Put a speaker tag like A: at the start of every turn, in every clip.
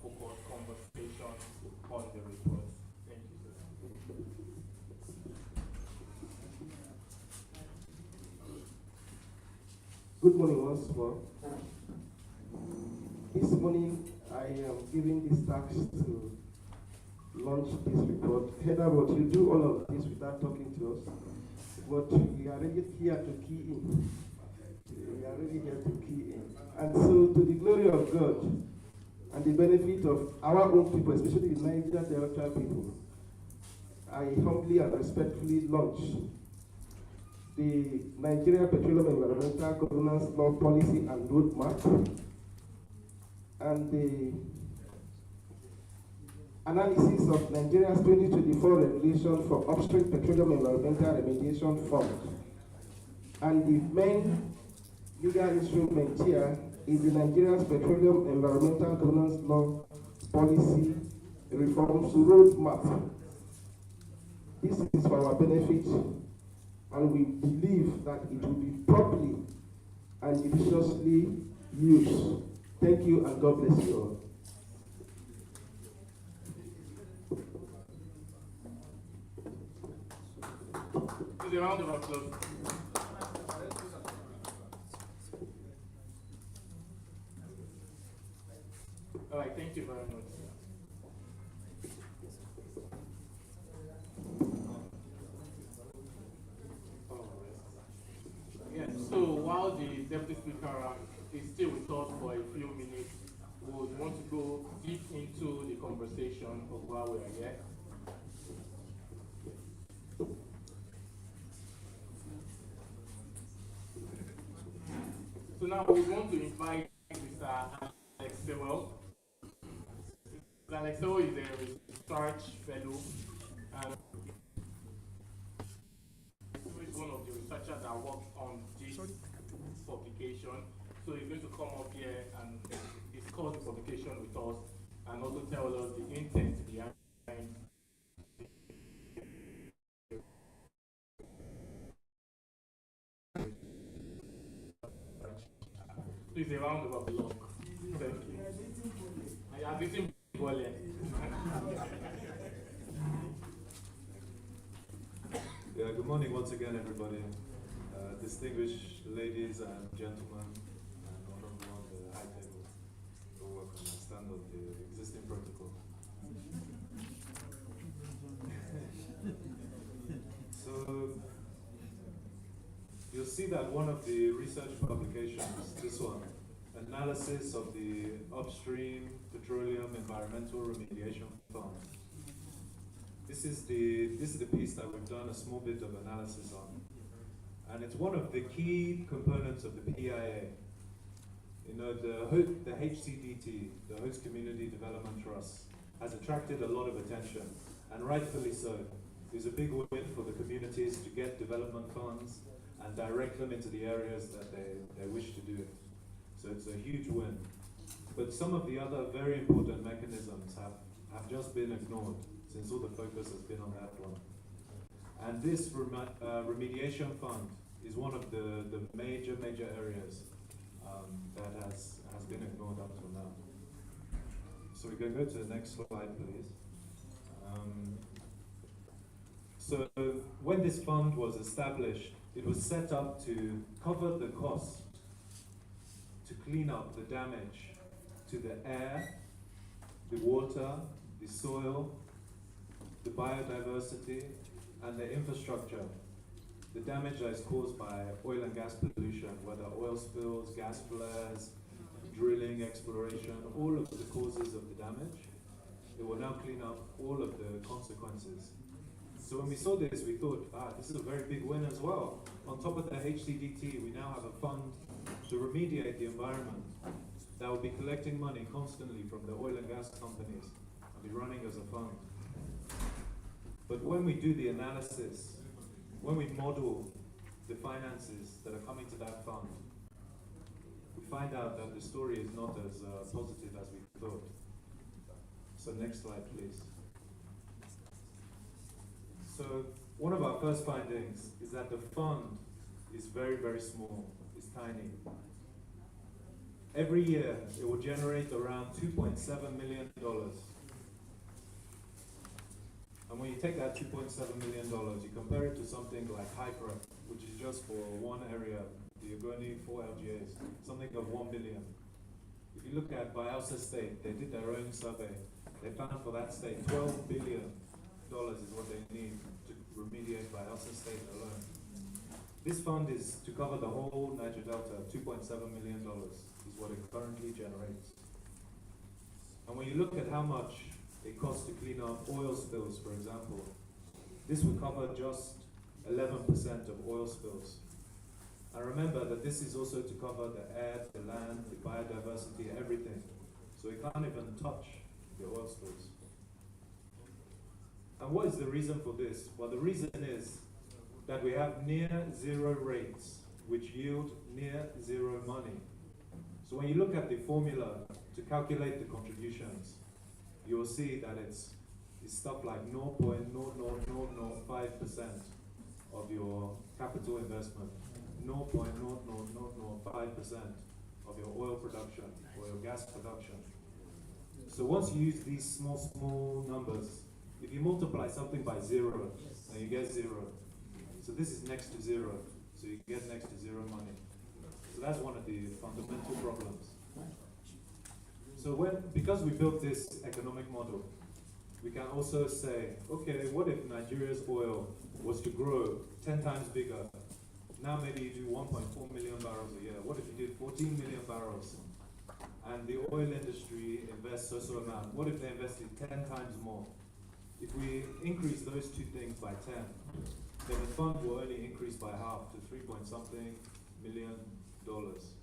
A: focused conversations on the report. Thank you, sir.
B: Good morning once more. This morning I am giving this task to launch this report. Heather, but you do all of this without talking to us. But we are already here to key in. We are already here to key in. And so, to the glory of God and the benefit of our own people, especially the Niger Delta people, I humbly and respectfully launch the Nigeria Petroleum Environmental Governance Law Policy and Roadmap, and the analysis of Nigeria's 2024 regulation for upstream petroleum environmental remediation fund. And the main legal instrument here is the Nigeria's Petroleum Environmental Governance Law Policy Reforms Roadmap. This is for our benefit, and we believe that it will be properly and judiciously used. Thank you, and God bless you all.
A: Give a round of applause. All right, thank you very much. Yes, so while the Deputy Speaker is still with us for a few minutes, we would want to go deep into the conversation of why we are here. So now we want to invite Mr. Alex Sewell. Mr. Alex Sewell is a research fellow and is one of the researchers that works on this publication. So he's going to come up here and discuss the publication with us and also tell us the intent behind. Please, a round of applause. Thank you. I have written
C: Yeah, good morning once again, everybody. Distinguished ladies and gentlemen, and all of you on the high table who work on the stand of the existing protocol. So, you'll see that one of the research publications, this one, analysis of the upstream petroleum environmental remediation fund. This is the piece that we've done a small bit of analysis on. And it's one of the key components of the PIA. You know, the HCDT, the Host Community Development Trust, has attracted a lot of attention, and rightfully so. It's a big win for the communities to get development funds and direct them into the areas that they wish to do it. So it's a huge win. But some of the other very important mechanisms have just been ignored, since all the focus has been on that one. And this remediation fund is one of the major areas that has been ignored up till now. So we can go to the next slide, please. So when this fund was established, it was set up to cover the cost to clean up the damage to the air, the water, the soil, the biodiversity, and the infrastructure. The damage that is caused by oil and gas pollution, whether oil spills, gas flares, drilling, exploration, all of the causes of the damage. It will now clean up all of the consequences. So when we saw this, we thought, this is a very big win as well. On top of the HCDT, we now have a fund to remediate the environment that will be collecting money constantly from the oil and gas companies and be running as a fund. But when we do the analysis, when we model the finances that are coming to that fund, we find out that the story is not as positive as we thought. So next slide, please. So one of our first findings is that the fund is very small, it's tiny. Every year, it will generate around $2.7 million. And when you take that $2.7 million, you compare it to something like Hyper, which is just for one area, the Ogoni 4 LGAs, something of 1 billion. If you look at Bayelsa State, they did their own survey. They found for that state $12 billion is what they need to remediate Bayelsa State alone. This fund is to cover the whole Niger Delta. $2.7 million is what it currently generates. And when you look at how much it costs to clean up oil spills, for example, this will cover just 11% of oil spills. And remember that this is also to cover the air, the land, the biodiversity, everything. So it can't even touch the oil spills. And what is the reason for this? Well, the reason is that we have near zero rates, which yield near zero money. So when you look at the formula to calculate the contributions, you will see that it's stuff like 0.00005% of your capital investment, 0.00005% of your oil production or your gas production. So once you use these small numbers, if you multiply something by zero, then you get zero. So this is next to zero, so you get next to zero money. So that's one of the fundamental problems. So because we built this economic model, we can also say, okay, what if Nigeria's oil was to grow 10 times bigger? Now maybe you do 1.4 million barrels a year. What if you did 14 million barrels? And the oil industry invests so amount. What if they invested 10 times more? If we increase those two things by 10, then the fund will only increase by half to 3-point-something million dollars.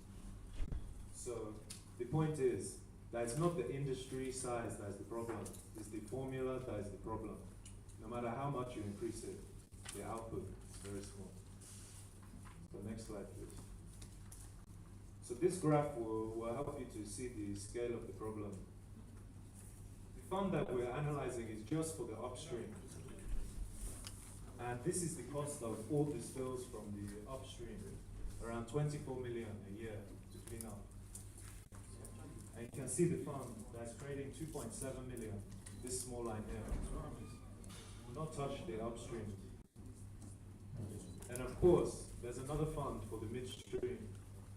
C: So the point is that it's not the industry size that's the problem, it's the formula that is the problem. No matter how much you increase it, the output is very small. So next slide, please. So this graph will help you to see the scale of the problem. The fund that we're analyzing is just for the upstream. And this is the cost of all the spills from the upstream, around 24 million a year to clean up. And you can see the fund that's creating 2.7 million, this small line here. Will not touch the upstream. And of course, there's another fund for the midstream.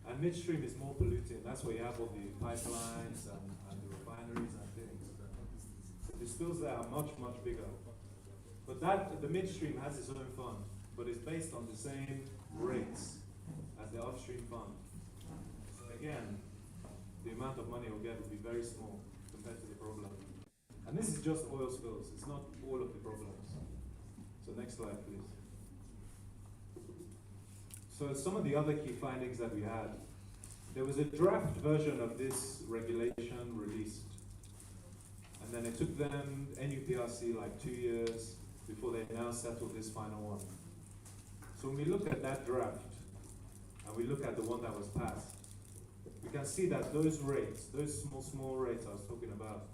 C: And midstream is more polluting. That's where you have all the pipelines and the refineries and things. So the spills there are much bigger. But the midstream has its own fund, but it's based on the same rates as the upstream fund. So again, the amount of money we'll get will be very small compared to the problem. And this is just oil spills, it's not all of the problems. So next slide, please. So some of the other key findings that we had, there was a draft version of this regulation released. And then it took them, NUPRC, like 2 years before they now settled this final one. So when we look at that draft, and we look at the one that was passed, we can see that those rates, those small rates I was talking about,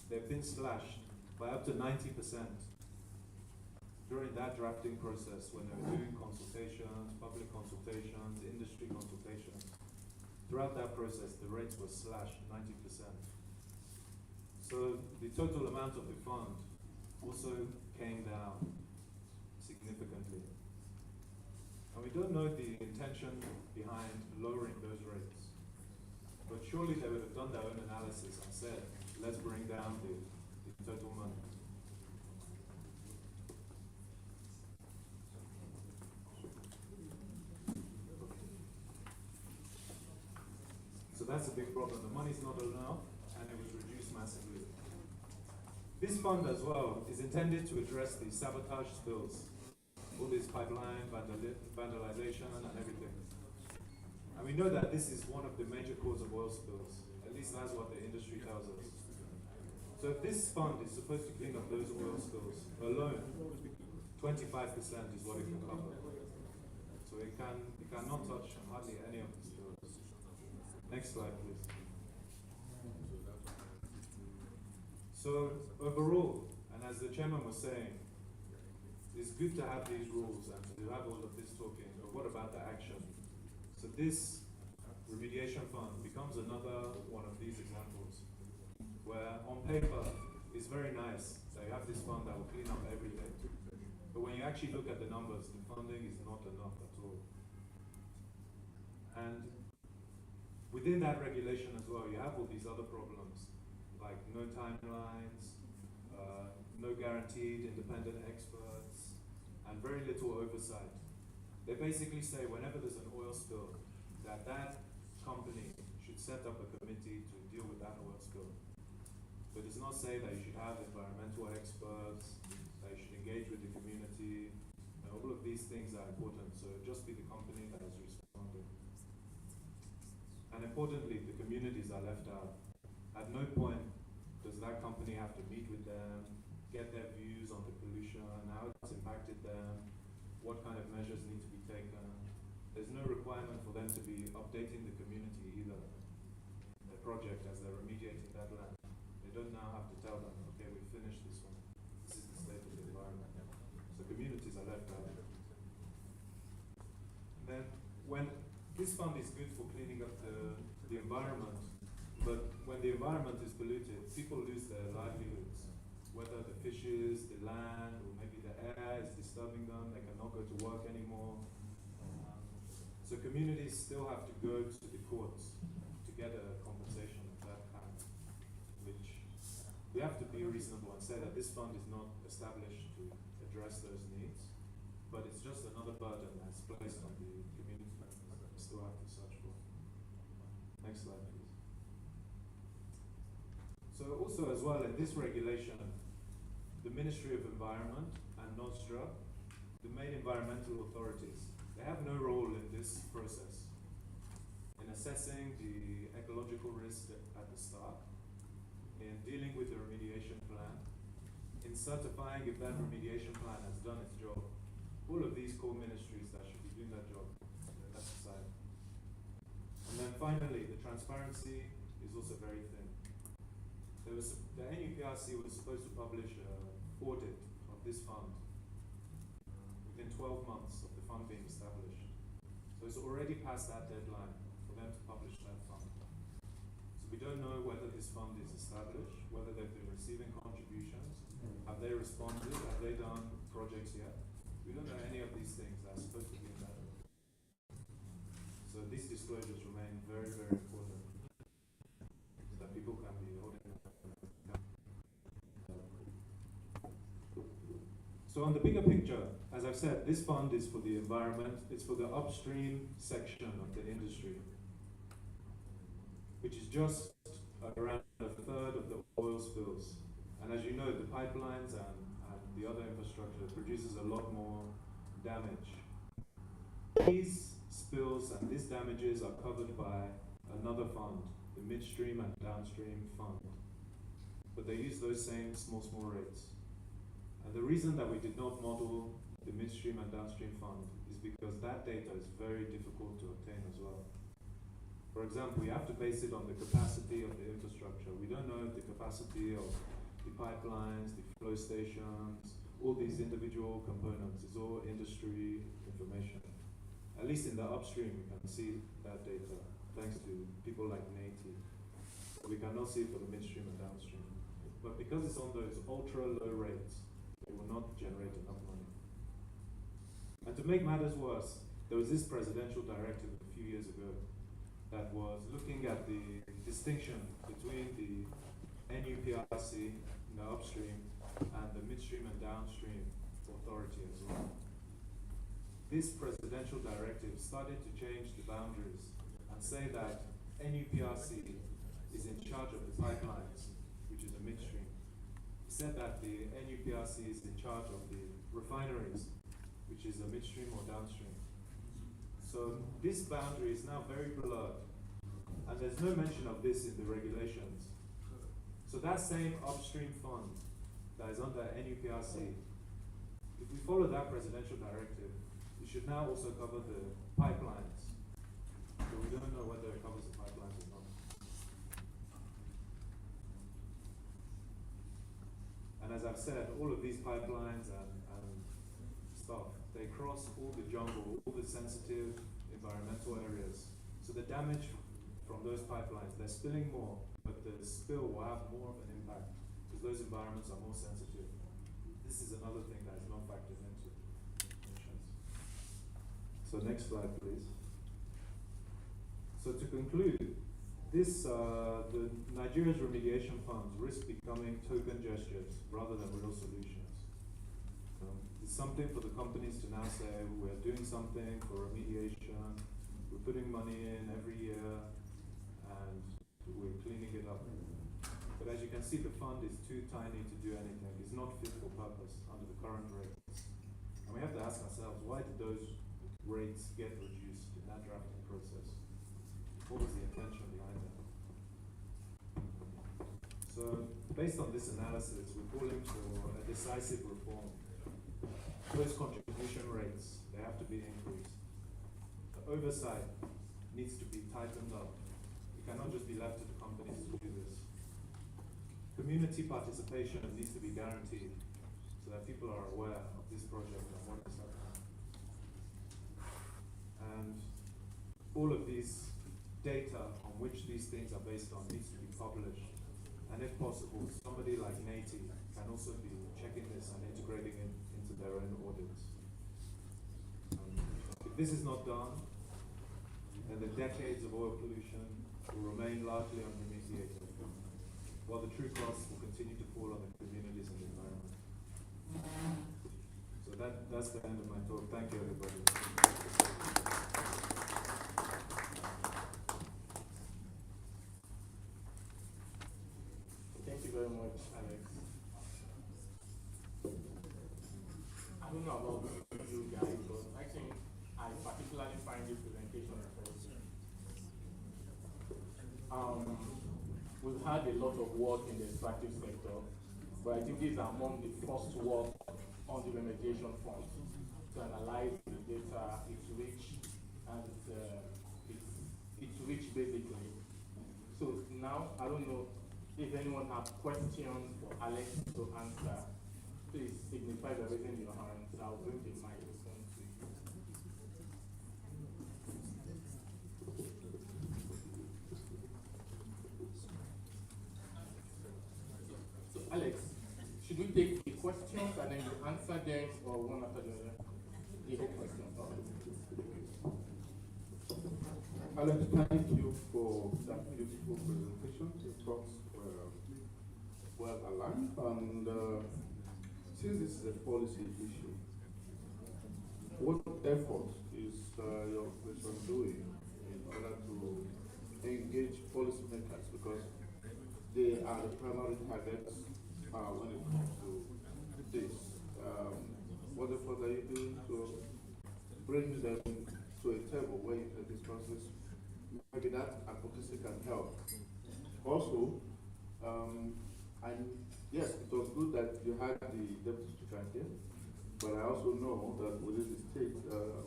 C: they've been slashed by up to 90% during that drafting process when they were doing consultations, public consultations, industry consultations. Throughout that process, the rates were slashed 90%. So the total amount of the fund also came down significantly. And we don't know the intention behind lowering those rates. But surely they would have done their own analysis and said, let's bring down the total money. So that's a big problem. The money's not enough, and it was reduced massively. This fund as well is intended to address the sabotage spills, all this pipeline vandalization and everything. And we know that this is one of the major causes of oil spills. At least that's what the industry tells us. So if this fund is supposed to clean up those oil spills alone, 25% is what it can cover. So it cannot touch hardly any of the spills. Next slide, please. So overall, and as the chairman was saying, it's good to have these rules and to have all of this talking, but what about the action? So this remediation fund becomes another one of these examples, where on paper it's very nice that you have this fund that will clean up everything. But when you actually look at the numbers, the funding is not enough at all. And within that regulation as well, you have all these other problems, like no timelines, no guaranteed independent experts, and very little oversight. They basically say whenever there's an oil spill, that company should set up a committee to deal with that oil spill. But it does not say that you should have environmental experts, that you should engage with the community, and all of these things are important, so just be the company that is responding. And importantly, the communities are left out. At no point does that company have to meet with them, get their views on the pollution, how it's impacted them, what kind of measures need to be taken. There's no requirement for them to be updating the community either, the project as they're remediating that land. They don't now have to tell them, okay, we finished this one. This is the state of the environment. So communities are left out. And then when this fund is good for cleaning up the environment, but when the environment is polluted, people lose their livelihoods. Whether the fishes, the land, or maybe the air is disturbing them, they cannot go to work anymore. So communities still have to go to the courts to get a compensation of that kind, which we have to be reasonable and say that this fund is not established to address those needs, but it's just another burden that's placed on the community members that we still have to search for. Next slide, please. So also as well in this regulation, the Ministry of Environment and NOSDRA, the main environmental authorities, they have no role in this process in assessing the ecological risk at the start, in dealing with the remediation plan, in certifying if that remediation plan has done its job. All of these core ministries that should be doing that job, that's aside. And then finally, the transparency is also very thin. The NUPRC was supposed to publish an audit of this fund within 12 months of the fund being established. So it's already past that deadline for them to publish that fund. So we don't know whether this fund is established, whether they've been receiving contributions, have they responded, have they done projects yet? We don't know any of these things that are supposed to be in that. So these disclosures remain very, very important so that people can be holding. So on the bigger picture, as I've said, this fund is for the environment, it's for the upstream section of the industry, which is just around a third of the oil spills. And as you know, the pipelines and the other infrastructure produces a lot more damage. These spills and these damages are covered by another fund, the midstream and downstream fund. But they use those same small rates. And the reason that we did not model the midstream and downstream fund is because that data is very difficult to obtain as well. For example, we have to base it on the capacity of the infrastructure. We don't know the capacity of the pipelines, the flow stations, all these individual components. It's all industry information. At least in the upstream, we can see that data, thanks to people like NATI. We cannot see it for the midstream and downstream. But because it's on those ultra low rates, it will not generate enough money. And to make matters worse, there was this presidential directive a few years ago that was looking at the distinction between the NUPRC in the upstream and the midstream and downstream authority as well. This presidential directive started to change the boundaries and say that NUPRC is in charge of the pipelines, which is the midstream. He said that the NUPRC is in charge of the refineries, which is the midstream or downstream. So this boundary is now very blurred, and there's no mention of this in the regulations. So that same upstream fund that is under NUPRC, if we follow that presidential directive, it should now also cover the pipelines. So we don't know whether it covers the pipelines or not. And as I've said, all of these pipelines and stuff, they cross all the jungle, all the sensitive environmental areas. So the damage from those pipelines, they're spilling more, but the spill will have more of an impact because those environments are more sensitive. This is another thing that is not factored into emissions. So next slide, please. So to conclude, the Nigeria's remediation funds risk becoming token gestures rather than real solutions. It's something for the companies to now say, we're doing something for remediation, we're putting money in every year, and we're cleaning it up. But as you can see, the fund is too tiny to do anything. It's not fit for purpose under the current rates. And we have to ask ourselves, why did those rates get reduced in that drafting process? What was the intention behind that? So, based on this analysis, we're calling for a decisive reform. Those contribution rates, they have to be increased. The oversight needs to be tightened up. It cannot just be left to the companies to do this. Community participation needs to be guaranteed so that people are aware of this project and what is happening. And all of these data on which these things are based on needs to be published. And if possible, somebody like NATI can also be checking this and integrating it into their own audits. If this is not done, then the decades of oil pollution will remain largely unremediated, while the true costs will continue to fall on the communities and the environment. So that's the end of my talk. Thank you, everybody.
A: Thank you very much, Alex. I don't know about you guys, but I think I particularly find this presentation interesting. We've had a lot of work in the extractive sector, but I think these are among the first work on the remediation front to analyze the data, its reach, and its reach basically. So now, I don't know if anyone has questions for Alex to answer. Please signify by raising your hands. I'll bring the microphone to you. So Alex, should we take the questions and then you answer them, or one after the other? The whole question.
D: Alex, thank you for that beautiful presentation. Your thoughts were well aligned, and since this is a policy issue, what effort is your organization doing in order to engage policymakers, because they are the primary targets when it comes to this? What effort are you doing to bring them to a table where you can discuss this? Maybe that advocacy can help. Also, yes, it was good that you had the deputy speaker here, but I also know that within the state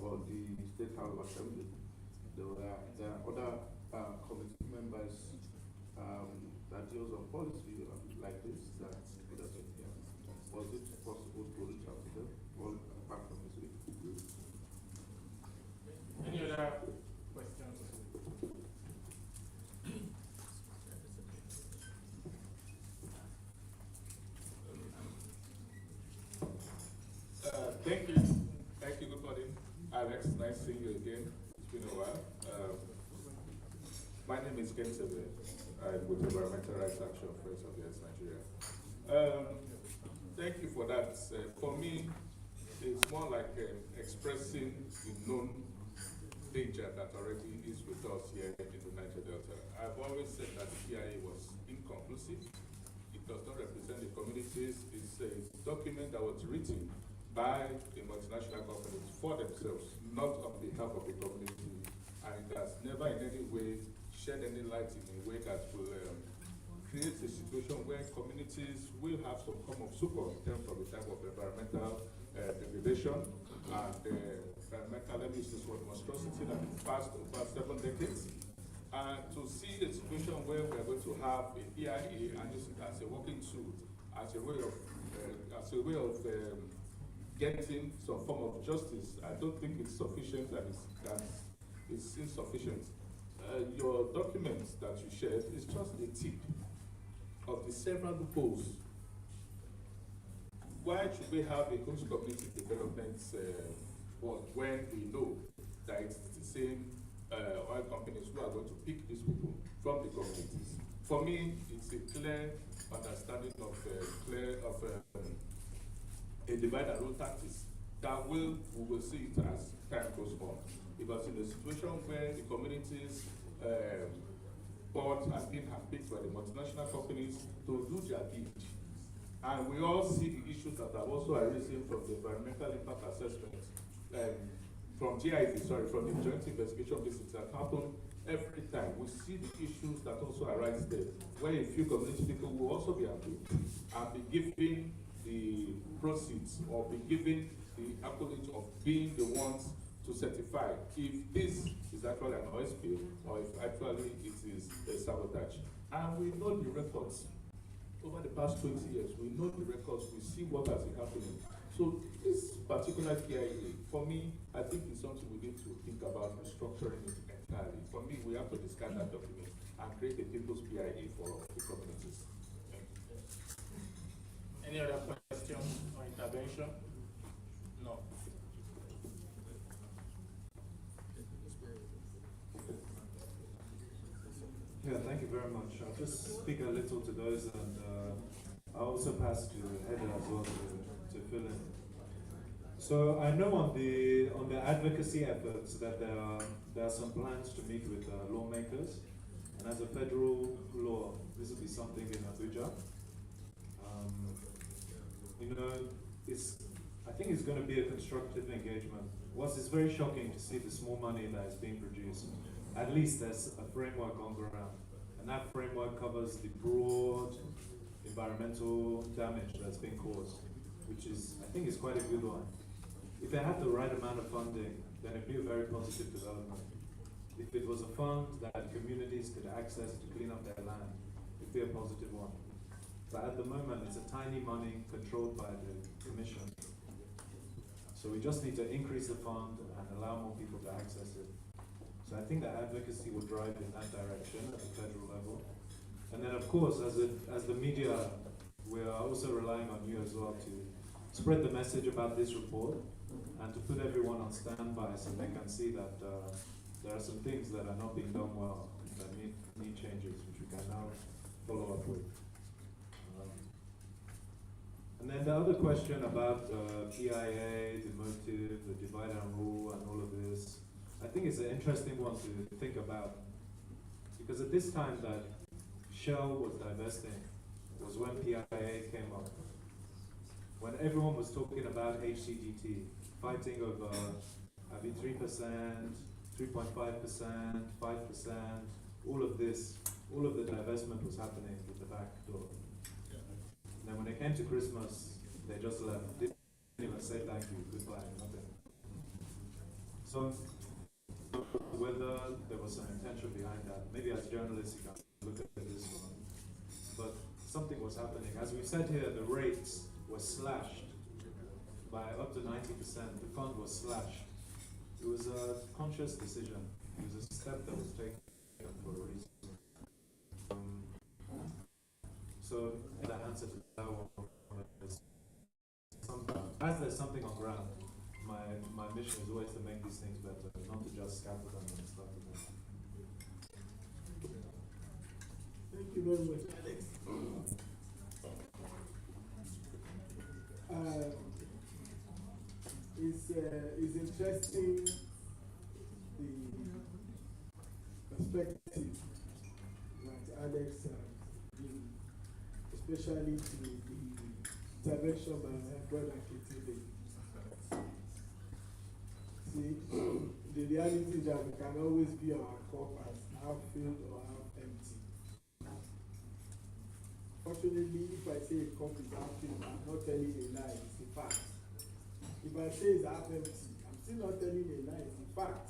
D: or the State House of Assembly, there are other committee members that deals on policy like this that was it possible to reach out to them, all apart from this week?
A: Any other questions?
E: Thank you. Thank you. Good morning, Alex. Nice seeing you again. It's been a while. My name is Ken Sebe. I'm with Environmental Rights Action Friends of the Earth Nigeria. Thank you for that. For me, it's more like expressing the known danger that already is with us here in the Niger Delta. I've always said that the PIA was inconclusive. It does not represent the communities. It's a document that was written by the multinational companies for themselves, not on behalf of the community. And it has never in any way shed any light in a way that will create a situation where communities will have some form of support in terms of the type of environmental degradation and environmental emissions for monstrosity that has passed over 7 decades. And to see a situation where we are going to have a EIA and use it as a working tool, as a way of getting some form of justice, I don't think it's sufficient, and it's insufficient. your documents that you shared is just a tip of the several loopholes. Why should we have a host community development board when we know that it's the same oil companies who are going to pick these people from the communities? For me, it's a clear understanding of a divide and rule tactics that we will see it as time goes on. Because in a situation where the communities boards are being handpicked by the multinational companies to do their bid, and we all see the issues that have also arisen from the environmental impact assessment, from GIZ, from the joint investigation visits that happen every time. We see the issues that also arise there, where a few community people will also be handpicked and be given the proceeds or be given the accolade of being the ones to certify if this is actually an oil spill or if actually it is a sabotage. And we know the records. Over the past 20 years, we know the records, we see what has been happening. So this particular KIA, for me, I think it's something we need to think about restructuring it entirely. For me, we have to discard that document and create a people's PIA for the communities.
A: Any other question or intervention? No.
C: Yeah, thank you very much. I'll just speak a little to those, and I'll also pass to Heather as well to fill in. So I know on the advocacy efforts that there are some plans to meet with lawmakers, and as a federal law, this will be something in Abuja. You know, I think it's going to be a constructive engagement. Whilst it's very shocking to see the small money that is being produced, at least there's a framework on ground, and that framework covers the broad environmental damage that's been caused, which is, I think, is quite a good one. If they had the right amount of funding, then it'd be a very positive development. If it was a fund that communities could access to clean up their land, it'd be a positive one. But at the moment, it's a tiny money controlled by the commission. So we just need to increase the fund and allow more people to access it. So I think that advocacy will drive in that direction at the federal level. And then of course, as the media, we are also relying on you as well to spread the message about this report and to put everyone on standby so they can see that there are some things that are not being done well, that need changes, which we can now follow up with. And then the other question about PIA, the motive, the divide and rule, and all of this, I think it's an interesting one to think about. Because at this time that Shell was divesting was when PIA came up. When everyone was talking about HCGT, fighting over 3%, 3.5%, 5%, all of this, all of the divestment was happening with the back door. And then when it came to Christmas, they just left. Didn't even say thank you, goodbye, nothing. So whether there was some intention behind that, maybe as journalists you can look at this one. But something was happening. As we said here, the rates were slashed by up to 90%. The fund was slashed. It was a conscious decision. It was a step that was taken for a reason. So the answer to that one is, as there's something on ground, my mission is always to make these things better, not to just scatter them and start with them.
F: Thank you very much, Alex. It's interesting the perspective that Alex given, especially to the intervention by my brother Kitile. See, the reality is that we can always be our cup as half filled or half empty. Fortunately, if I say a cup is half filled, I'm not telling a lie, it's a fact. If I say it's half empty, I'm still not telling a lie, it's a fact.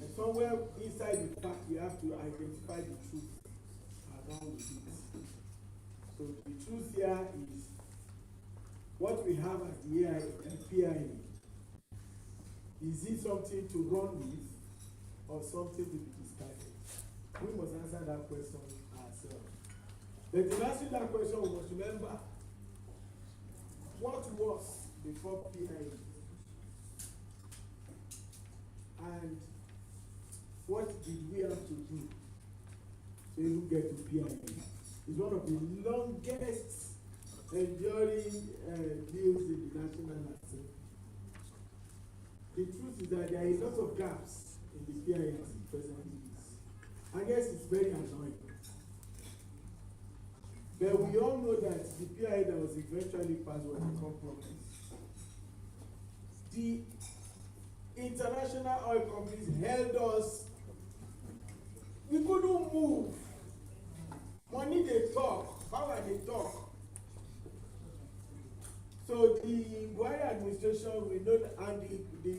F: And somewhere inside the fact, we have to identify the truth along with it. So the truth here is what we have at the PIA. Is it something to run with, or something to be discarded? We must answer that question ourselves. But in answering that question, we must remember what was before PIE and what did we have to do to even get to PIE. It's one of the longest enduring deals in the national assembly. The truth is that there are a lot of gaps in the PIE as it presently is. I guess it's very annoying. But we all know that the PIE that was eventually passed was a compromise. The international oil companies held us. We couldn't move. Money they talk, power they talk. So the Buhari administration, we know, and the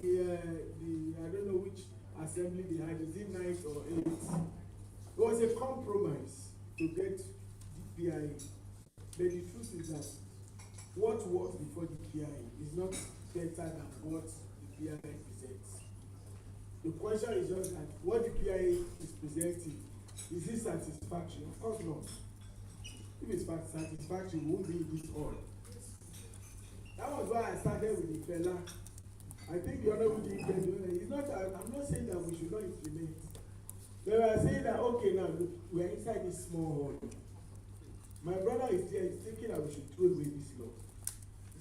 F: I don't know which assembly they had, is it 9th or 8th? It was a compromise to get the PIE. But the truth is that what was before the PIE is not better than what the PIE presents. The question is just that what the PIE is presenting, is it satisfactory? Of course not. If it's satisfactory, we won't be in this all. That was why I started with the fella. I think the honorable it's not. I'm not saying that we should not implement. But we are saying that okay, now look, we are inside this small hall. My brother is there, he's thinking that we should throw away this law.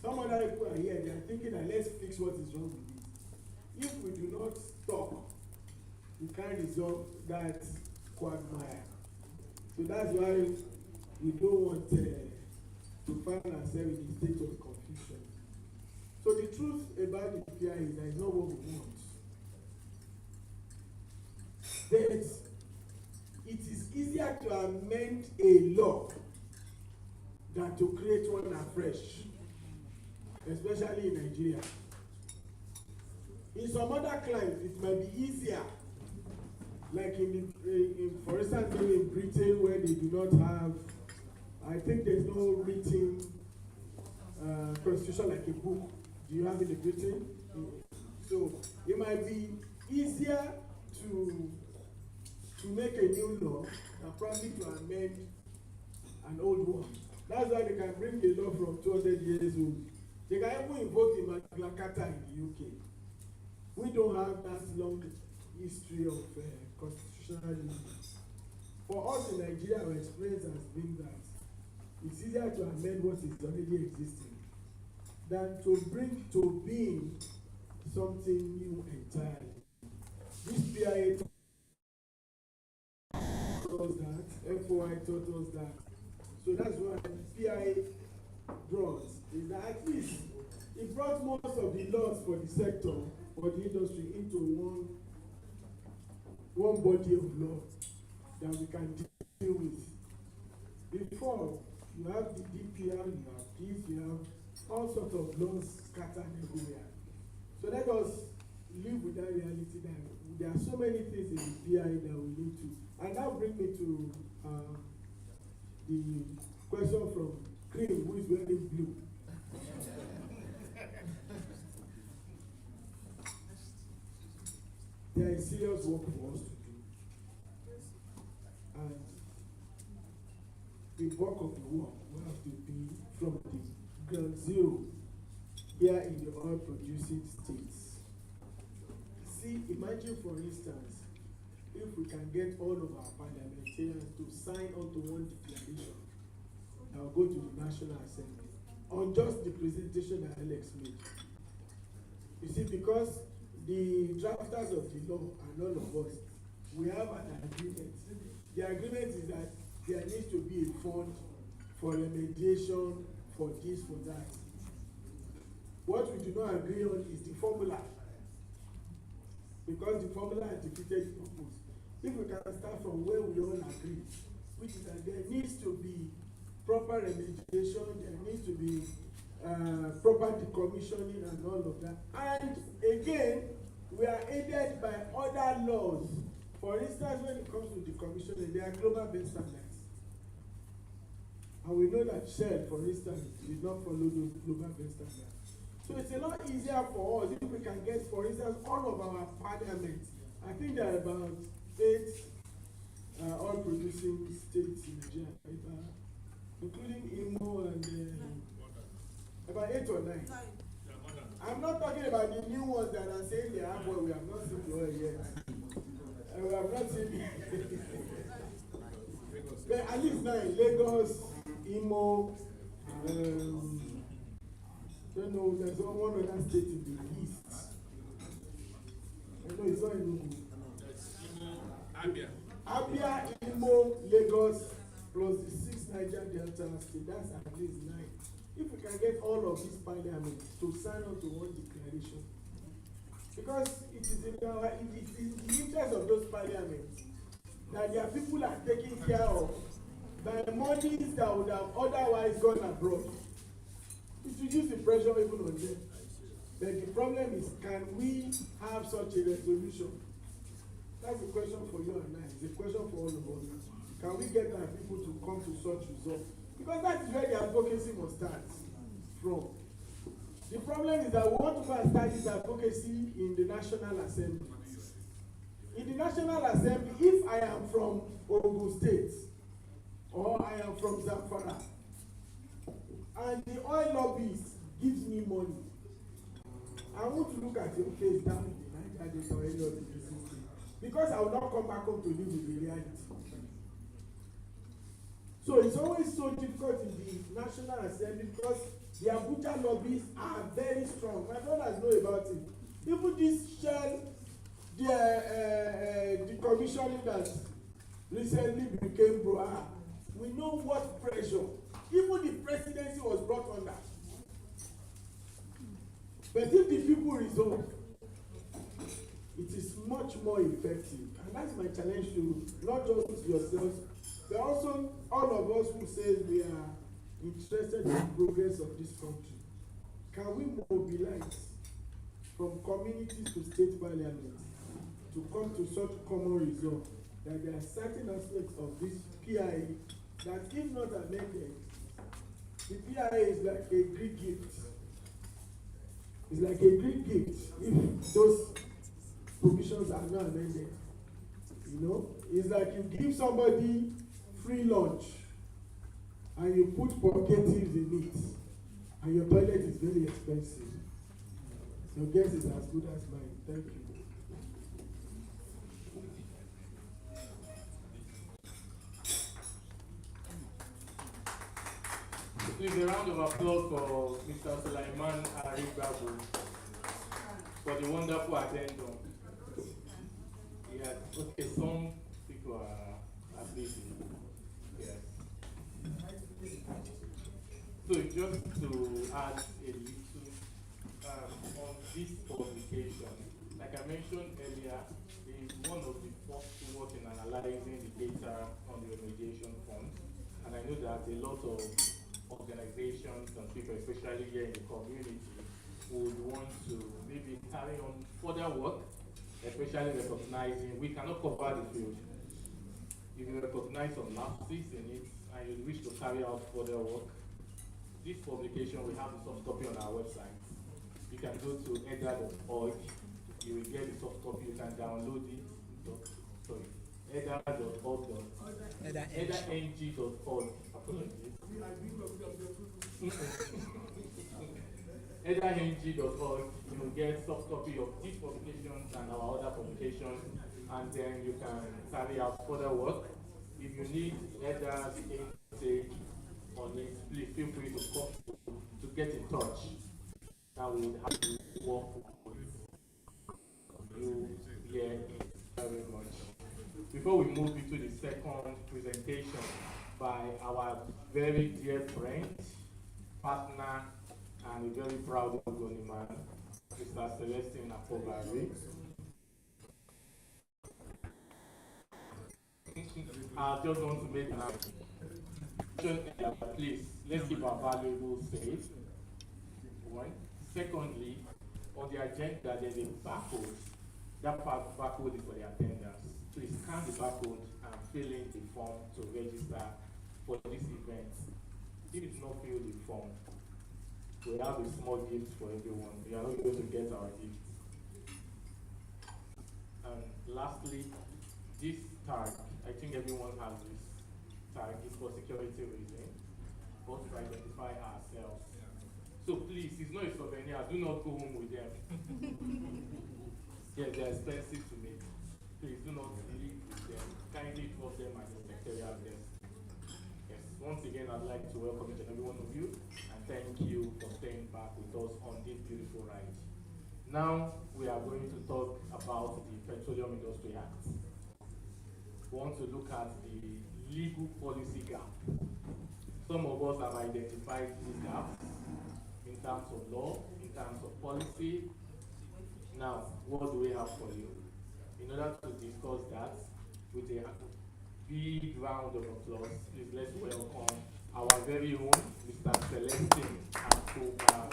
F: Some other people are here, they are thinking that let's fix what is wrong with it. If we do not stop, we can't resolve that quagmire. So that's why we don't want to find ourselves in a state of confusion. So the truth about the PIE is that it's not what we want. But it is easier to amend a law than to create one afresh, especially in Nigeria. In some other climes, it might be easier, like for instance, in Britain, where they do not have, I think there's no written constitution like a book. Do you have it in Britain? So it might be easier to make a new law than probably to amend an old one. That's why they can bring the law from 200 years old. They can even invoke the Magna Carta in the UK. We don't have that long history of constitutionalism. For us in Nigeria, our experience has been that it's easier to amend what is already existing than to bring to being something new entirely. This PIA taught us that, FOI taught us that. So that's what PIA brought, is that at least it brought most of the laws for the sector, for the industry, into one body of law that we can deal with. Before, you have the DPR, you have this, you have all sorts of laws scattered everywhere. So let us live with that reality that there are so many things in the PIE that we need to. And that brings me to the question from Cream, who is wearing blue. There is serious work for us to do. And the bulk of the work will have to be from the ground zero here in the oil producing states. See, imagine for instance, if we can get all of our parliamentarians to sign onto one declaration that will go to the National Assembly on just the presentation that Alex made. You see, because the drafters of the law and all of us, we have an agreement. The agreement is that there needs to be a fund for remediation, for this, for that. What we do not agree on is the formula, because the formula has defeated the purpose. If we can start from where we all agree, which is that there needs to be proper remediation, there needs to be proper decommissioning and all of that. And again, we are aided by other laws. For instance, when it comes to decommissioning, there are global best standards. And we know that Shell, for instance, did not follow those global best standards. So it's a lot easier for us if we can get, for instance, all of our parliament I think there are about 8 oil producing states in Nigeria, including Imo and about 8 or 9. I'm not talking about the new ones that are saying they have oil. We have not seen the oil yet. We have not seen but at least 9: Lagos, Imo, don't know, there's one other state in the east. I know it's not in
E: Abia.
F: Abia, Imo, Lagos, plus the 6 Niger Delta states, that's at least 9. If we can get all of these parliaments to sign on to one declaration, because it is in the interest of those parliaments that their people are taken care of by monies that would have otherwise gone abroad. It reduces the pressure even on them. But the problem is, can we have such a resolution? That's a question for you and I. It's a question for all of us. Can we get our people to come to such results? Because that is where the advocacy must start from. The problem is that we want to go and start this advocacy in the National Assembly. In the National Assembly, if I am from Ogun State or I am from Zamfara and the oil lobbies gives me money, I want to look at your face down in the Niger Delta or any of the places because I will not come back home to live with the reality. So it's always so difficult in the National Assembly because the Abuja lobbies are very strong. My brothers know about it. Even this Shell, the commissioning that recently became Broa, we know what pressure. Even the presidency was brought under. But if the people resolve, it is much more effective. And that's my challenge to not just yourselves, but also all of us who say we are interested in the progress of this country. Can we mobilize from communities to state parliaments to come to such common resolve that there are certain aspects of this PIA that, if not amended, the PIA is like a Greek gift. It's like a Greek gift if those provisions are not amended. You know, it's like you give somebody free lunch and you put purgatives in it, and your toilet is very expensive. Your guess is as good as mine. Thank you.
A: Please, a round of applause for Mr. Sulaiman Aribabu for the wonderful addendum. Yes, okay, some people are busy. Yes. So just to add a little on this publication, like I mentioned earlier, is one of the first to work in analyzing the data on the remediation fund, and I know that a lot of organizations and people, especially here in the community, would want to maybe carry on further work, especially recognizing we cannot cover the field. If you recognize some lapses in it and you wish to carry out further work, this publication, we have the soft copy on our website. You can go to edda.org, you will get the soft copy, you can download it. Edda.org. Edda.ng.org. Edda.ng.org, you will get soft copy of these publications and our other publications, and then you can carry out further work. If you need Edda's intake on it, please feel free to come to get in touch. Now we will have to work with you here very much. Before we move into the second presentation by our very dear friend, partner, and a very proud Ogoni man, Mr. Celestine Akobari. I just want to make an announcement. Please, let's keep our valuables safe. One. Secondly, on the agenda, there's a barcode. That barcode is for the attendance. Please scan the barcode and fill in the form to register for this event. If it's not filled the form, we have a small gift for everyone. We are not going to get our gift. Lastly, this tag, I think everyone has this tag, is for security reasons, but to identify ourselves. So please, it's not a souvenir, do not go home with them. Yeah, they're expensive to make. Please do not leave with them. Kindly drop them at the secretarial desk. Yes, once again, I'd like to welcome each and every one of you and thank you for staying back with us on this beautiful ride. Now, we are going to talk about the Petroleum Industry Act. We want to look at the legal policy gap. Some of us have identified these gaps in terms of law, in terms of policy. Now, what do we have for you? In order to discuss that with a big round of applause, please let's welcome our very own Mr. Celestine Akoba.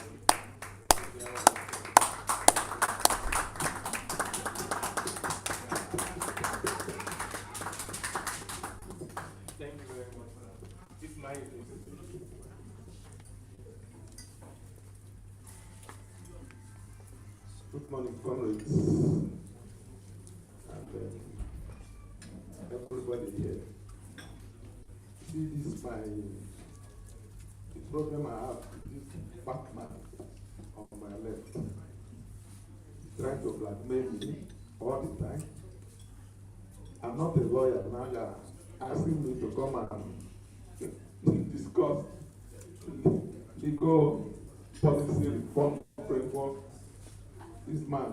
A: Thank you very much. This is my
D: Good morning, comrades, and everybody here. See this the problem I have with this Batman on my left. He's trying to blackmail me all the time. I'm not a lawyer, now you're asking me to come and discuss legal policy reform framework. This man,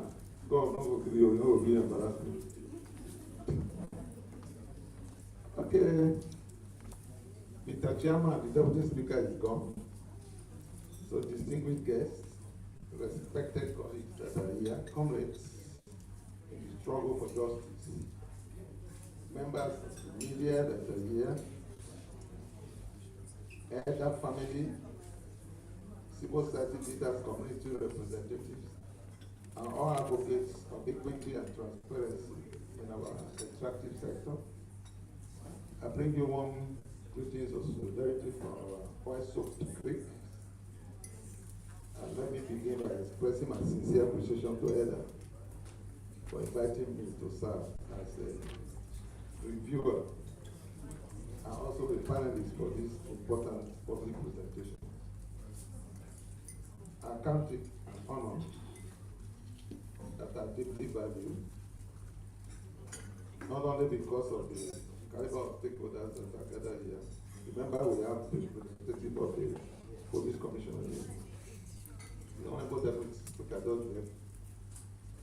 D: God, no be embarrassing. Okay, Mr. Chairman, the Deputy Speaker is gone. So distinguished guests, respected colleagues that are here, comrades in the struggle for justice, members of the media that are here, elder family, civil society leaders, community representatives, and all advocates of equity and transparency in our extractive sector. I bring you warm greetings of solidarity from our voice-soaked creek. And let me begin by expressing my sincere appreciation to Eda for inviting me to serve as a reviewer and also a panelist for this important public presentation. I count it an honor that I deeply value, not only because of the caliber of stakeholders that are gathered here. Remember, we have the representative of the police commissioner here. The Honorable Deputy Speaker does there.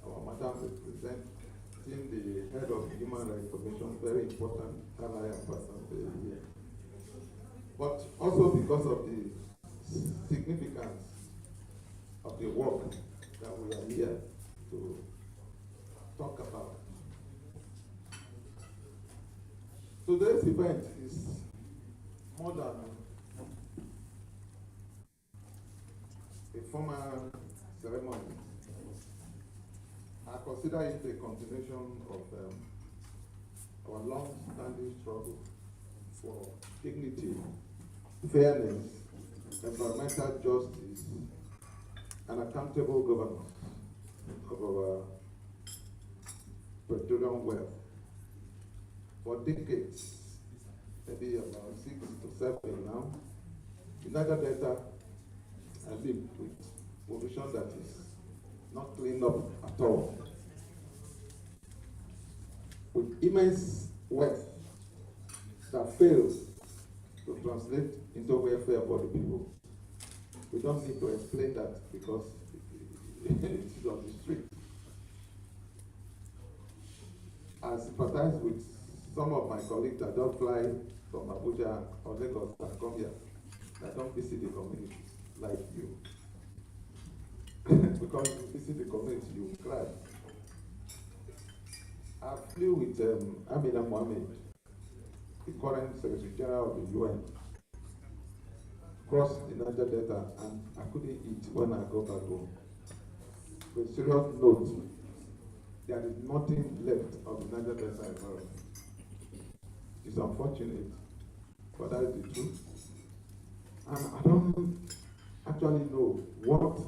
D: Our madam representing the head of the Human Rights Commission, very important ally and person here. But also because of the significance of the work that we are here to talk about. Today's event is more than a formal ceremony. I consider it a continuation of our long-standing struggle for dignity, fairness, environmental justice, and accountable governance of our petroleum wealth. For decades, maybe about 6 to 7 now, United Delta has lived with pollution that is not cleaned up at all. With immense wealth that fails to translate into welfare for the people. We don't need to explain that because it is on the street. I sympathize with some of my colleagues that don't fly from Abuja or Lagos and come here, that don't visit the community like you. Because you visit the community, you cry. I flew with Amina Mohammed, the current Secretary General of the UN, crossed the Niger Delta, and I couldn't eat when I got back home. With serious note, there is nothing left of the Niger Delta environment. It's unfortunate, but that is the truth. And I don't actually know what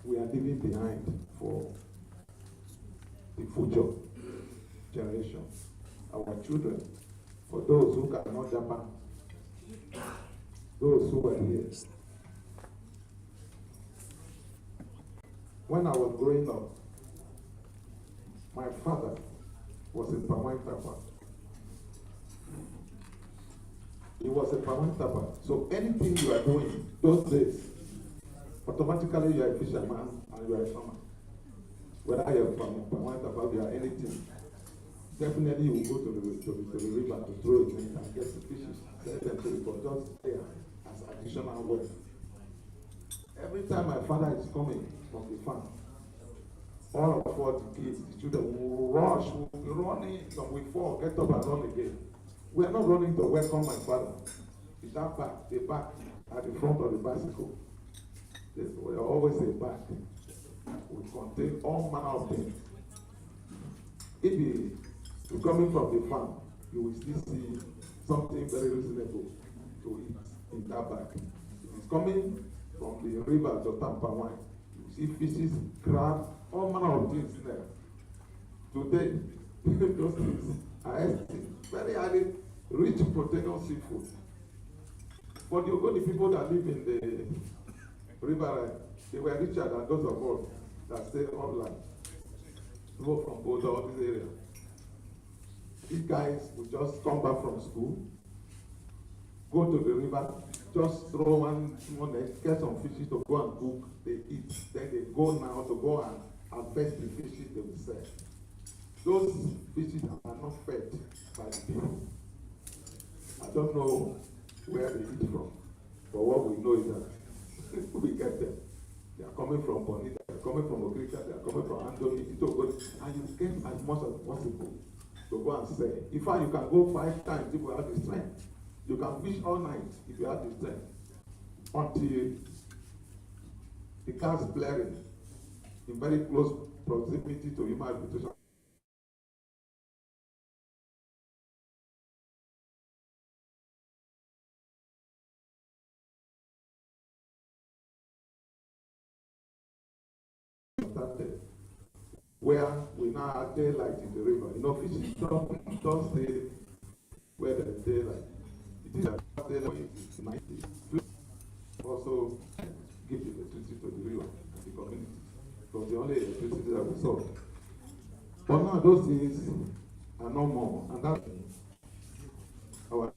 D: we are leaving behind for
G: the future generation, our children, for those who cannot Japan, those who are here. When I was growing up, my father was a Pawan Tapa. He was a Pawan Tapa. So anything you are doing those days, automatically you are a fisherman and you are a farmer. Whether you are from Pawan Tapa, you are anything. Definitely you will go to the river to throw it in and get the fishes, sell them to the but just there as additional work. Every time my father is coming from the farm, all of us, the kids, the children will rush, will be running, some will fall, get up and run again. We are not running to welcome my father. It's that back, the back at the front of the bicycle. There's always a back. We contain all manner of things. If he is coming from the farm, you will still see something very reasonable to eat in that bag. If it's coming from the river to Tampa wine, you will see fishes, crab, all manner of things there. Today, those things are very highly rich protein seafood. But you go to people that live in the river, they were richer than those of us that stay online. People from Bodo, this area. These guys will just come back from school, go to the river, just throw one net, get some fishes to go and cook, they eat. Then they go now to go and harvest the fishes they will sell. Those fishes are not fed by the people. I don't know where they eat from, but what we know is that we get them. They are coming from Bonita, they are coming from Okrika, they are coming from Anthony, and you get as much as possible to go and sell. In fact, you can go 5 times if you have the strength. You can fish all night if you have the strength. Until the cars blaring in very close proximity to human habitation. Where we now have daylight in the river. You know, fishes don't stay where there is daylight. It is that daylight is 90. Also give the electricity to the river and the community. Because the only electricity that we saw. But now those things are no more. And that's our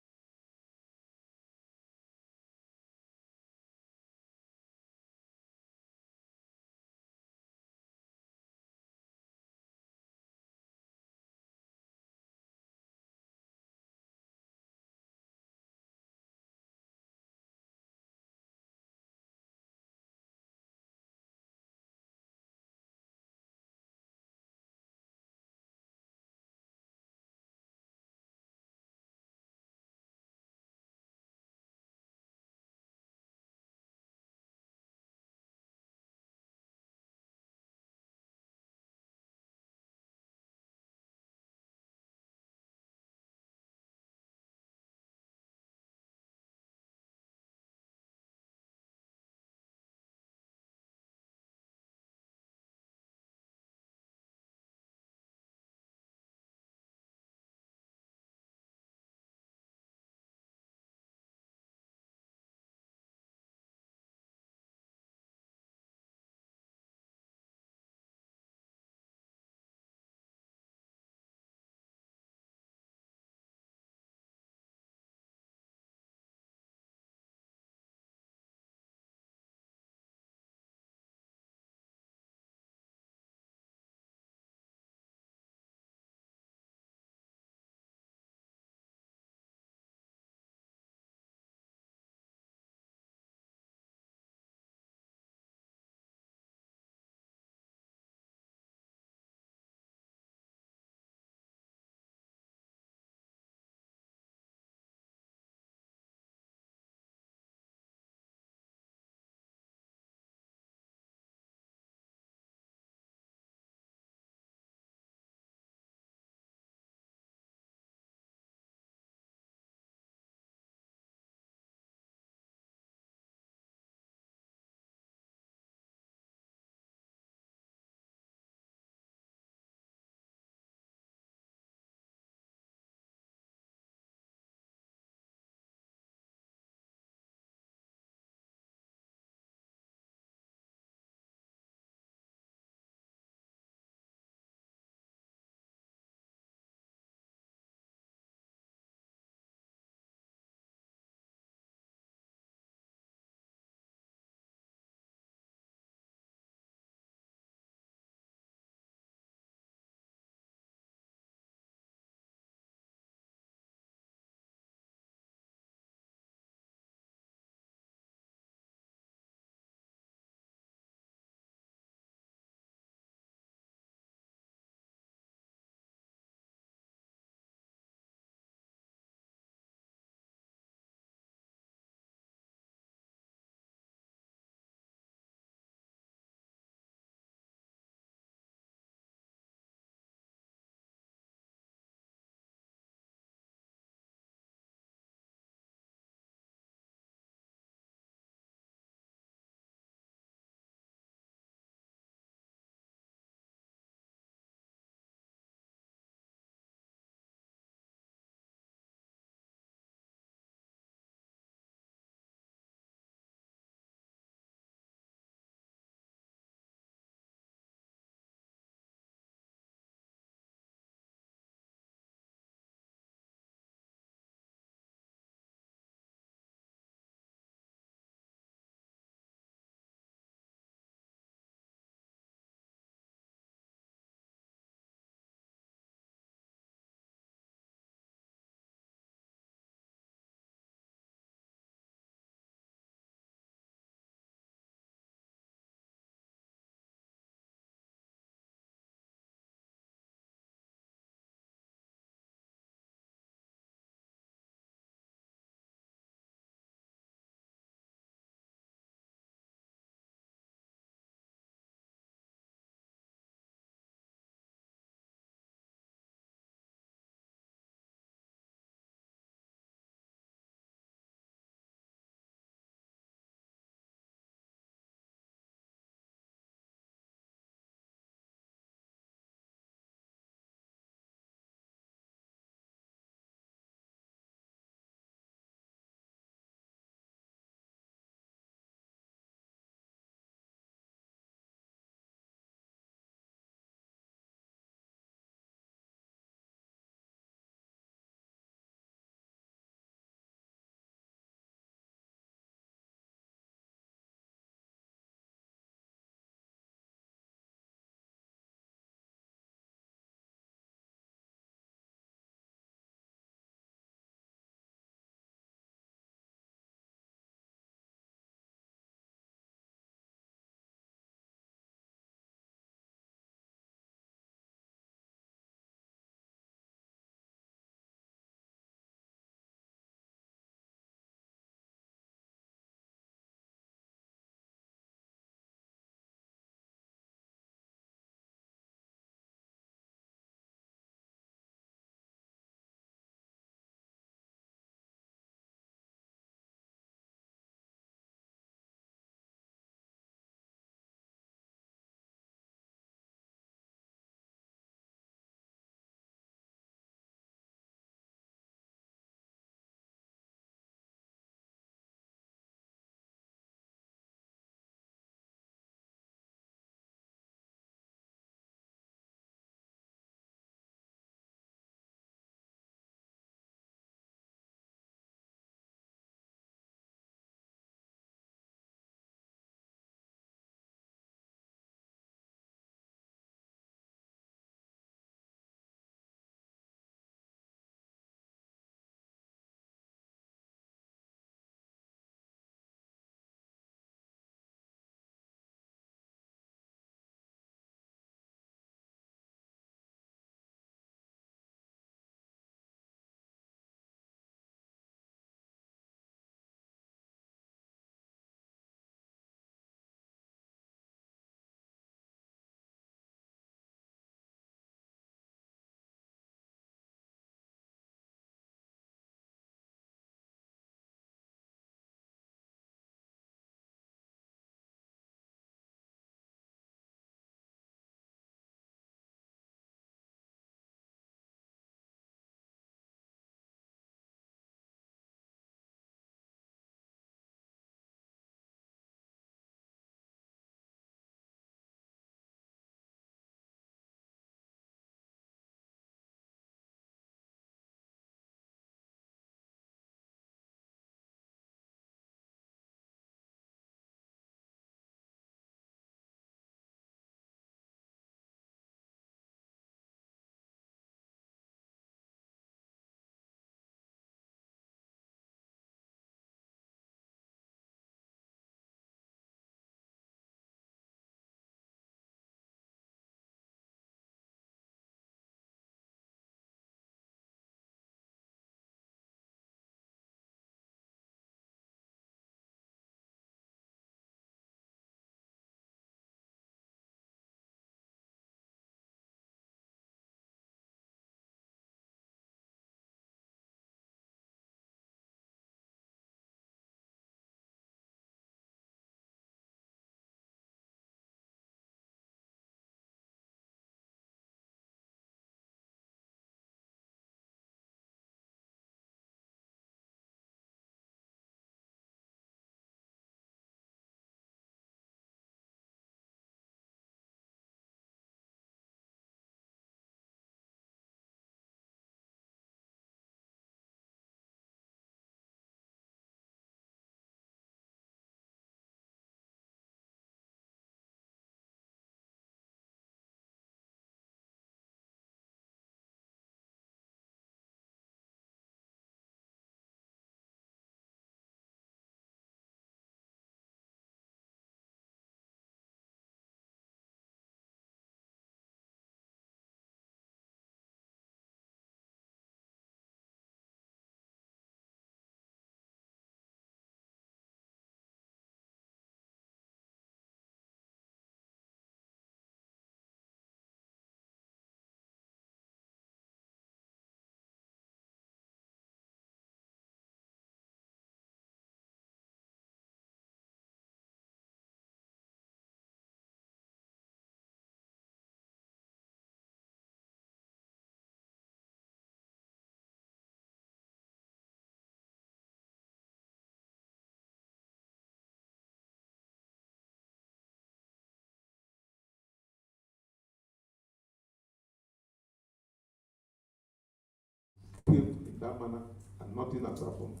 G: killed in that manner, and nothing has happened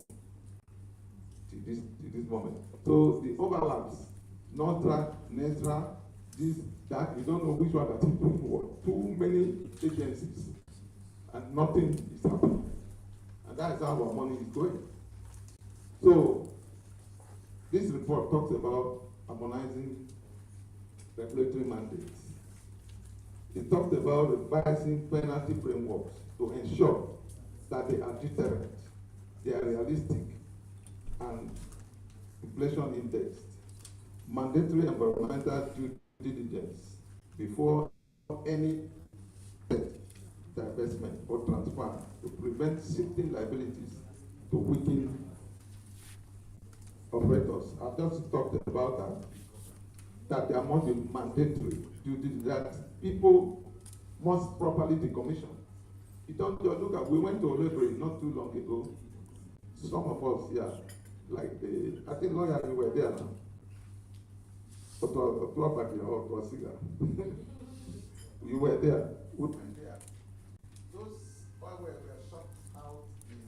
G: to this moment. So the overlaps, Nortra, Nestra, this, that, you don't know which one that is doing what. Too many agencies, and nothing is happening. And that is how our money is going. So this report talks about harmonizing regulatory mandates. It talked about revising penalty frameworks to ensure that they are deterrent, they are realistic, and inflation indexed. Mandatory environmental due diligence before any divestment or transfer to prevent shifting liabilities to weaken operators. I've just talked about that there must be mandatory due diligence, that people must properly decommission. You don't look at, we went to Olebri not too long ago. Some of us, yeah, like I think lawyer, you were there now. You were there. Those oil were shot out in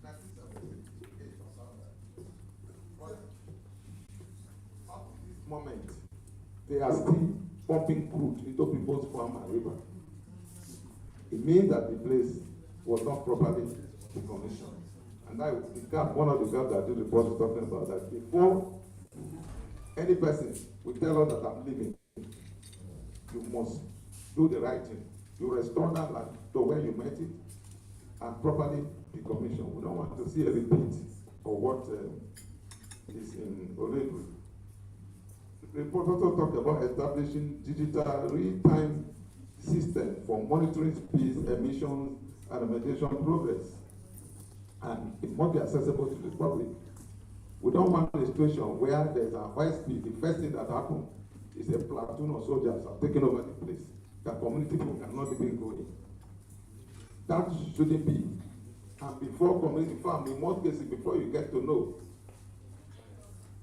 G: 1978 or something. But up to this moment, they are still pumping crude into people's farm and river. It means that the place was not properly decommissioned. And that the gap, one of the gaps that the report is talking about, that before any person will tell us that I'm leaving, you must do the right thing. You restore that land to where you met it and properly decommission. We don't want to see a repeat of what is in Olebri. The report also talked about establishing digital real-time system for monitoring speeds, emissions, and remediation progress. And it must be accessible to the public. We don't want a situation where there's a high speed. The first thing that happens is a platoon of soldiers are taking over the place. The community people cannot even go in. That shouldn't be. And before community farm, in most cases, before you get to know,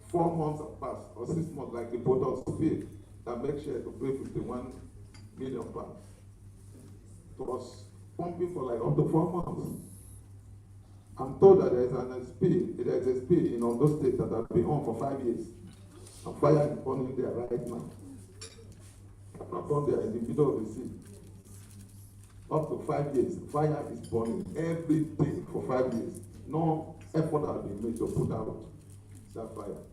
G: 4 months have passed, or 6 months, like the Bodos field, that makes sure to pay 51 million pounds. It was pumping for like up to 4 months. I'm told that there's a spill in Ondo State that has been on for 5 years. And fire is burning there right now. I've not gone there in the middle of the sea. Up to 5 years, fire is burning every day for 5 years. No effort has been made to put out that fire.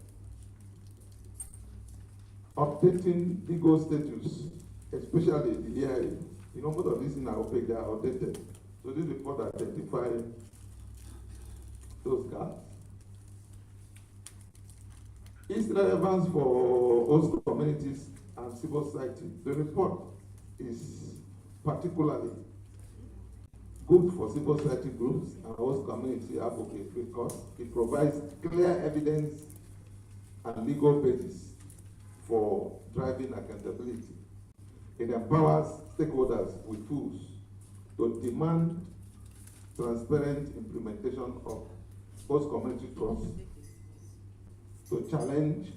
G: Updating legal status, especially the EIA. You know, most of these things are opaque, they are outdated. So this report identifies those gaps. Its relevance for host communities and civil society. The report is particularly good for civil society groups and host community advocates because it provides clear evidence and legal basis for driving accountability. It empowers stakeholders with tools to demand transparent implementation of host community trust, to challenge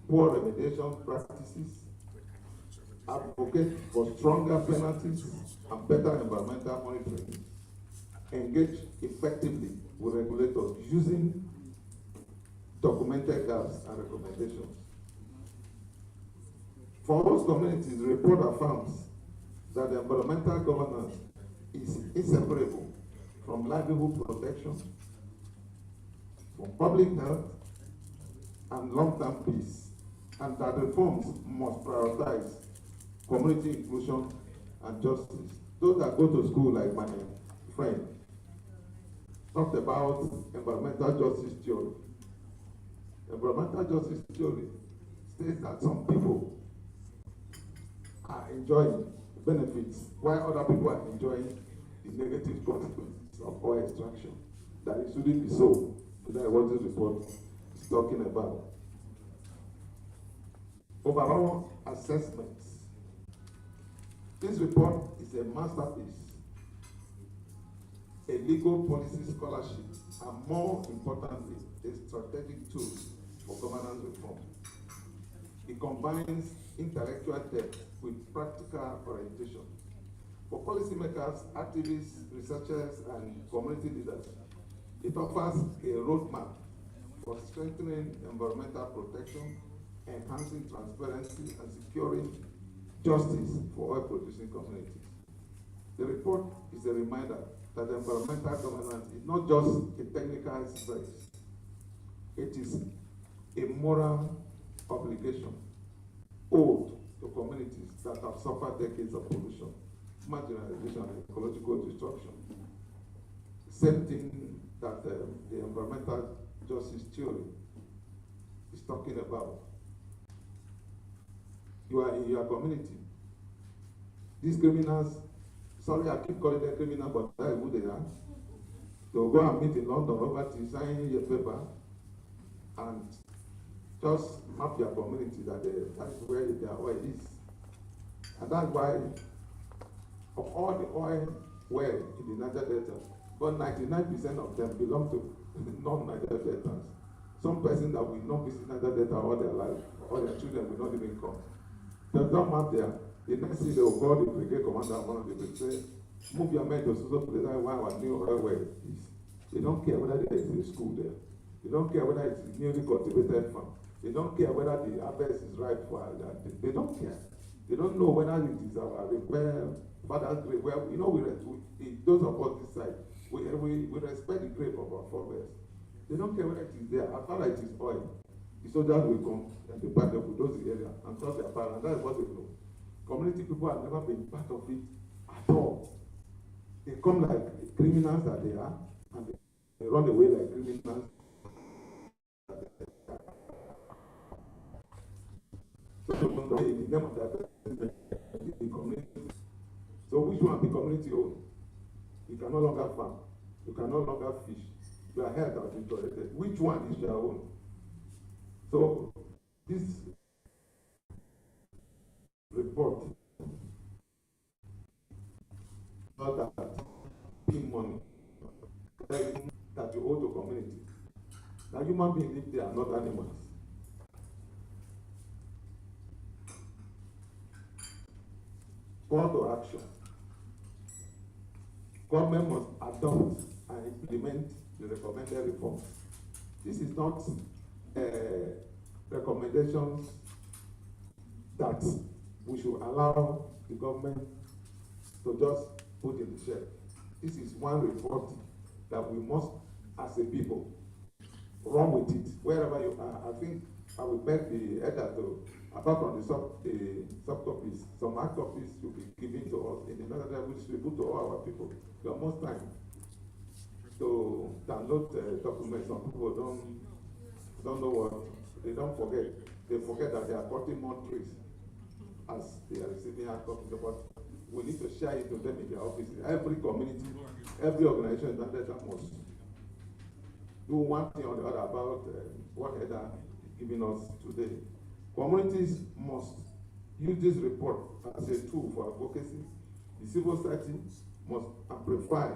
G: poor remediation practices, advocate for stronger penalties and better environmental monitoring, engage effectively with regulators using documented gaps and recommendations. For host communities, the report affirms that the environmental governance is inseparable from livelihood protection, from public health, and long-term peace, and that reforms must prioritize community inclusion and justice. Those that go to school, like my friend, talked about environmental justice theory. Environmental justice theory states that some people are enjoying benefits while other people are enjoying the negative consequences of oil extraction. That it shouldn't be so. That is what this report is talking about. Overall assessments. This report is a masterpiece, a legal policy scholarship, and more importantly, a strategic tool for governance reform. It combines intellectual depth with practical orientation For policymakers, activists, researchers, and community leaders, it offers a roadmap for strengthening environmental protection, enhancing transparency, and securing justice for oil-producing communities. The report is a reminder that environmental governance is not just a technical exercise. It is a moral obligation owed to communities that have suffered decades of pollution, marginalization, and ecological destruction. Same thing that the environmental justice theory is talking about. You are in your community. These criminals, sorry, I keep calling them criminals, but that is who they are. They'll go and meet in London, over to sign your paper, and just map your community that that's where their oil is. And that's why of all the oil well in the Niger Delta, but 99% of them belong to non-Niger Deltas. Some person that will not visit Niger Delta all their life, or their children will not even come. They don't map there. The next thing they will call the brigade commander, one of the brigade, say, move your men to so place where our new oil well is. They don't care whether there is a school there. They don't care whether it's a newly cultivated farm. They don't care whether the harvest is ripe for that. They don't care. They don't know whether it is our repair, father's grave. Well, you know, those of us this side, we respect the grave of our forebears. They don't care whether it is there. As far as it is oil, the soldiers will come and they pack the bulldoze the area and cross their power, and that is what they know. Community people have never been part of it at all. They come like criminals that they are, and they run away like criminals. In the name of that, the community. So which one be community owned? You can no longer farm. You can no longer fish. Your health has been tolerated. Which one is your own? So this report, not that paying money that you owe to community. Now human beings live there, not animals. Call to action. Government must adopt and implement the recommended reforms. This is not recommendations that we should allow the government to just put in the shelf. This is one report that we must, as a people, run with it wherever you are. I think I will beg the editor to, apart from the subcopies, some hard copies should be given to us in another that we distribute to all our people. So most time to download documents, some people don't know what, they don't forget. They forget that they are cutting more trees as they are receiving hard copies. But we need to share it to them in their offices. Every community, every organization that must do one thing or the other about what Heather is giving us today. Communities must use this report as a tool for advocacy. The civil society must amplify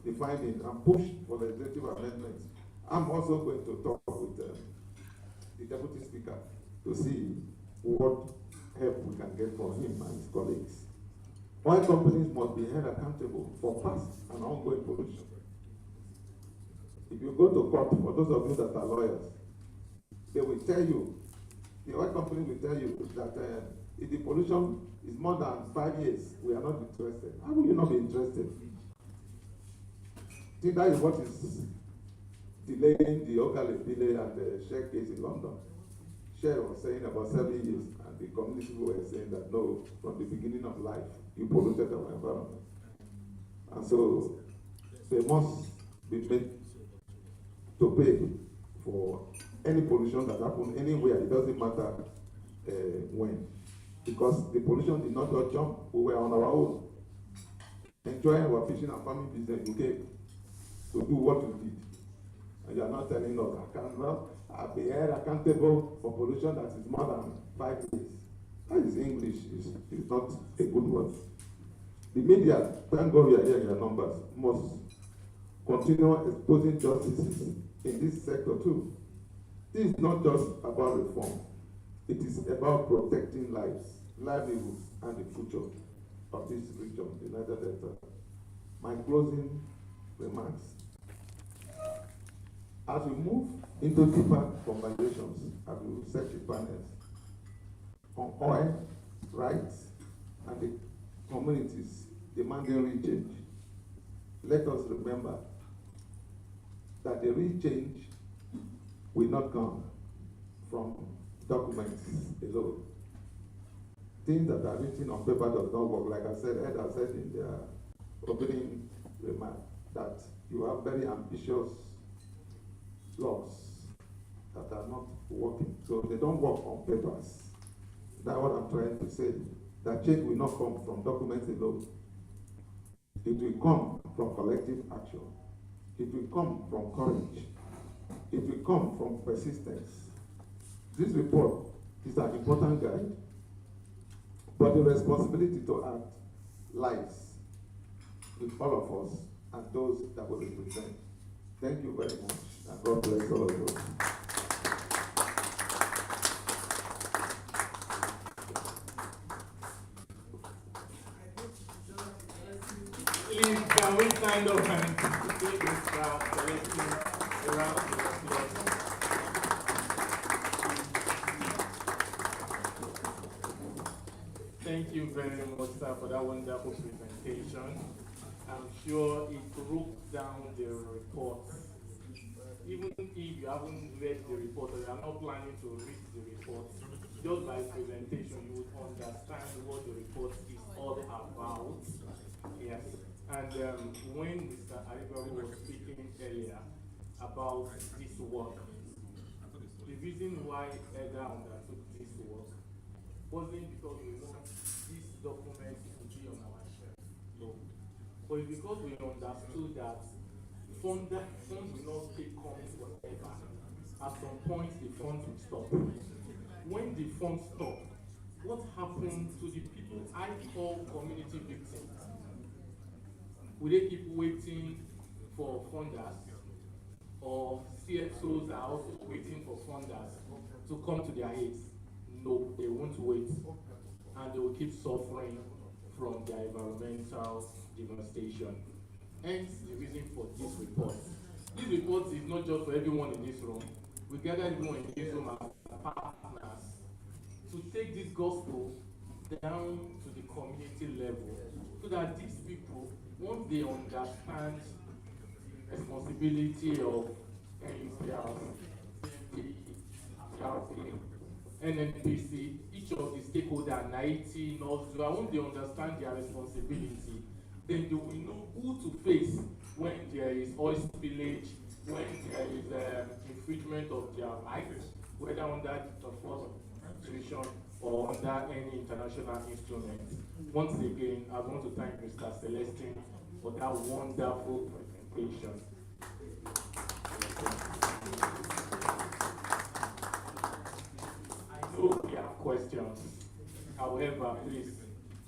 G: the findings and push for legislative amendments. I'm also going to talk with the Deputy Speaker to see what help we can get from him and his colleagues. Oil companies must be held accountable for past and ongoing pollution. If you go to court, for those of you that are lawyers, they will tell you, the oil company will tell you that if the pollution is more than 5 years, we are not interested. How will you not be interested? See, that is what is delaying the Ogale delay and the Shell case in London. Shell was saying about 7 years, and the community were saying that no, from the beginning of life, you polluted our environment. And so they must be made to pay for any pollution that happens anywhere. It doesn't matter when. Because the pollution did not just jump, we were on our own, enjoying our fishing and farming business in Cape to do what we did. And you are not telling us, I cannot be held accountable for pollution that is more than 5 years. That is English, it's not a good word. The media, thank God we are hearing your numbers, must continue exposing justices in this sector too. This is not just about reform. It is about protecting lives, livelihoods, and the future of this region, the Niger Delta. My closing remarks. As we move into deeper conversations, as we set the panels on oil, rights, and the communities demanding real change, let us remember that the real change will not come from documents alone. Things that are written on paper does not work. Like I said, Ed has said in their opening remark that you have very ambitious laws that are not working. So they don't work on papers. That's what I'm trying to say. That change will not come from documents alone. It will come from collective action. It will come from courage. It will come from persistence. This report is an important guide, but the responsibility to act lies with all of us and those that will represent. Thank you very much, and God bless all of us.
A: Please, can we stand up and take this crowd collecting around the applause? Thank you very much, sir, for that wonderful presentation. I'm sure it broke down the report. Even if you haven't read the report or you are not planning to read the report, just by presentation you would understand what the report is all about. Yes. And when Mr. Arigaru was speaking earlier about this work, the reason why EDA undertook this work wasn't because we want this document to be on our shelf, no. But it's because we understood that funds will not come forever. At some point, the funds will stop. When the funds stop, what happens to the people I call community victims? Will they keep waiting for funders? Or CXOs are also waiting for funders to come to their aid? No, they won't wait. And they will keep suffering from their environmental devastation. Hence the reason for this report. This report is not just for everyone in this room. We gather everyone in this room as partners to take this gospel down to the community level so that these people, once they understand the responsibility of NNPC, each of the stakeholders, NIT, NOSDRA, when they understand their responsibility, then they will know who to face when there is oil spillage, when there is infringement of their rights, whether under the force of constitution or under any international instrument. Once again, I want to thank Mr. Celestine for that wonderful presentation. I know we have questions. However, please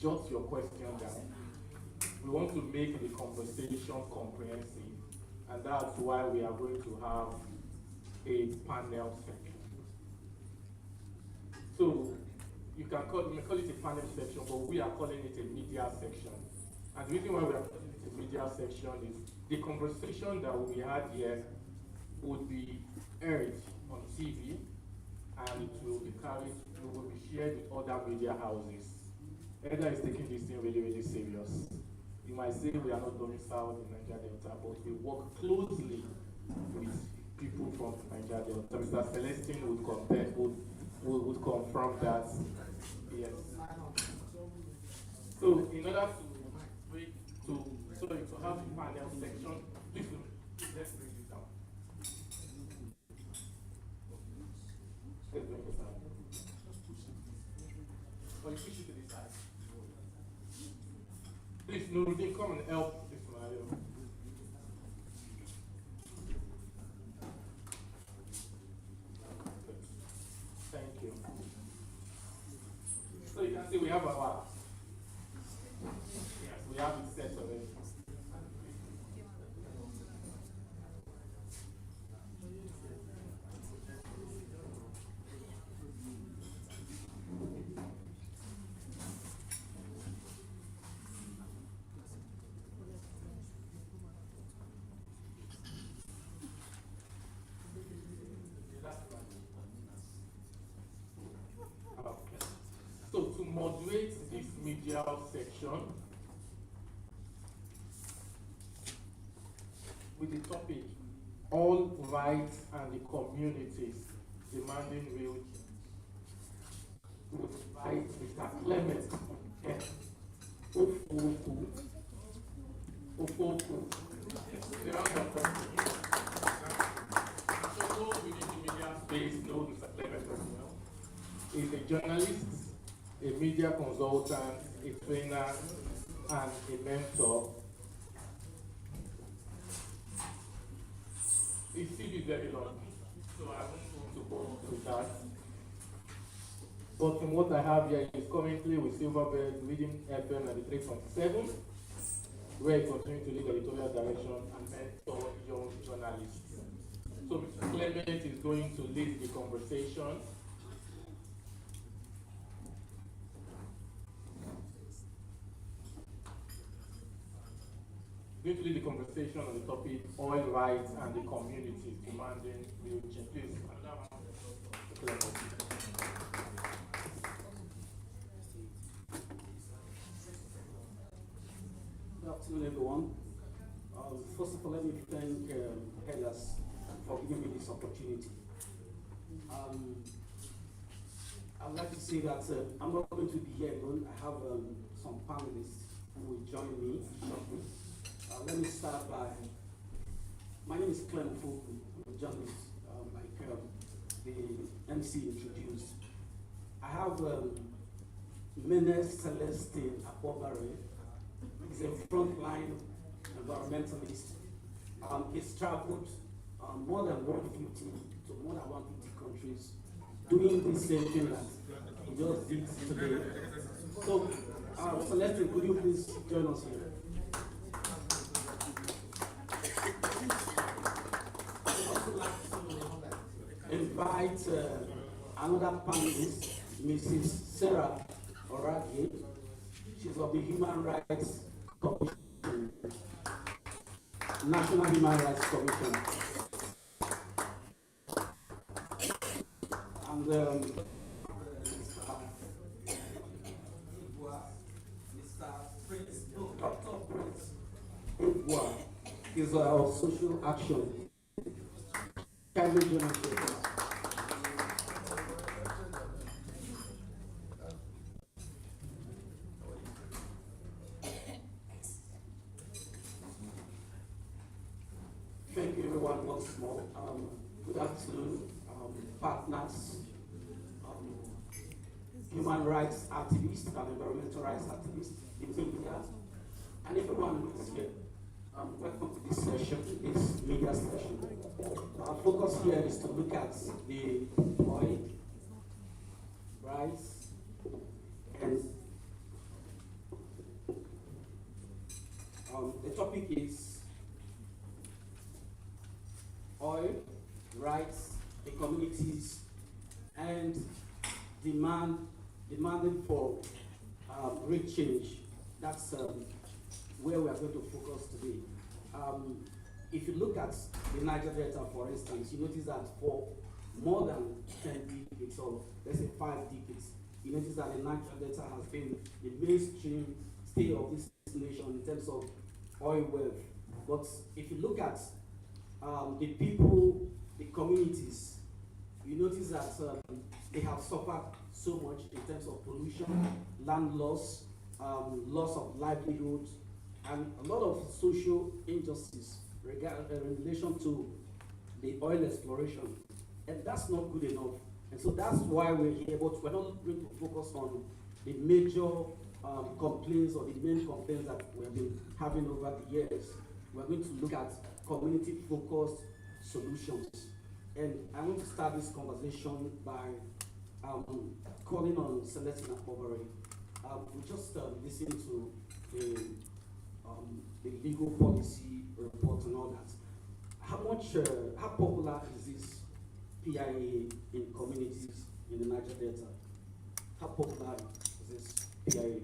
A: jot your question down. We want to make the conversation comprehensive, and that's why we are going to have a panel section. So you may call it a panel section, but we are calling it a media section. And the reason why we are calling it a media section is the conversation that we had here would be aired on TV, and it will be carried, it will be shared with other media houses. EDA is taking this thing really, really serious. You might say we are not domiciled in Niger Delta, but we work closely with people from Niger Delta. Mr. Celestine would confirm that. Yes. So in order to have a panel section, please let's bring this down. Let's bring this down. Or you push it to the side. Please, Nuruddin, come and help this Mario. Thank you. So you can see we have our, yes, we have it set already. moderate this media section with the topic, all rights and the communities demanding real change. We will invite Mr. Clement Ofoku. The round of applause. So those within the media space know Mr. Clement as well. He's a journalist, a media consultant, a trainer, and a mentor. His CV is very long, so I won't go into that. But from what I have here, he's currently with Silverbird Reading FM 93.7, where he continues to lead editorial direction and mentor young journalists. So Mr. Clement is going to lead the conversation. Going to lead the conversation on the topic, oil rights and the communities demanding real change. Please, another round.
H: Good afternoon, everyone. First of all, let me thank Hellas for giving me this opportunity. I'd like to say that I'm not going to be here alone. I have some panelists who will join me shortly. Let me start by, my name is Clem Foku, I'm a journalist, like the MC introduced. I have Menes Celestine Apobare. He's a frontline environmentalist. He's traveled more than 150 to more than 150 countries doing the same thing that he just did today. So, Celestine, could you please join us here? Invite another panelist, Mrs. Sarah Orage. She's of the Human Rights Commission, National Human Rights Commission. And Mr. Prince, Dr. Prince Edouard is our social action. Kindly join us. Thank you, everyone, once more. Good afternoon, partners, human rights activists and environmental rights activists in media, and everyone who is here. Welcome to this session, this media session. Our focus here is to look at the oil, rights, and the topic is oil, rights, the communities, and demanding for real change. That's where we are going to focus today. If you look at the Niger Delta, for instance, you notice that for more than 10 decades, or let's say 5 decades, you notice that the Niger Delta has been the mainstream state of this nation in terms of oil wealth. But if you look at the people, the communities, you notice that they have suffered so much in terms of pollution, land loss, loss of livelihood, and a lot of social injustice in relation to the oil exploration. And that's not good enough. And so that's why we're here, but we're not going to focus on the major complaints or the main complaints that we've been having over the years. We're going to look at community-focused solutions. And I want to start this conversation by calling on Celestine Apobare. We just listened to the legal policy report and all that. How popular is this PIA in communities in the Niger Delta? How popular is this PIA?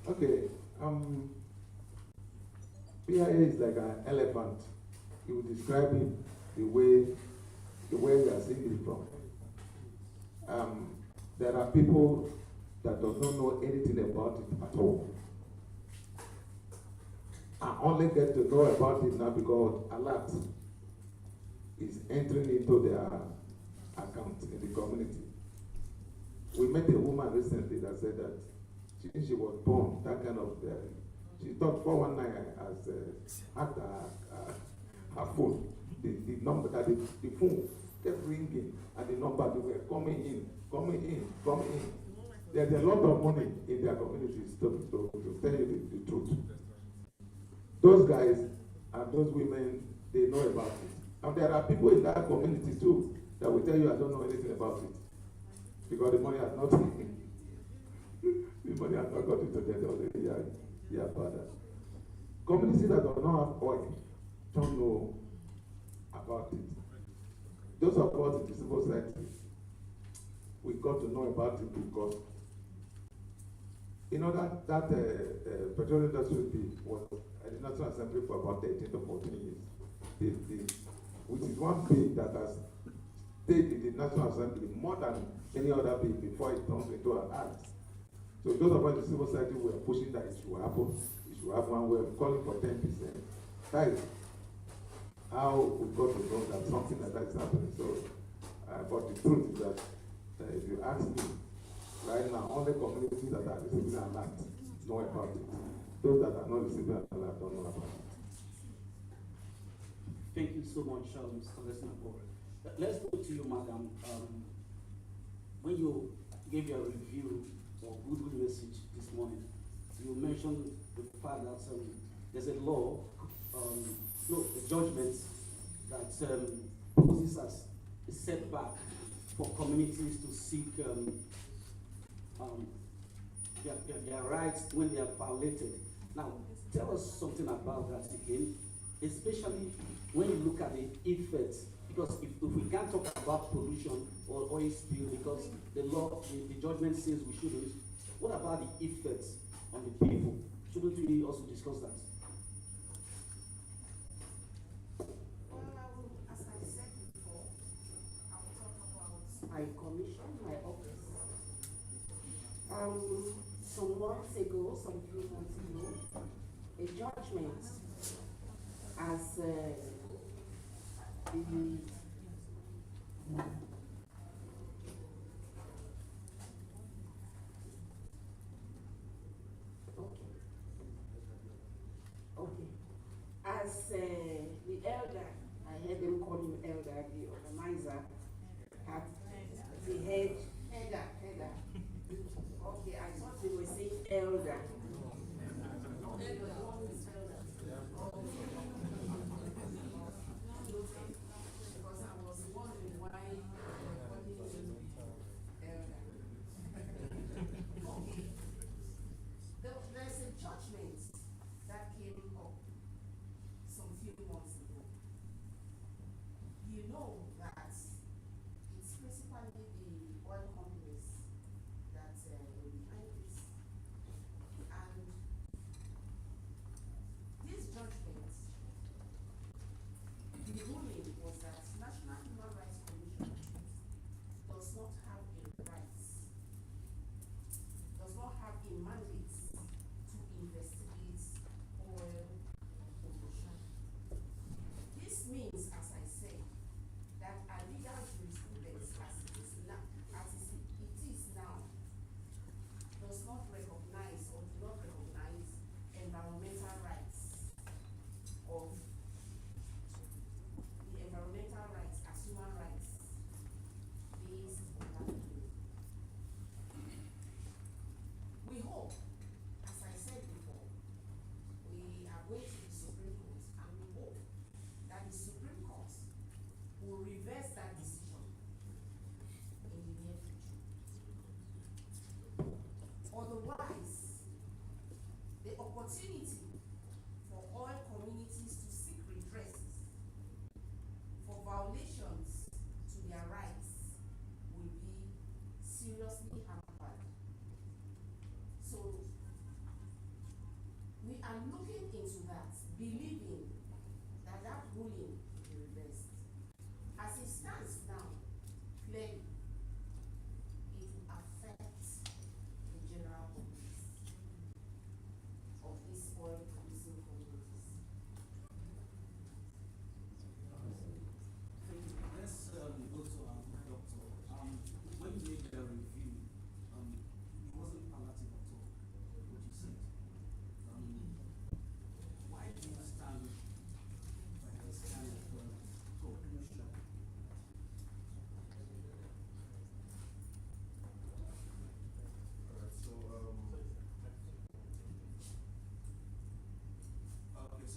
G: Okay, PIA is like an elephant. You would describe it the way where we are seeing it from. There are people that do not know anything about it at all. I only get to know about it now because alert is entering into their account in the community. We met a woman recently that said that since she was born, that kind of, she thought 419 as had her phone. The number that the phone kept ringing and the number they were coming in. There's a lot of money in their communities to tell you the truth. Those guys and those women, they know about it. And there are people in that community too that will tell you I don't know anything about it. Because the money has not got into them already. Yeah, father. Communities that do not have oil don't know about it. Those of us in the civil society, we got to know about it because that petroleum industry bill was at the National Assembly for about 13 to 14 years. Which is one bill that has stayed in the National Assembly more than any other bill before it turns into an act. So those of us in the civil society were pushing that it should happen. It should happen, and we're calling for 10%. That is how we got to know that something like that is happening. So, but the truth is that if you ask me, right now, only communities that are receiving an alert know about it. Those that are not receiving an alert don't know about it.
H: Thank you so much, Mr. Lesnabo. Let's go to you, madam. When you gave your review or good message this morning, you mentioned the fact that there's a law, a judgment that poses as a setback for communities to seek their rights when they are violated. Now, tell us something about that again, especially when you look at the effects, because if we can't talk about pollution or oil spill because the law, the judgment says we shouldn't, what about the effects on the people? Shouldn't we also discuss that?
I: As I said before, I will talk about my commission, my office. Some months ago, some few months ago, a judgment as the as the elder, I heard them call him elder, the organizer, had the head, header. Okay, I thought they were saying elder.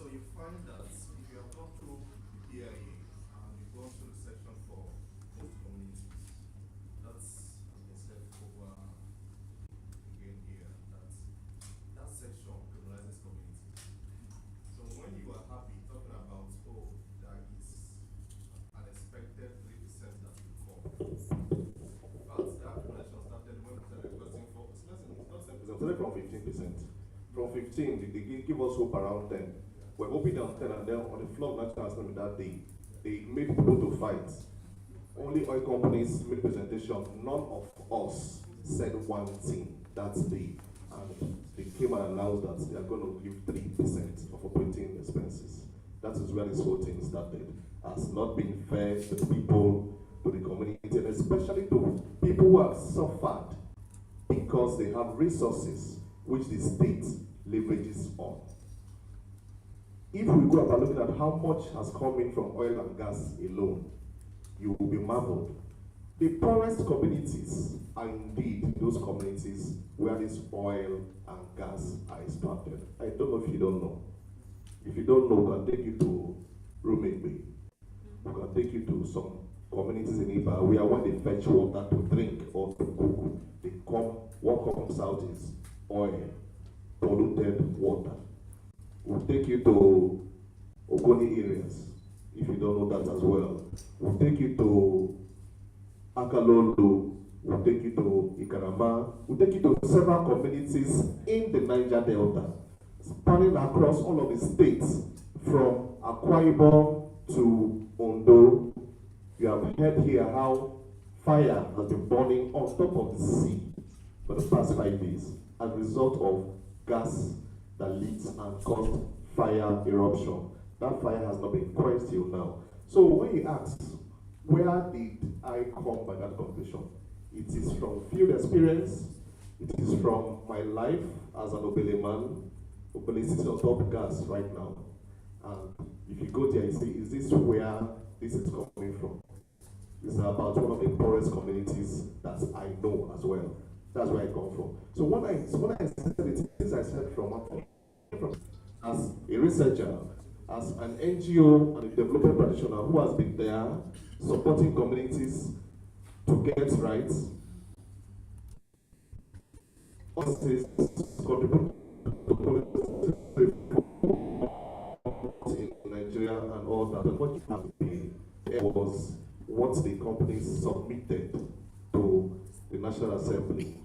J: So you find that if you have gone through PIA and you've gone through the section for host communities, that's as I said over again here, that section criminalizes communities. So when you are happy talking about, oh, there is an expected 3% that will come. In fact, that criminalization started when we started requesting for, it's not 10%.
G: Started from 15%. From 15, they give us hope around 10. We're hoping on 10, and then on the floor of National Assembly that day, they made people to fight. Only oil companies made presentation. None of us said one thing that day. And they came and announced that they are going to give 3% of operating expenses. That is where this whole thing started. Has not been fair to the people, to the community, and especially to people who have suffered because they have resources which the state leverages on. If we go about looking at how much has come in from oil and gas alone, you will be marveled. The poorest communities are indeed those communities where this oil and gas are extracted. I don't know if you don't know. If you don't know, we can take you to Rumegbe. We can take you to some communities in Iba where when they fetch water to drink or to cook, they come, what comes out is oil, polluted water. We'll take you to Ogoni areas, if you don't know that as well. We'll take you to Akalolo, we'll take you to Ikarama, we'll take you to several communities in the Niger Delta, spanning across all of the states, from Akwa Ibom to Ondo. You have heard here how fire has been burning on top of the sea for the past 5 days as a result of gas that leaks and caused fire eruption. That fire has not been quenched till now. So when you ask, where did I come by that conclusion? It is from field experience, it is from my life as an Obele man. Obele sitting on top of gas right now. And if you go there, you see, is this where this is coming from? It's about one of the poorest communities that I know as well. That's where I come from. So when I said the things I said from as a researcher, as an NGO and a development practitioner who has been there supporting communities to get rights, contribute in Nigeria and all that. But what happened was what the companies submitted to the National Assembly.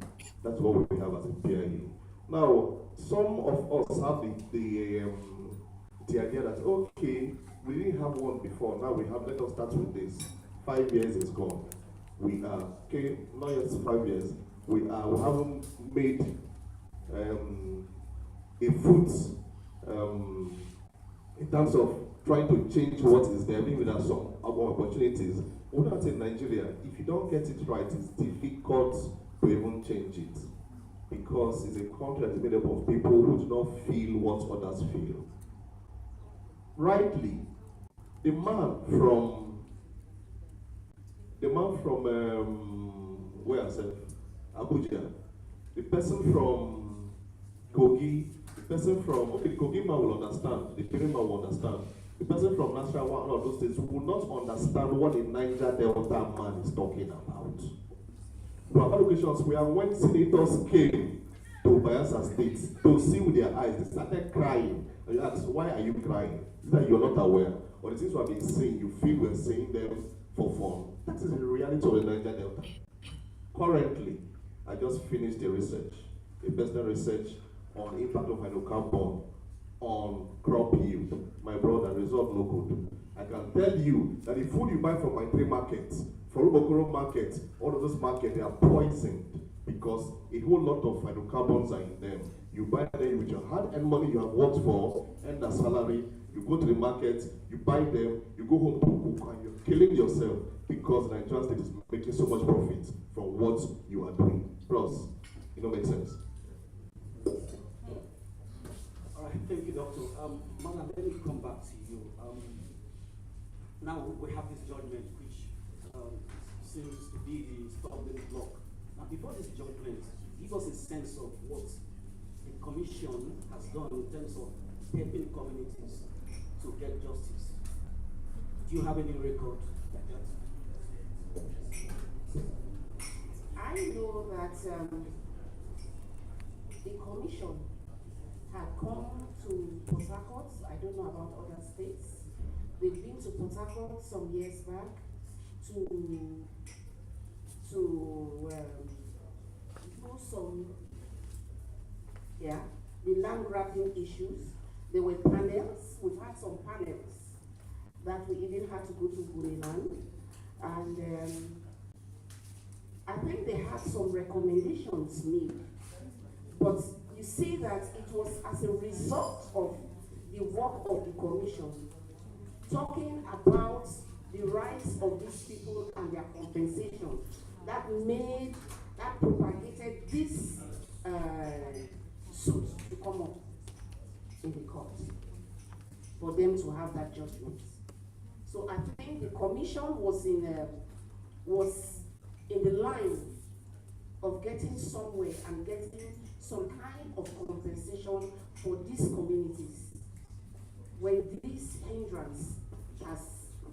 G: That's what we have as a PIA. Now, some of us have the idea that, okay, we didn't have one before, now we have, let us start with this. 5 years is gone. We are, okay, not yet 5 years. We haven't made a foot in terms of trying to change what is there. Maybe there are some other opportunities. We're not in Nigeria. If you don't get it right, it's difficult to even change it, because it's a country that is made up of people who do not feel what others feel. Rightly, the man from where I said Abuja, the person from Kogi, the person from the Kogi man will understand, the Kiri man will understand. The person from Nasarawa, one of those states, will not understand what the Niger Delta man is talking about. To our locations where when senators came to Bayelsa State to see with their eyes, they started crying. And you ask, why are you crying? Is that you're not aware? Or the things we have been saying, you feel we're saying them for fun. That is the reality of the Niger Delta. Currently, I just finished a research, a personal research on the impact of hydrocarbon on crop yield. My brother, result no good. I can tell you that the food you buy from my three markets, for Ubokoro market, all of those markets, they are poisoned because a whole lot of hydrocarbons are in them. You buy them with your hard-earned money you have worked for, and the salary, you go to the market, you buy them, you go home to cook, and you're killing yourself because the Nigerian state is making so much profit from what you are doing. Plus, it don't make sense.
H: All right, thank you, Doctor. Madam, let me come back to you. Now we have this judgment which seems to be the stumbling block. Now, before this judgment, give us a sense of what the Commission has done in terms of helping communities to get justice. Do you have any record like that?
I: I know that the commission had come to Port Harcourt. I don't know about other states. They've been to Port Harcourt some years back to do some, the land grabbing issues. There were panels. We've had some panels that we even had to go to Bureland, and I think they had some recommendations made, but you see that it was as a result of the work of the commission, talking about the rights of these people and their compensation, that propagated this suit to come up in the court for them to have that judgment. So I think the commission was in the line of getting somewhere and getting some kind of compensation for these communities when this hindrance has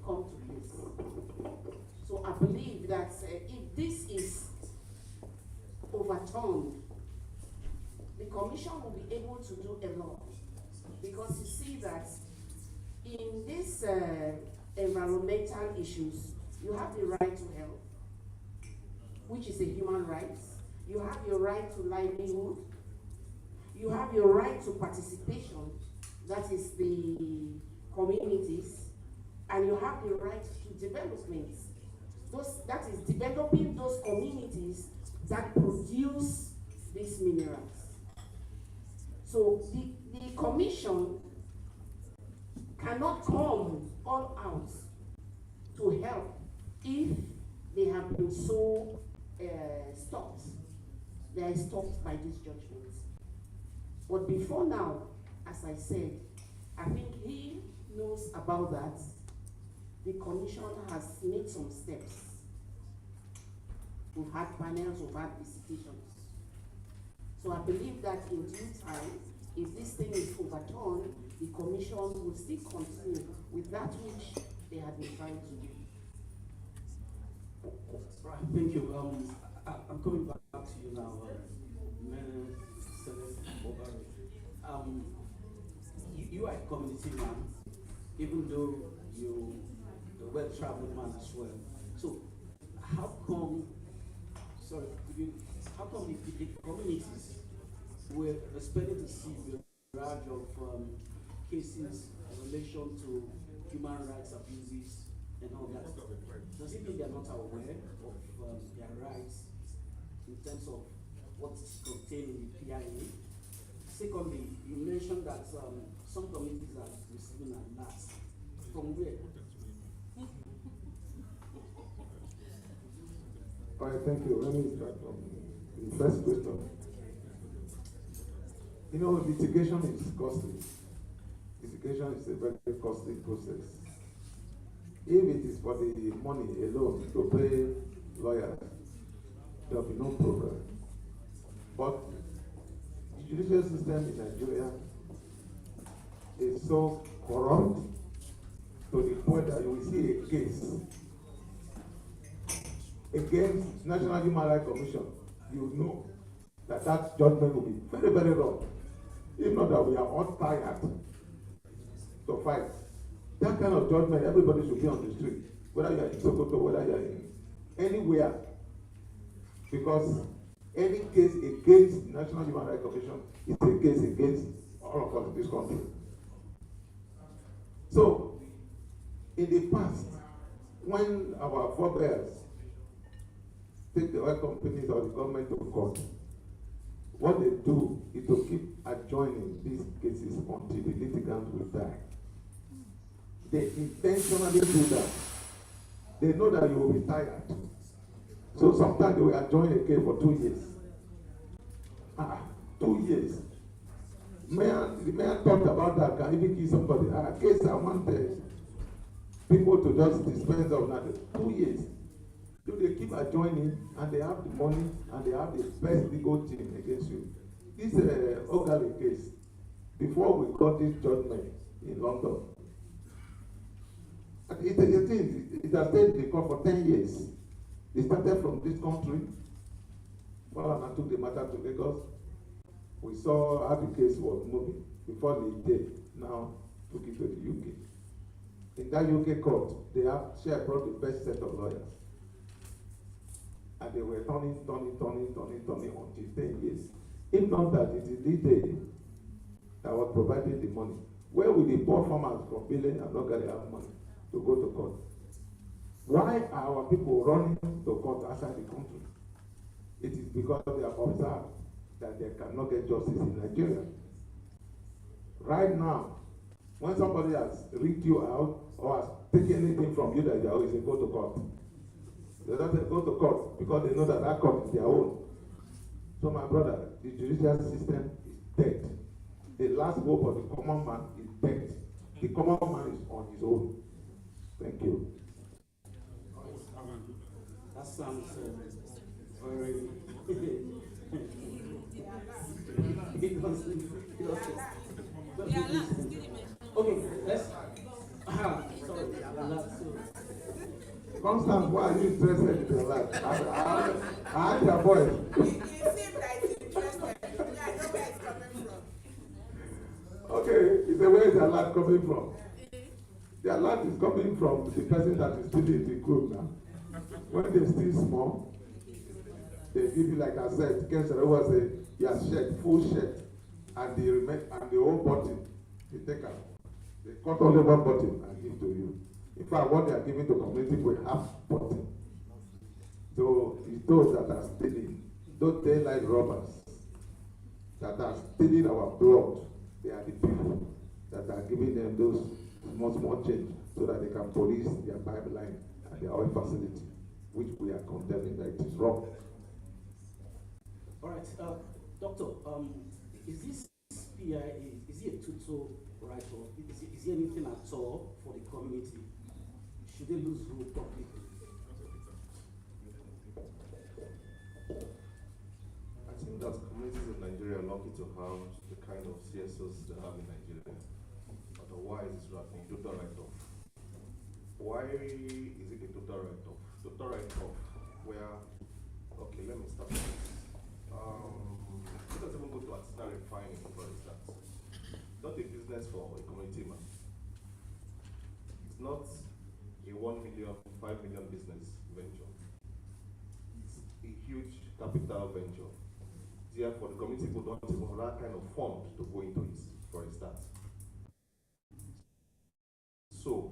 I: come to place. So I believe that if this is overturned, the commission will be able to do a lot, because you see that in these environmental issues, you have the right to health, which is a human right. You have your right to livelihood. You have your right to participation, that is the communities, and you have the right to development. That is developing those communities that produce these minerals. So the commission cannot come all out to help if they have been so stopped. They are stopped by this judgment. But before now, as I said, I think he knows about that. The commission has made some steps. We've had panels, we've had visitations. So I believe that in due time, if this thing is overturned, the commission will still continue with that which they have been trying to do.
H: Right, thank you. I'm coming back to you now, you are a community man, even though you're a well-traveled man as well. So how come the communities were expected to see the range of cases in relation to human rights abuses and all that? Does it mean they're not aware of their rights in terms of what's contained in the PIA? Secondly, you mentioned that some communities are receiving alerts. From where?
G: All right, thank you. Let me start from the first question. You know, litigation is costly. Litigation is a very costly process. If it is for the money alone to pay lawyers, there will be no problem. But the judicial system in Nigeria is so corrupt to the point that you will see a case against National Human Rights Commission, you know that that judgment will be very, very wrong. If not that we are all tired to fight. That kind of judgment, everybody should be on the street, whether you are in Sokoto, whether you are in anywhere. Because any case against the National Human Rights Commission is a case against all of us in this country. So, in the past, when our forebears take the oil companies or the government to court, what they do is to keep adjourning these cases until the litigant will die. They intentionally do that. They know that you will be tired. So sometimes they will adjourn a case for 2 years. 2 years. The mayor talked about that, can even kill somebody. Case I wanted people to just dispense of that. 2 years. So they keep adjoining, and they have the money, and they have the best legal team against you. This Ogale case, before we got this judgment in London. And it has stayed in the court for 10 years. They started from this country. Well, I took the matter to Lagos. We saw how the case was moving before they now took it to the UK. In that UK court, she had brought the best set of lawyers. And they were turning until 10 years. If not that, it is this day that was providing the money. Where will the poor farmers from billing and not getting have money to go to court? Why are our people running to court outside the country? It is because they have observed that they cannot get justice in Nigeria. Right now, when somebody has rigged you out or has taken anything from you that they always say go to court. They don't say go to court because they know that that court is their own. So my brother, the judicial system is dead. The last hope of the common man is dead. The common man is on his own. Thank you.
H: That sounds very. Okay, let's. Sorry,
G: Constance, why are you interested in your life? I had your voice. Okay, he said, where is the alert coming from? The alert is coming from the person that is stealing the group now. When they steal small, they give you, like I said, Kensher was your shirt, full shirt, and the whole button, they take out. They cut only one button and give to you. In fact, what they are giving to community will half button. So it's those that are stealing, those daylight robbers that are stealing our blood. They are the people that are giving them those small change so that they can police their pipeline and their oil facility, which we are condemning that it is wrong.
H: All right, doctor, is this PIA, is it a total write-off? Is it anything at all for the community? Should they lose hope publicly?
K: I think that communities in Nigeria are lucky to have the kind of CSOs they have in Nigeria. Otherwise, it's rather a total write-off. Why is it a total write-off? Total write-off, where, okay, let me start with this. Let us even go to artisanal refining, for instance. Not a business for a community man. It's not a 1 million, 5 million business venture. It's a huge capital venture. Therefore, the community people don't even have that kind of fund to go into it, for a start. So,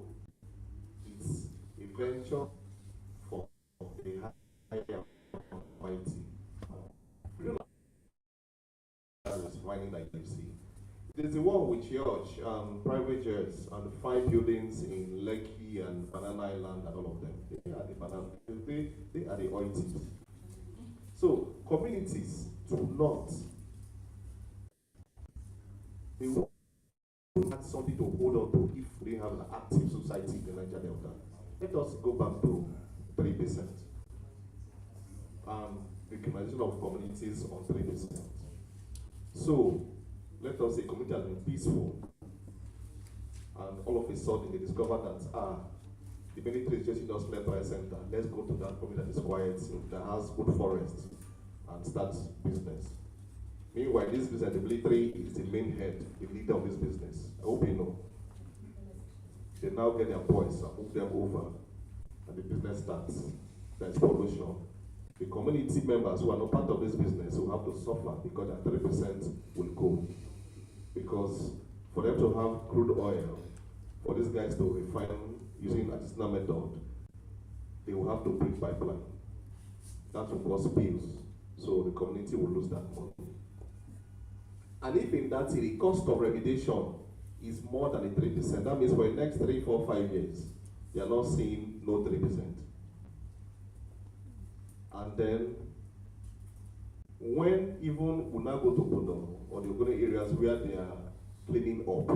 K: it's a venture for a higher quality. Refining that you see. There's the one with George, private jets, and 5 buildings in Lekki and Banana Island and all of them. They are the banana. They are the oil thieves. So communities do not. They won't have something to hold on to if they have an active society in the Niger Delta. Let us go back to 3%. The criminalization of communities on 3%. So, let us say community has been peaceful, and all of a sudden they discover that the military is just just left by a center. Let's go to that community that is quiet, that has good forest, and start business. Meanwhile, this business, the military is the main head, the leader of this business. I hope you know. They now get their boys and move them over, and the business starts. There's pollution. The community members who are not part of this business will have to suffer because that 3% will go. Because for them to have crude oil, for these guys to refine using artisanal method, they will have to bring pipeline. That will cause bills. So the community will lose that money. And if in that the cost of remediation is more than the 3%, that means for the next 3, 4, 5 years, they are not seeing no 3%. And then, when even we now go to Bodo or the Ogoni areas where they are cleaning up,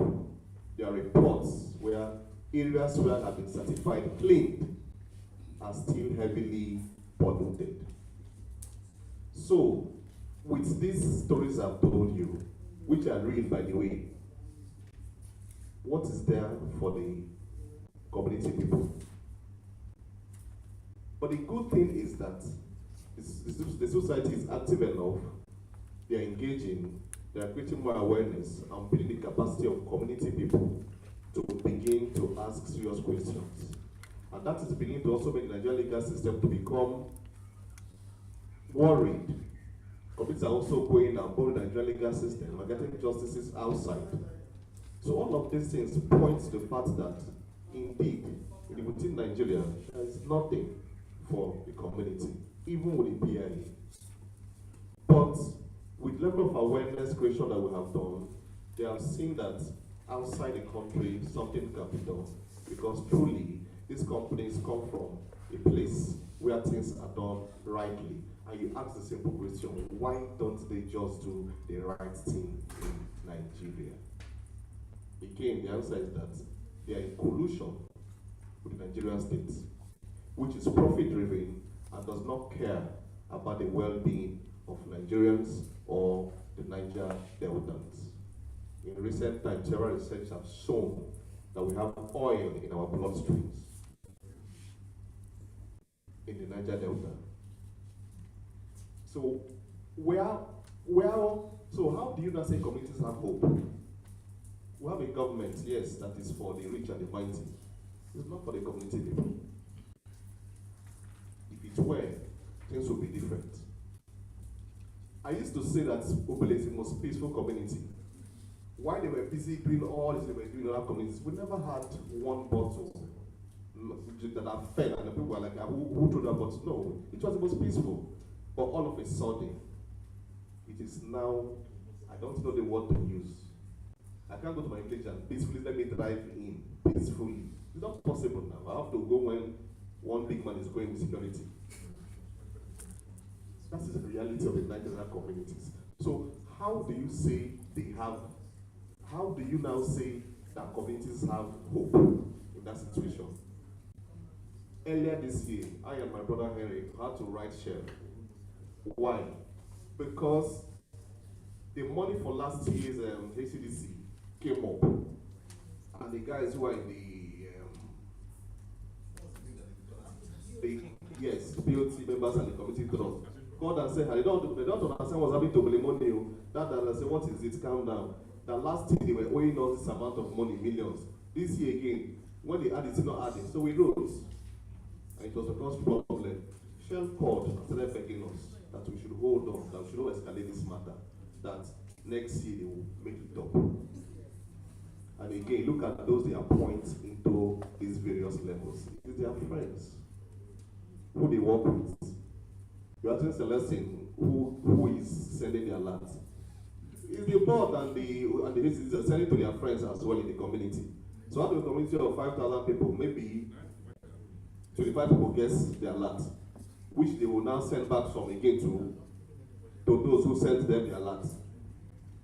K: there are reports where areas where have been certified cleaned are still heavily polluted. So, with these stories I've told you, which are real by the way, what is there for the community people. But the good thing is that the society is active enough, they are engaging, they are creating more awareness and building the capacity of community people to begin to ask serious questions. And that is beginning to also make the Nigerian legal system to become worried. Communities are also going and borrowing the Nigerian legal system and getting justices outside. So all of these things point to the fact that indeed, within Nigeria, there is nothing for the community, even with the PIA. But with level of awareness creation that we have done, they have seen that outside the country, something can be done. Because truly, these companies come from a place where things are done rightly. And you ask the simple question, why don't they just do the right thing in Nigeria? Again, the answer is that they are in collusion with the Nigerian state, which is profit-driven and does not care about the well-being of Nigerians or the Niger Deltans. In recent times, several research have shown that we have oil in our bloodstreams in the Niger Delta. So, so how do you not say communities have hope? We have a government, yes, that is for the rich and the mighty. It's not for the community people. If it were, things would be different. I used to say that Obele is the most peaceful community. While they were busy doing all this, they were doing in other communities, we never had one bottle that I fell, and the people were like, who threw that bottle? No, it was the most peaceful. But all of a sudden, it is now, I don't know the word to use. I can't go to my village and peacefully let me drive in peacefully. It's not possible now. I have to go when one big man is going with security. That is the reality of the Nigerian communities. So how do you say they have, how do you now say that communities have hope in that situation? Earlier this year, I and my brother Henry had to ride share. Why? Because the money for last year's HCDC came up, and the guys who are in the BOT members and the committee trust called and said, they don't understand what's happening to Belemoni. That I said, what is it? Calm down. That last year they were owing us this amount of money, millions. This year again, when they add it, it's not adding. So we rose, and it was a cost problem. Shell called and started begging us that we should hold on, that we should not escalate this matter, that next year they will make it up. And again, look at those they appoint into these various levels. It's their friends who they work with. You are selecting who is sending their alert. It's the board and the HCDC are sending to their friends as well in the community. So out of a community of 5,000 people, maybe 25 people guess their alert, which they will now send back from again to those who sent them the alert.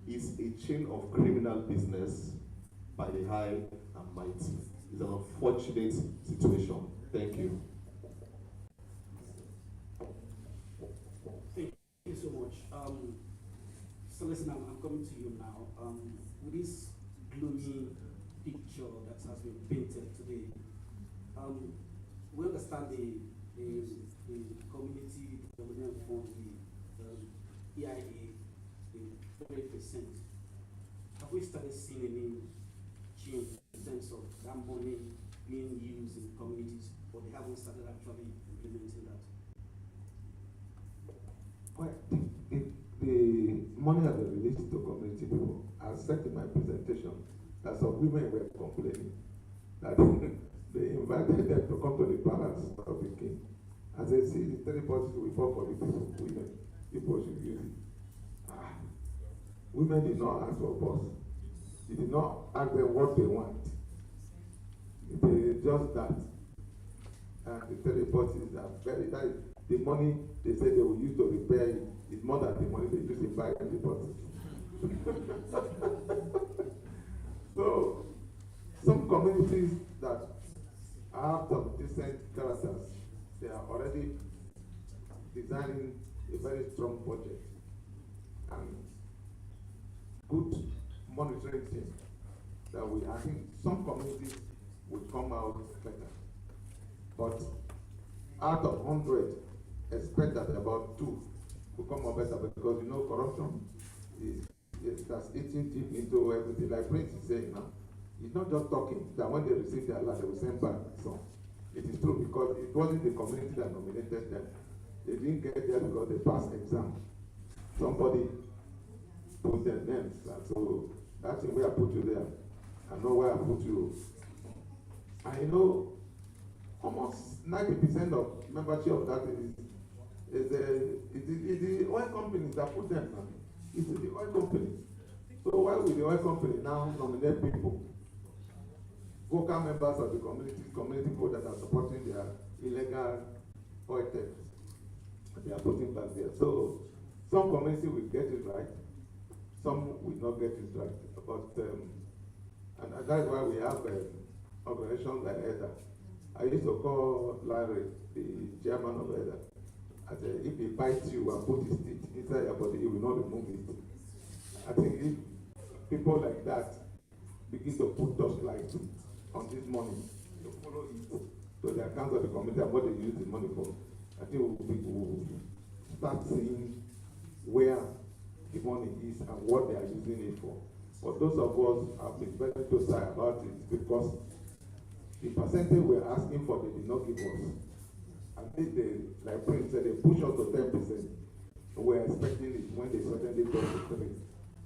K: It's a chain of criminal business by the high and mighty. It's an unfortunate situation. Thank you.
H: Thank you so much. So listen, I'm coming to you now. With this gloomy picture that has been painted today, we understand the community development fund, the EIA, the 30%. Have we started seeing any change in terms of that money being used in communities, or they haven't started actually implementing that?
G: Well, the money has been released to community people. I said in my presentation that some women were complaining that they invited them to come to the palace of the king. As they see the 30% we fought for the people, women, people should use it. Women did not ask for boss. They did not ask them what they want. They just that. And the 30% are very, that is, the money they say they will use to repair it is more than the money they use to buy the deposit. So, some communities that have some decent characters, they are already designing a very strong budget and good monitoring team that I think some communities would come out better. But out of 100, expect that about 2 will come out better, because you know corruption that's eating deep into everything. Like Prince is saying now, it's not just talking, that when they receive their land, they will send back some. It is true, because it wasn't the community that nominated them. They didn't get there because they passed exam. Somebody put their names, and so that's the way I put you there. I know where I put you. And you know, almost 90% of membership of that is the oil companies that put them now. It's the oil companies. So why would the oil company now nominate people, vocal members of the community people that are supporting their illegal oil theft? They are putting back there. So some community will get it right, some will not get it right. But and that's why we have organizations like EDA. I used to call Larry, the chairman of EDA. I said, if he bites you and put his teeth inside your body, he will not remove it. I think if people like that begin to put those lights on this money, to follow it to the accounts of the community and what they use the money for, I think we'll start seeing where the money is and what they are using it for. But those of us have been very docile about it, because the percentage we're asking for, they did not give us. I think they, like Prince said, they push us to 10%. We're expecting it when they suddenly go to 3.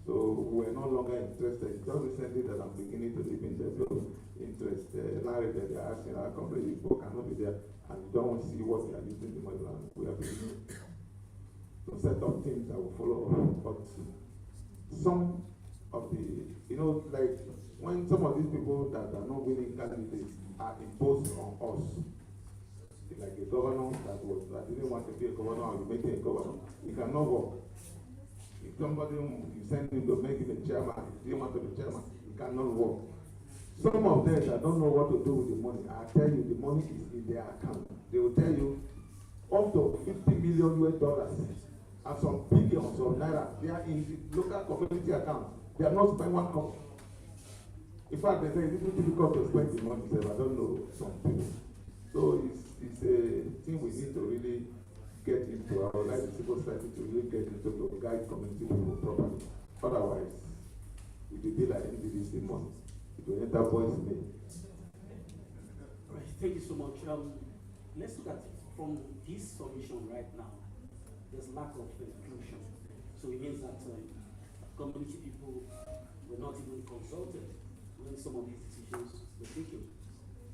G: So we're no longer interested. Just recently that I'm beginning to live in the interest. Larry, that they're asking our company, people cannot be there and you don't want to see what they are using the money on. We have beginning to set up things that will follow. But some of the, you know, like when some of these people that are not winning candidates are imposed on us, like a governor that didn't want to be a governor, or you make him a governor, he cannot work. If somebody you send him to make him a chairman, if he didn't want to be chairman, he cannot work. Some of them that don't know what to do with the money, I tell you, the money is in their account. They will tell you up to $50 million and some billions of naira. They are in the local community account. They are not spending one cup. In fact, they say it's difficult to spend the money. I don't know some people. So it's a thing we need to really get into. I would like the civil society to really get into to guide community people properly. Otherwise, it will be like NDDC money. It will enter boys' name.
H: Right, thank you so much. Let's look at it from this submission right now. There's lack of inclusion. So it means that community people were not even consulted when some of these decisions were taken.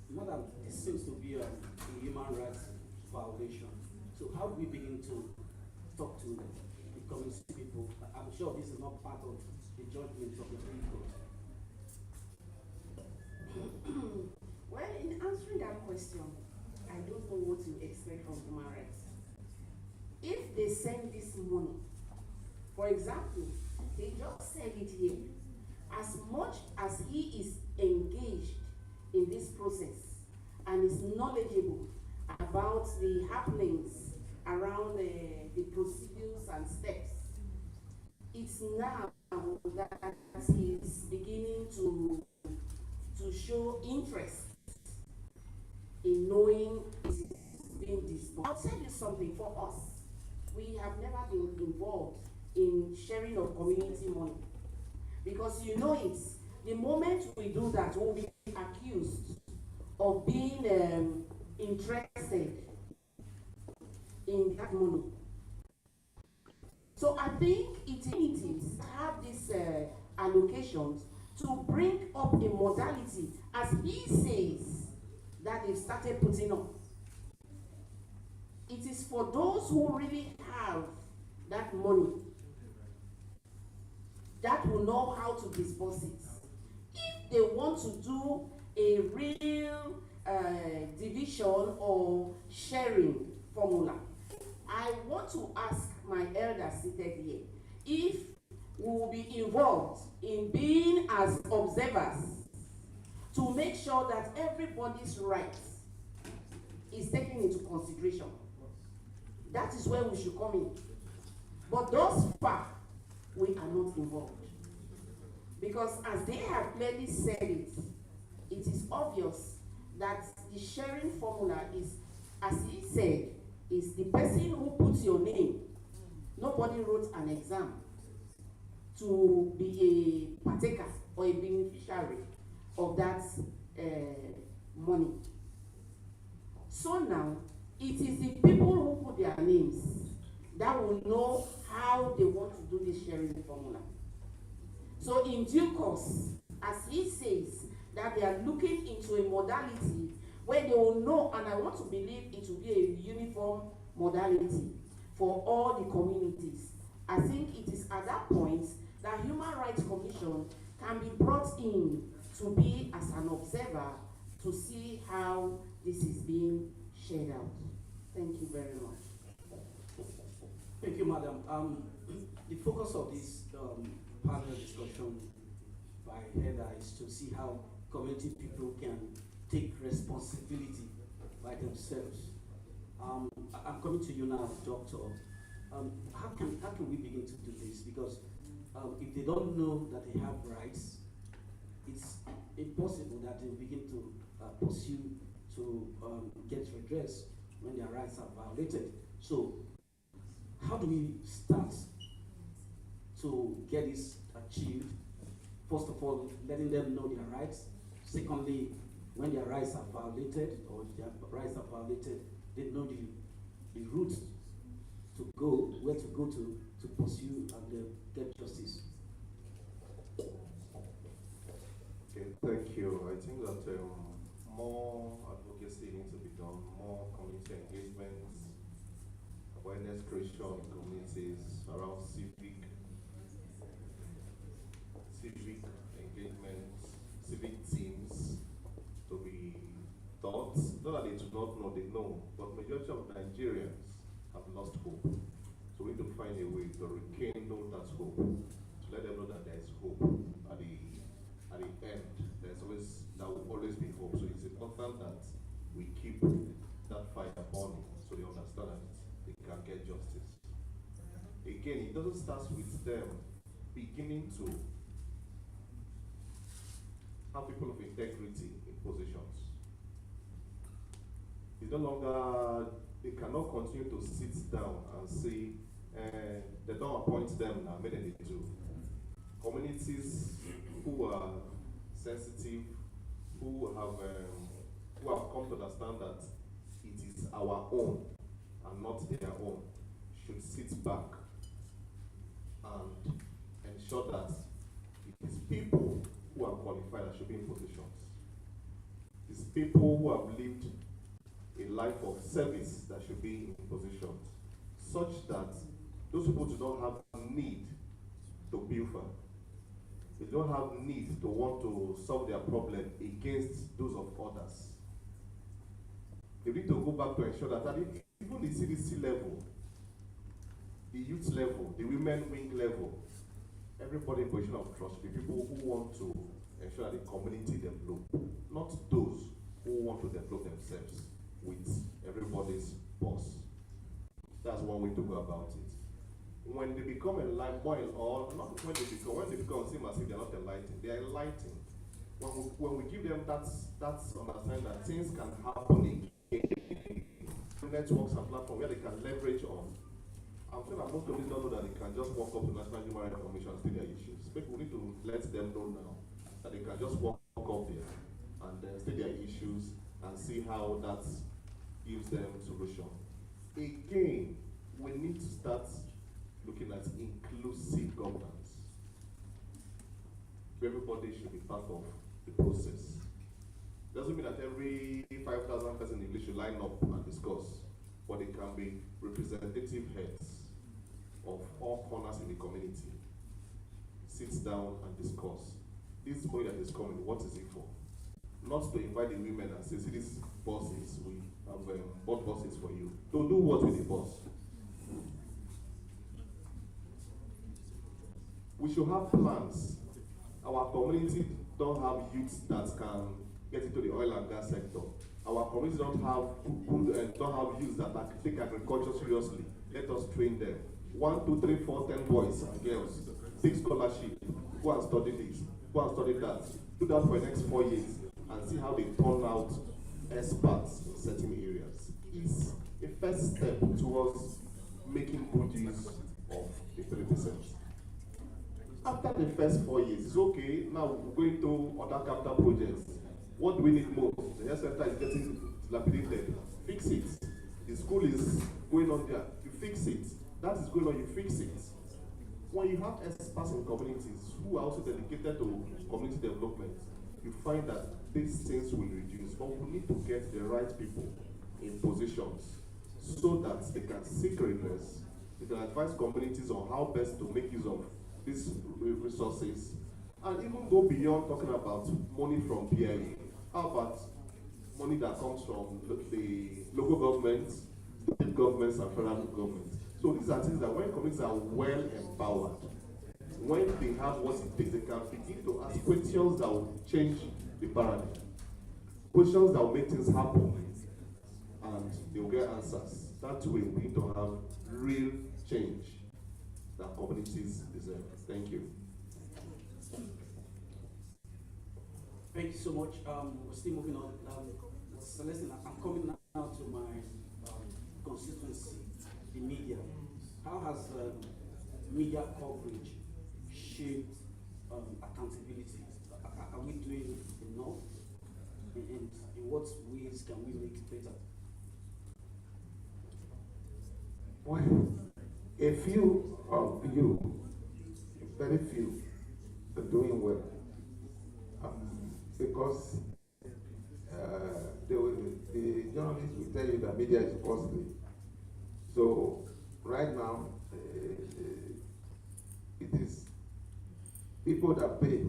H: Not that this seems to be a human rights violation. So how do we begin to talk to the community people? I'm sure this is not part of the judgment of the Supreme Court.
I: Well, in answering that question, I don't know what you expect from human rights. If they send this money, for example, they just said it here, as much as he is engaged in this process and is knowledgeable about the happenings around the procedures and steps, it's now that he is beginning to show interest in knowing it is being disbursed. I'll tell you something, for us, we have never been involved in sharing of community money. Because you know it, the moment we do that, we'll be accused of being interested in that money. So I think it is to have these allocations to bring up a modality, as he says, that they've started putting up. It is for those who really have that money that will know how to disburse it. If they want to do a real division or sharing formula, I want to ask my elders seated here if we will be involved in being as observers to make sure that everybody's rights is taken into consideration. That is where we should come in. But thus far, we are not involved. Because as they have clearly said it, it is obvious that the sharing formula is, as he said, is the person who puts your name. Nobody wrote an exam to be a partaker or a beneficiary of that money. So now, it is the people who put their names that will know how they want to do this sharing formula. So in due course, as he says, that they are looking into a modality where they will know, and I want to believe it will be a uniform modality for all the communities. I think it is at that point that Human Rights Commission can be brought in to be as an observer to see how this is being shared out. Thank you very much.
H: Thank you, Madam. The focus of this panel discussion by Heather is to see how community people can take responsibility by themselves. I'm coming to you now, Doctor. How can we begin to do this? Because if they don't know that they have rights, it's impossible that they begin to pursue to get redress when their rights are violated. So, how do we start to get this achieved? First of all, letting them know their rights. Secondly, when their rights are violated or their rights are violated, they know the route to go, where to go to pursue and get justice.
K: Okay, thank you. I think that more advocacy needs to be done, more community engagement, awareness creation in communities around civic engagement, civic teams to be taught. Not that they do not know, they know, but majority of Nigerians have lost hope. So we need to find a way to rekindle that hope, to let them know that there is hope at the end. There will always be hope. So it's important that we keep that fire burning so they understand that they can get justice. Again, it doesn't start with them beginning to have people of integrity in positions. It's no longer, they cannot continue to sit down and say, they don't appoint them now, maybe they do. Communities who are sensitive, who have come to understand that it is our own and not their own, should sit back and ensure that it is people who are qualified that should be in positions. It's people who have lived a life of service that should be in positions, such that those people do not have need to pilfer. They don't have need to want to solve their problem against those of others. They need to go back to ensure that even the CDC level, the youth level, the women wing level, everybody in position of trust, the people who want to ensure that the community develop, not those who want to develop themselves with everybody's boss. That's one way to go about it. When they become enlightened, or not when they become seem as if they're not enlightened, they are enlightened. When we give them that's understanding that things can happen again, networks and platforms where they can leverage on. I'm sure that most communities don't know that they can just walk up to National Human Rights Commission and state their issues. Maybe we need to let them know now that they can just walk up there and state their issues and see how that gives them solution. Again, we need to start looking at inclusive governance. Everybody should be part of the process. Doesn't mean that every 5,000 person in English should line up and discuss, but it can be representative heads of all corners in the community. Sit down and discuss. This boy that is coming, what is it for? Not to invite the women and say, see, these bosses, we have bought buses for you. To do what with the bus? We should have plans. Our community don't have youths that can get into the oil and gas sector. Our community don't have youths that take agriculture seriously. Let us train them. 1, 2, 3, 4, 10 boys and girls, big scholarship, go and study this, go and study that. Do that for the next 4 years and see how they turn out experts in certain areas. It's a first step towards making good use of the 3%. After the first 4 years, it's okay, now we're going to other capital projects. What do we need most? The health center is getting dilapidated. Fix it. The school is going on there. You fix it. That is going on, you fix it. When you have experts in communities who are also dedicated to community development, you find that these things will reduce. But we need to get the right people in positions so that they can seek redress. They can advise communities on how best to make use of these resources, and even go beyond talking about money from PIA. How about money that comes from the local governments, state governments, and federal governments? So these are things that when communities are well empowered, when they have what it takes, they can begin to ask questions that will change the paradigm, questions that will make things happen, and they will get answers. That way we need to have real change that communities deserve. Thank you.
H: Thank you so much. We're still moving on. Celestine, I'm coming now to my constituency, the media. How has media coverage shaped accountability? Are we doing enough? And in what ways can we make it better?
G: Well, a few of you, very few, are doing well. Because the journalists will tell you that media is costly. So right now, it is people that pay.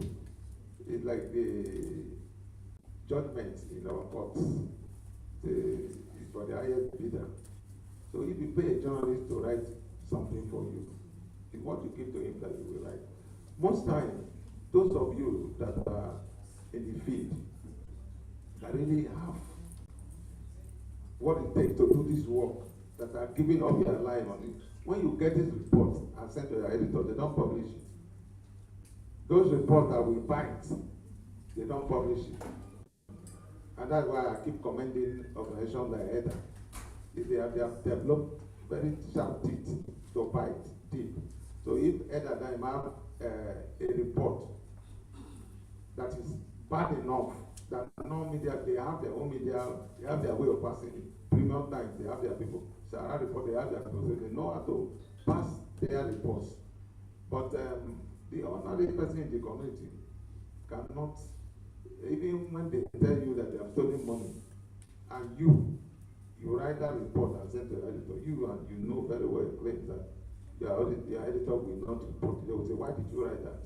G: It's like the judgment in our courts. It's for the highest bidder. So if you pay a journalist to write something for you, it's what you give to him that you will write. Most time, those of you that are in the field, that really have what it takes to do this work, that are giving up their life on it, when you get this report and send to your editor, they don't publish it. Those reports that we bite, they don't publish it. And that's why I keep commending organizations like EDA. They have developed very sharp teeth to bite deep. So if EDA then have a report that is bad enough, that non-media, they have their own media, they have their way of passing it. Premium Times, they have their people. Sahara Report, they have their people. So they know how to pass their reports. But the ordinary person in the community cannot, even when they tell you that they have stolen money, and you write that report and send to the editor, you know very well claim that your editor will not report it. They will say, why did you write that?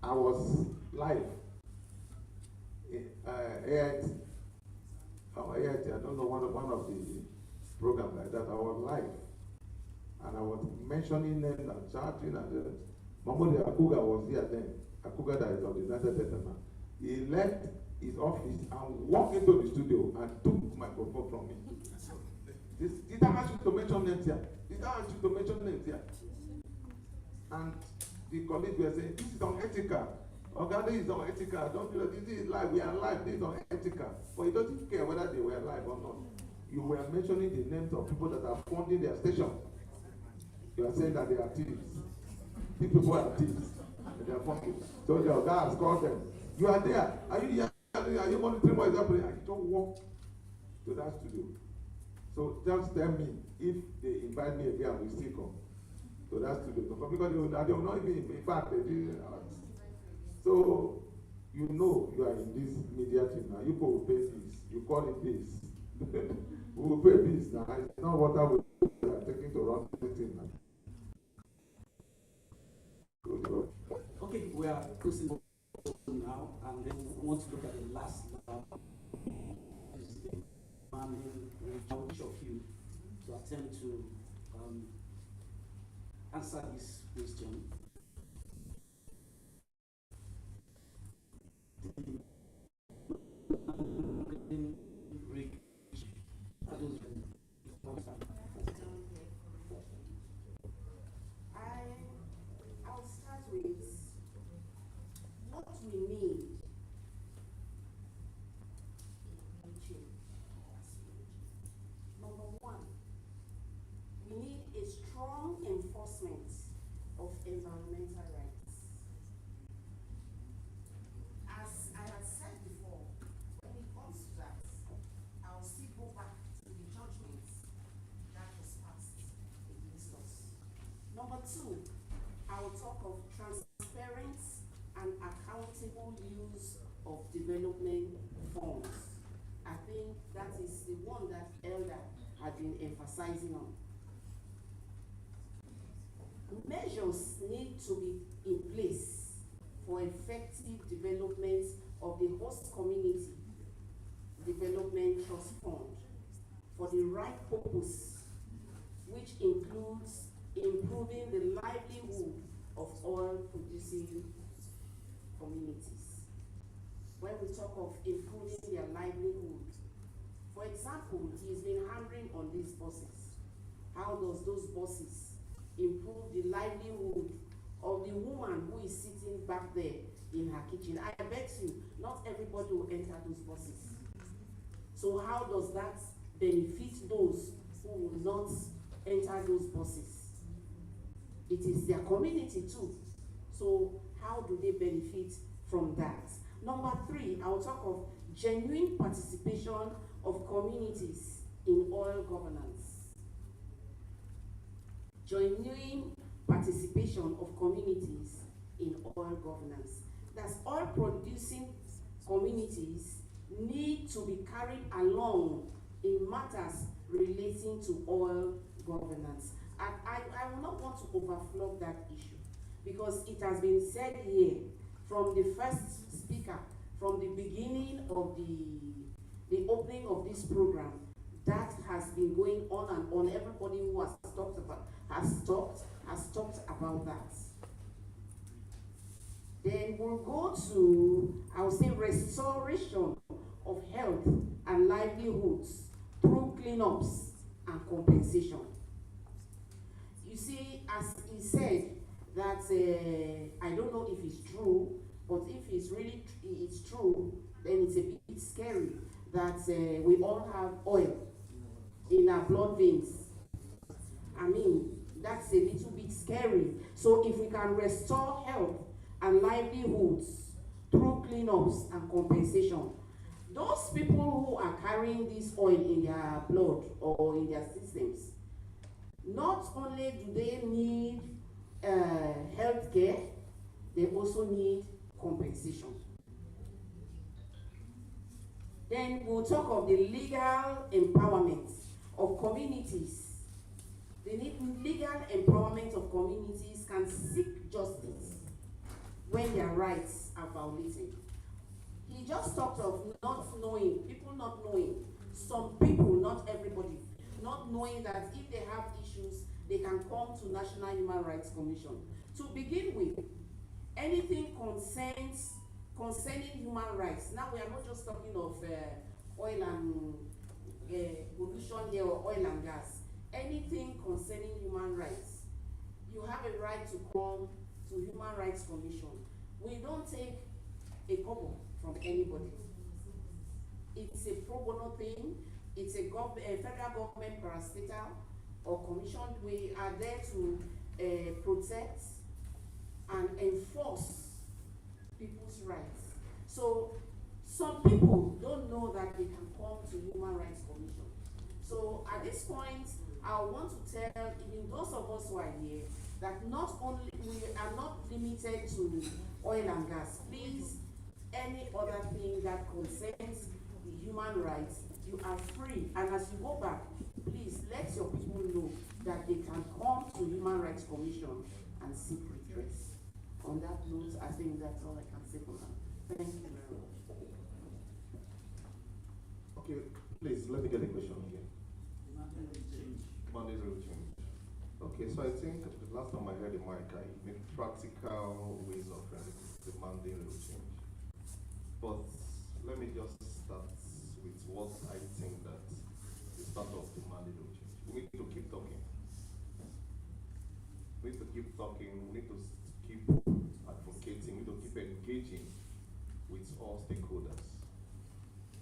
G: I was live. AIT, I don't know, one of the programs like that, I was live. And I was mentioning them and chatting, and Mahmoud Akuga was here then. Akuga that is of the United States now. He left his office and walked into the studio and took my microphone from me. Did I ask you to mention names here? Did I ask you to mention names here? And the colleagues were saying, this is unethical. Okay, this is unethical. Don't do that. This is live. We are live. This is unethical. But he doesn't care whether they were live or not. You were mentioning the names of people that are funding their station. You are saying that they are thieves. These people are thieves. They are funding. So your guys called them. You are there. Are you here? Are you monitoring what is happening? I don't walk to that studio. So just tell me if they invite me again, I will still come to that studio. Because they will not even, in fact, they didn't. So, you know you are in this media team now. You will pay this. You call it this. We will pay this now. It's not what I will are taking to run this thing now.
H: Okay, we are closing now, and then we want to look at the last and each of you to attempt to answer this question.
I: 2, I will talk of transparent and accountable use of development funds. I think that is the one that Elder had been emphasizing on. Measures need to be in place for effective development of the host community development trust fund for the right purpose, which includes improving the livelihood of oil producing communities. When we talk of improving their livelihood, for example, he's been hammering on these buses. How does those buses improve the livelihood of the woman who is sitting back there in her kitchen? I bet you, not everybody will enter those buses. So how does that benefit those who will not enter those buses? It is their community too. So how do they benefit from that? Number 3, I will talk of genuine participation of communities in oil governance. Genuine participation of communities in oil governance. That's oil producing communities need to be carried along in matters relating to oil governance. And I will not want to overflow that issue because it has been said here from the first speaker, from the beginning of the opening of this program, that has been going on and on. Everybody who has talked about that. Then we'll go to, I would say, restoration of health and livelihoods through cleanups and compensation. You see, as he said, that I don't know if it's true, but if it's true, then it's a bit scary that we all have oil in our blood veins. I mean, that's a little bit scary. So if we can restore health and livelihoods through cleanups and compensation, those people who are carrying this oil in their blood or in their systems, not only do they need health care, they also need compensation. Then we'll talk of the legal empowerment of communities. The legal empowerment of communities can seek justice when their rights are violated. He just talked of not knowing, people not knowing, some people, not everybody, not knowing that if they have issues, they can come to National Human Rights Commission. To begin with, anything concerning human rights. Now we are not just talking of oil and pollution here or oil and gas. Anything concerning human rights, you have a right to come to Human Rights Commission. We don't take a kobo from anybody. It's a pro bono thing. It's a federal government parastatal or commission. We are there to protect and enforce people's rights. So some people don't know that they can come to Human Rights Commission. So at this point, I want to tell even those of us who are here that not only we are not limited to oil and gas. Please, any other thing that concerns the human rights, you are free. And as you go back, please let your people know that they can come to Human Rights Commission and seek redress. On that note, I think that's all I can say for now. Thank you very much.
K: Okay, please, let me get a question again. Mandatory change. Okay, so I think the last time I heard the mic, I made practical ways of demanding real change. But let me just start with what I think that is part of demanding real change. We need to keep talking. We need to keep talking. We need to keep advocating. We need to keep engaging with all stakeholders,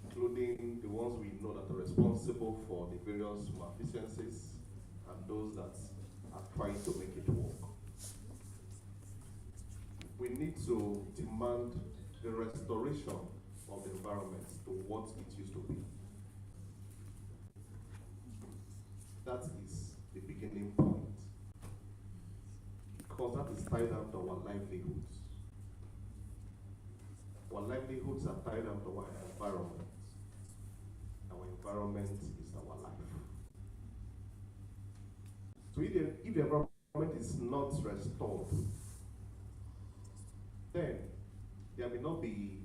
K: including the ones we know that are responsible for the various malfeasances and those that are trying to make it work. We need to demand the restoration of the environment to what it used to be. That is the beginning point. tied down to our livelihoods. Our livelihoods are tied down to our environment. Our environment is our life. So if the environment is not restored, then there may not be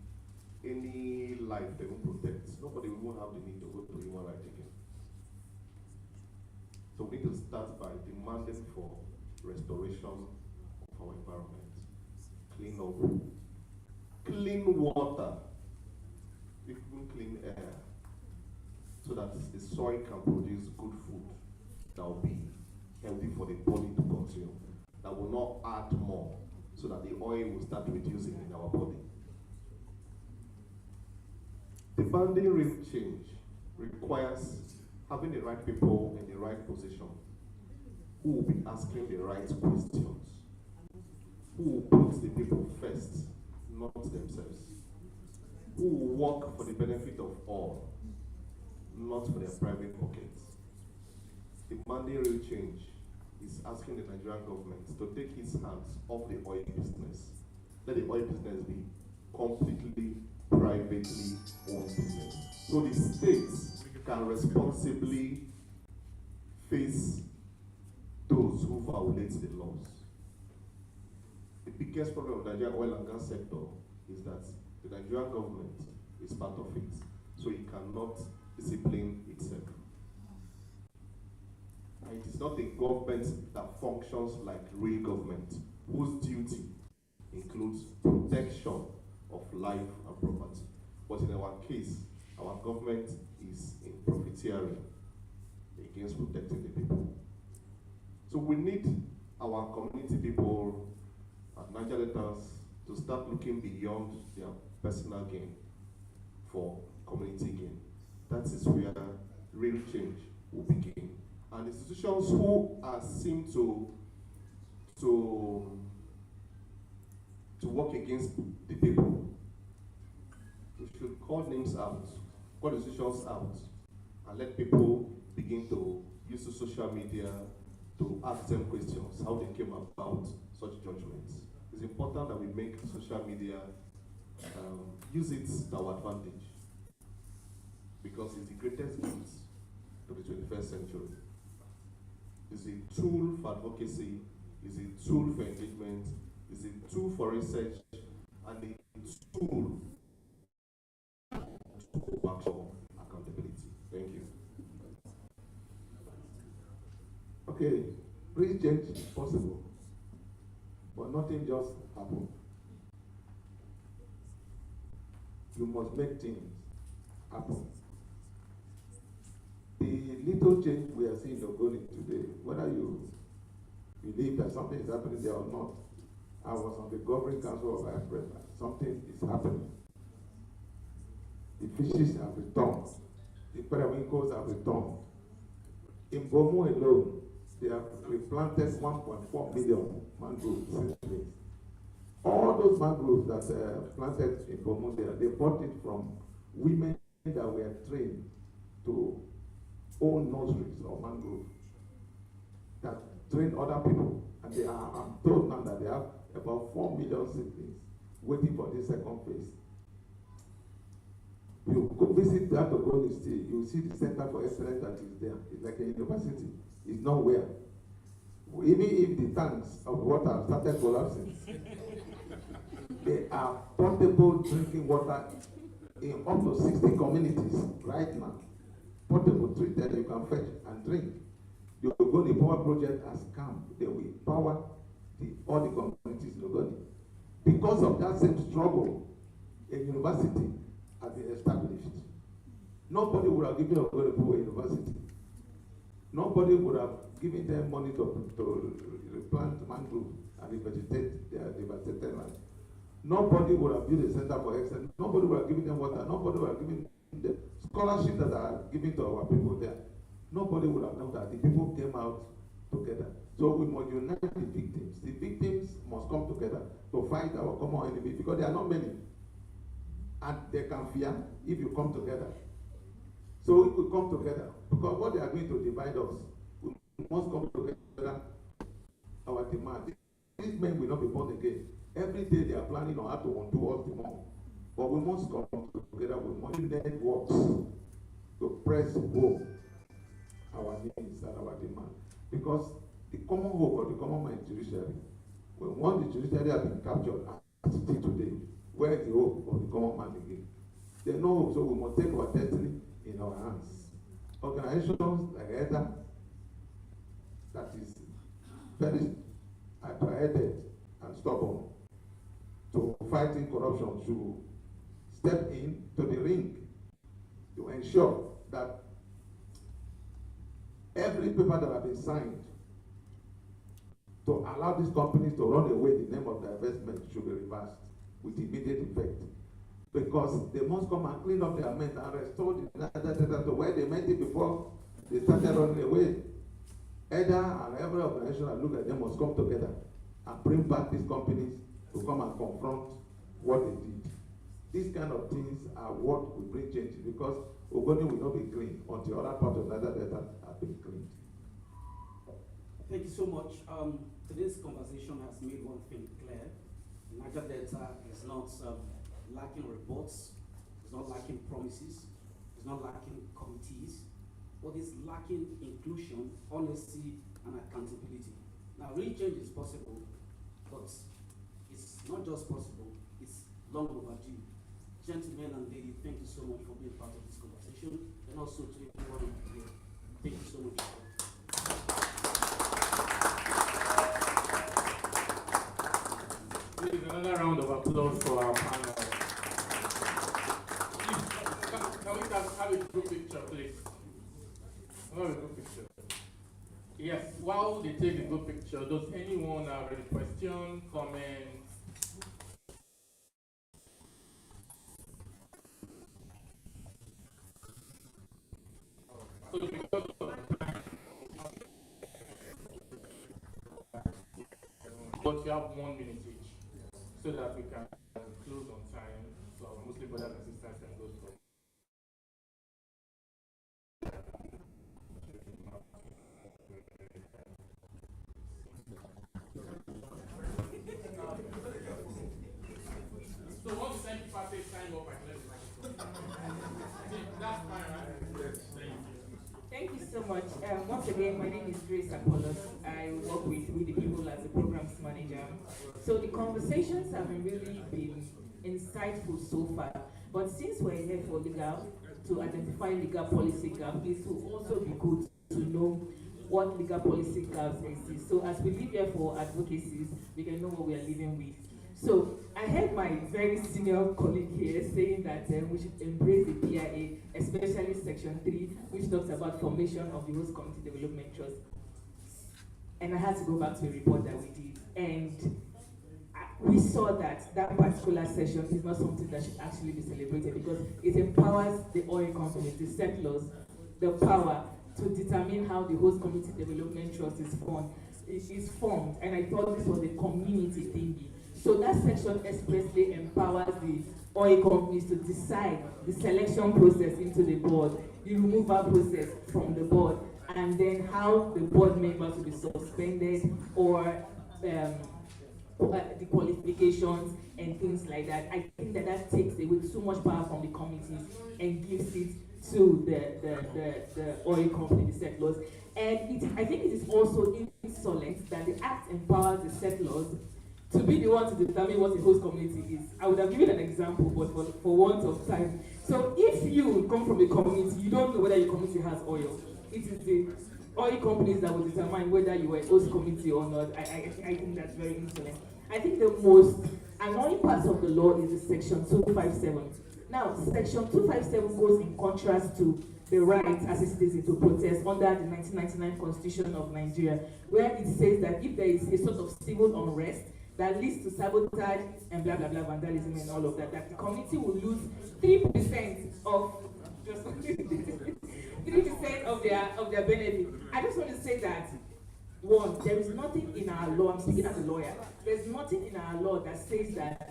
K: any life they will protect. Nobody will have the need to go to human rights again. So we need to start by demanding for restoration of our environment. Clean up, clean water, even clean air, so that the soil can produce good food that will be healthy for the body to consume, that will not add more, so that the oil will start reducing in our body. Demanding real change requires having the right people in the right position, who will be asking the right questions, who will put the people first, not themselves, who will work for the benefit of all, not for their private pockets. Demanding real change is asking the Nigerian government to take its hands off the oil business. Let the oil business be completely privately owned business. So the states can responsibly face those who violate the laws. The biggest problem of the Nigerian oil and gas sector is that the Nigerian government is part of it, so it cannot discipline itself. And it is not a government that functions like real government, whose duty includes protection of life and property. But in our case, our government is in profiteering against protecting the people. So we need our community people at Niger Deltas to start looking beyond their personal gain for community gain. That is where real change will begin. And institutions who are seen to work against the people, we should call names out, call institutions out, and let people begin to use the social media to ask them questions, how they came about such judgments. It's important that we make social media use it to our advantage, because it's the greatest gift to the 21st century. It's a tool for advocacy, it's a tool for engagement, it's a tool for research, and a tool to actual accountability. Thank you.
G: Okay, real change is possible, but nothing just happens. You must make things happen. The little change we are seeing in Ogoni today, whether you believe that something is happening there or not, I was on the governing council of Vice President. Something is happening. The fishes have returned. The periwinkles have returned. In Bomu alone, they have replanted 1.4 million mangroves since. All those mangroves that planted in Bomu, they bought it from women that were trained to own nurseries or mangroves, that train other people. And they are, I'm told now that they have about 4 million seedlings waiting for this second phase. You go visit that Ogoni State, you see the Center for Excellence that is there. It's like a university. It's nowhere. Even if the tanks of water started collapsing, they are portable drinking water in up to 60 communities right now. Portable, treated, you can fetch and drink. The Ogoni Power Project has come. They will power all the communities in Ogoni. Because of that same struggle, a university has been established. Nobody would have given Ogoni Power University. Nobody would have given them money to replant mangrove and revegetate their devastated land. Nobody would have built a center for excellence. Nobody would have given them water. Nobody would have given the scholarship that are given to our people there. Nobody would have known that the people came out together. So we must unite the victims. The victims must come together to fight our common enemy, because there are not many. And they can fear if you come together. So if we come together, because what they are going to divide us, we must come together. Our demand these men will not be born again. Every day they are planning on how to undo us the more. But we must come together with money networks to press home our needs and our demand. Because the common hope of the common man judiciary, when once the judiciary has been captured as it is today, where is the hope of the common man again? There's no hope, so we must take our destiny in our hands. Organizations like EDA, that is very hard-headed and stubborn to fighting corruption, should step in to the ring to ensure that every paper that has been signed to allow these companies to run away the name of their investment should be reversed with immediate effect. Because they must come and clean up their mess and restore the to where they meant it before they started running away. EDA and every organization that look at them must come together and bring back these companies to come and confront what they did. These kind of things are what will bring change, because Ogoni will not be clean until other parts of Niger Delta have been cleaned.
H: Thank you so much. Today's conversation has made one thing clear. Niger Delta is not lacking reports, it's not lacking promises, it's not lacking committees. What is lacking inclusion, honesty, and accountability. Now, real change is possible, but it's not just possible, it's long overdue. Gentlemen and ladies, thank you so much for being part of this conversation, and also to everyone here. Thank you so much.
A: Please, another round of applause for our panel. Can we have a group picture, please? Have a group picture. Yes, while they take the group picture, does anyone have any question, comment? So because of time, but you have 1 minute each, so that we can close on time, so Muslim brothers and sisters can go through. So once the same people say time up, I close the microphone. That's fine, right? Yes, thank you.
L: Thank you so much. Once again, my name is Grace Apollos. I work with We the People as a programs manager. So the conversations have really been insightful so far. But since we're here for legal, to identify legal policy gaps, it will also be good to know what legal policy gaps exist. So as we live here for advocacies, we can know what we are living with. So I heard my very senior colleague here saying that we should embrace the PIA, especially Section 3, which talks about formation of the host community development trust. And I had to go back to a report that we did. And we saw that that particular session is not something that should actually be celebrated, because it empowers the oil companies, the settlers, the power to determine how the host community development trust is formed. And I thought this was a community thingy. So that section expressly empowers the oil companies to decide the selection process into the board, the removal process from the board, and then how the board members will be suspended, or the qualifications and things like that. I think that takes away so much power from the committees and gives it to the oil company, the settlers. And I think it is also insolent that the Act empowers the settlers to be the one to determine what a host community is. I would have given an example, but for want of time. So if you come from a community, you don't know whether your community has oil. It is the oil companies that will determine whether you are a host community or not. I think that's very insolent. I think the most annoying part of the law is the Section 257. Now, Section 257 goes in contrast to the right as a citizen to protest under the 1999 Constitution of Nigeria, where it says that if there is a sort of civil unrest that leads to sabotage and blah blah blah, vandalism and all of that, that the community will lose 3% of just 3% of their benefit. I just want to say that, one, there is nothing in our law, I'm speaking as a lawyer, there's nothing in our law that says that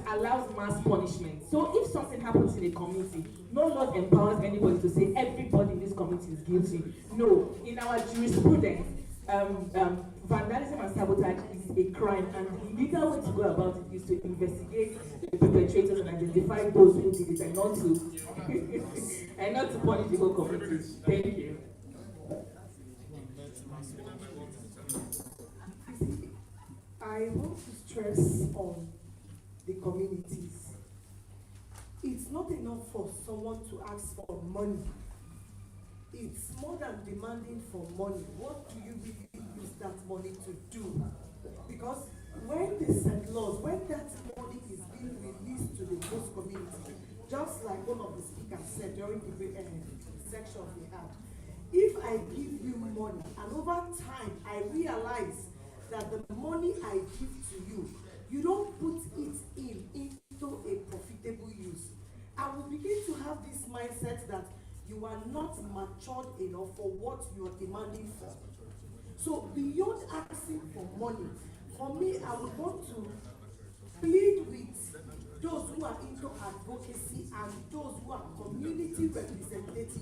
L: allows mass punishment. So if something happens in a community, no law empowers anybody to say everybody in this community is guilty. No, in our jurisprudence, vandalism and sabotage is a crime, and the legal way to go about it is to investigate the perpetrators and identify those who did it, and not to and not to punish the whole community. Thank you.
M: I want to stress on the communities. It's not enough for someone to ask for money. It's more than demanding for money. What do you really use that money to do? Because when they set laws, when that money is being released to the host community, just like one of the speakers said during the section we had, if I give you money and over time I realize that the money I give to you, you don't put it into a profitable use, I will begin to have this mindset that you are not matured enough for what you are demanding for. So beyond asking for money, for me, I would want to plead with those who are into advocacy and those who are community representatives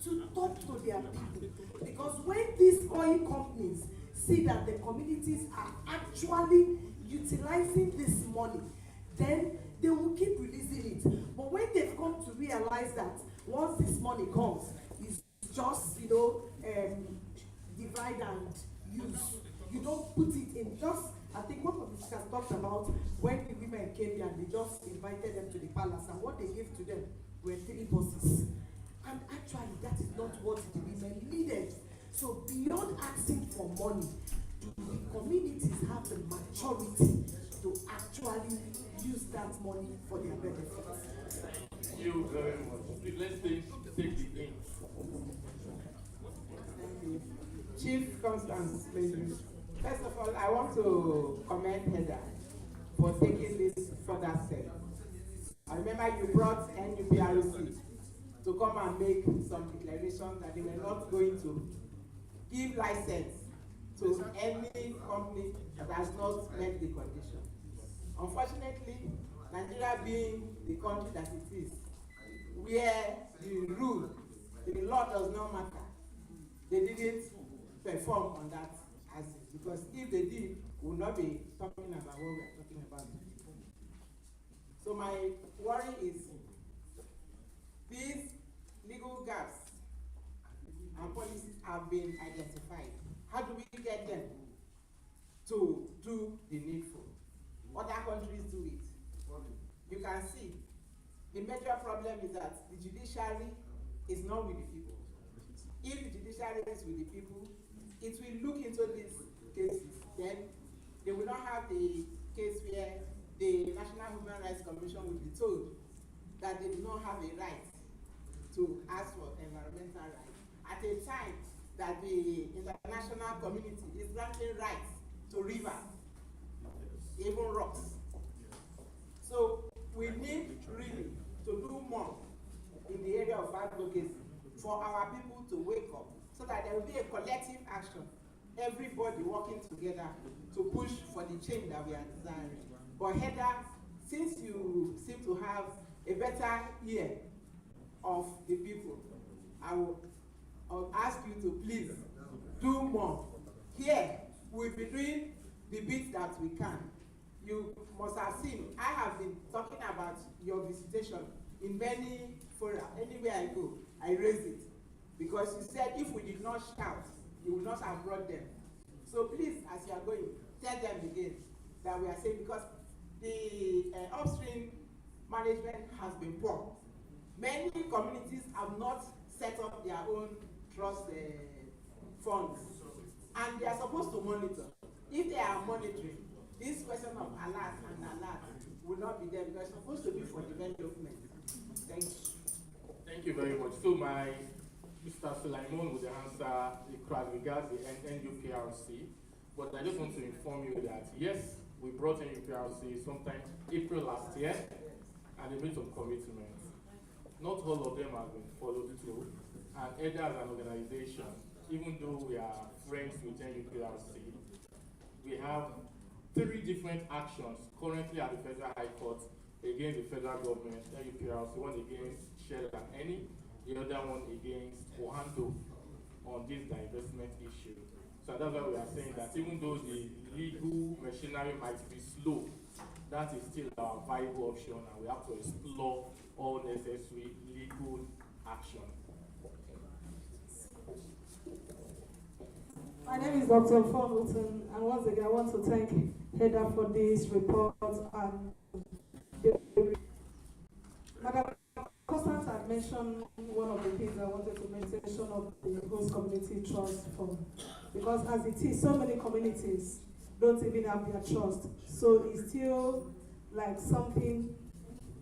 M: to talk to their people. Because when these oil companies see that the communities are actually utilizing this money, then they will keep releasing it. But when they've come to realize that once this money comes, it's just, divide and use. You don't put it in just, I think one of the speakers talked about when the women came here and they just invited them to the palace, and what they gave to them were 3 buses. And actually, that is not what the women needed. So beyond asking for money, do the communities have the maturity to actually use that money for their benefits?
A: Thank you very much. Please, let's take the aim.
N: Thank you. Chief Constance, please. First of all, I want to commend Heather for taking this further step. I remember you brought NUPRC to come and make some declaration that they were not going to give license to any company that has not met the condition. Unfortunately, Nigeria being the country that it is, where the rule, the law does not matter, they didn't perform on that aspect, because if they did, we would not be talking about what we are talking about. So my worry is these legal gaps and policies have been identified. How do we get them to do the needful? Other countries do it. You can see the major problem is that the judiciary is not with the people. If the judiciary is with the people, it will look into these cases. Then they will not have the case where the National Human Rights Commission will be told that they do not have a right to ask for environmental rights at a time that the international community is granting rights to rivers, even rocks. So we need really to do more in the area of advocacy for our people to wake up, so that there will be a collective action, everybody working together to push for the change that we are desiring. But Heather, since you seem to have a better ear of the people, I will ask you to please do more. Here, we'll be doing the bit that we can. You must have seen, I have been talking about your visitation in many fora. Anywhere I go, I raise it. Because you said if we did not shout, you would not have brought them. So please, as you are going, tell them again that we are saying, because the upstream management has been poor. Many communities have not set up their own trust funds, and they are supposed to monitor. If they are monitoring, this question of alert and alert will not be there, because it's supposed to be for development. Thank you.
A: Thank you very much. So Mr. Sulaiman will answer as regards the NUPRC, but I just want to inform you that yes, we brought NUPRC sometime April last year, and they made some commitments. Not all of them have been followed through, and EDA as an organization, even though we are friends with NUPRC, we have 3 different actions currently at the Federal High Court against the federal government, NUPRC, one against Shell and Eni, the other one against Ohando. on this divestment issue. So that's why we are saying that even though the legal machinery might be slow, that is still our viable option, and we have to explore all necessary legal action.
M: My name is Dr. Fon Wilton, and once again I want to thank HEDA for this report. And Madam Constance had mentioned one of the things I wanted to mention of the host community trust fund, because as it is, so many communities don't even have their trust. So it's still like something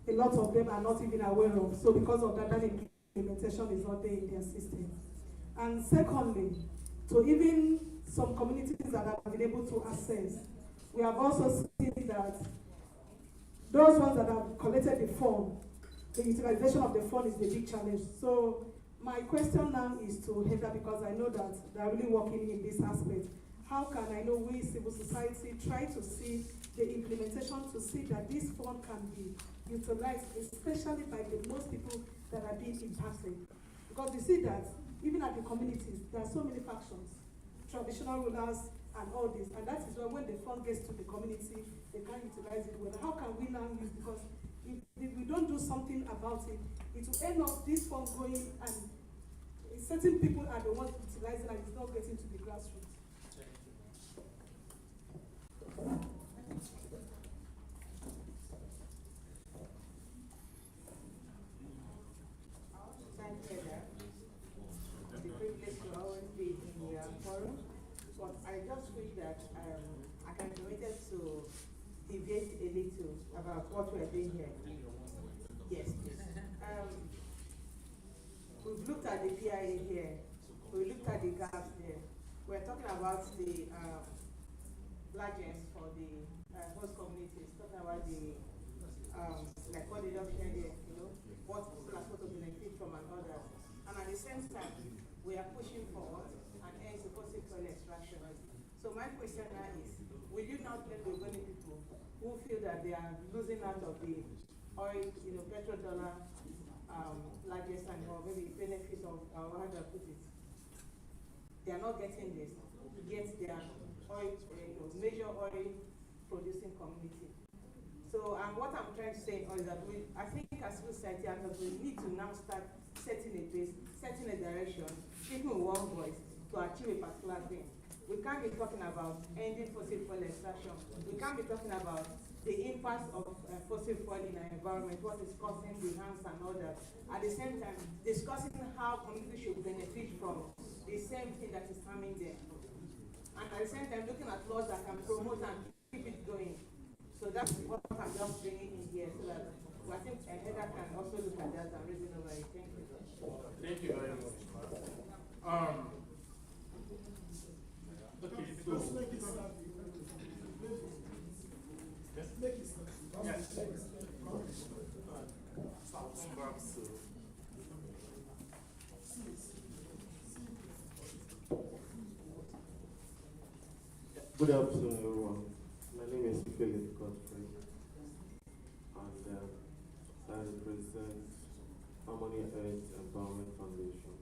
M: a lot of them are not even aware of. So because of that, that implementation is not there in their system. And secondly, to even some communities that have been able to access, we have also seen that those ones that have collected the fund, the utilization of the fund is the big challenge. So my question now is to HEDA, because I know that they are really working in this aspect. How can I know we, civil society, try to see the implementation to see that this fund can be utilized, especially by the most people that are being impacted? Because we see that even at the communities, there are so many factions, traditional rulers and all this, and that is why when the fund gets to the community, they can't utilize it well. How can we now use, because if we don't do something about it, it will end up this fund going, and certain people are the ones utilizing and it's not getting to the grassroots.
N: Thank you, Heather. It's a privilege to always be in your forum, but I just wish that I can be permitted to deviate a little about what we are doing here. Yes, please. We've looked at the PIA here. We looked at the gaps there. We're talking about the largest for the host communities, talking about the like what they just shared here, you know, what people are supposed to benefit from and others. And at the same time, we are pushing forward and hence supposed to oil extraction. So my question now is, will you not let the Ogoni people who feel that they are losing out of the oil, you know, petrodollar largest and or maybe benefits of how do I put it? They are not getting this, yet they are oil, major oil producing community. So what I'm trying to say is that I think as civil society actors, we need to now start setting a pace, setting a direction, speaking with one voice to achieve a particular thing. We can't be talking about ending fossil fuel extraction. We can't be talking about the impact of fossil fuel in our environment, what is causing the harms and all that. At the same time, discussing how communities should benefit from the same thing that is harming them. And at the same time, looking at laws that can promote and keep it going. So that's what I'm just bringing in here, so that I think HEDA can also look at that and reason over it. Thank you.
A: Thank you very much. Okay, so
F: Let's make it start.
A: yes.
F: Make it start.
A: Yes. I'll come back to.
B: Good afternoon, everyone. My name is Philip Godfrey, and I represent Harmony Earth Empowerment Foundation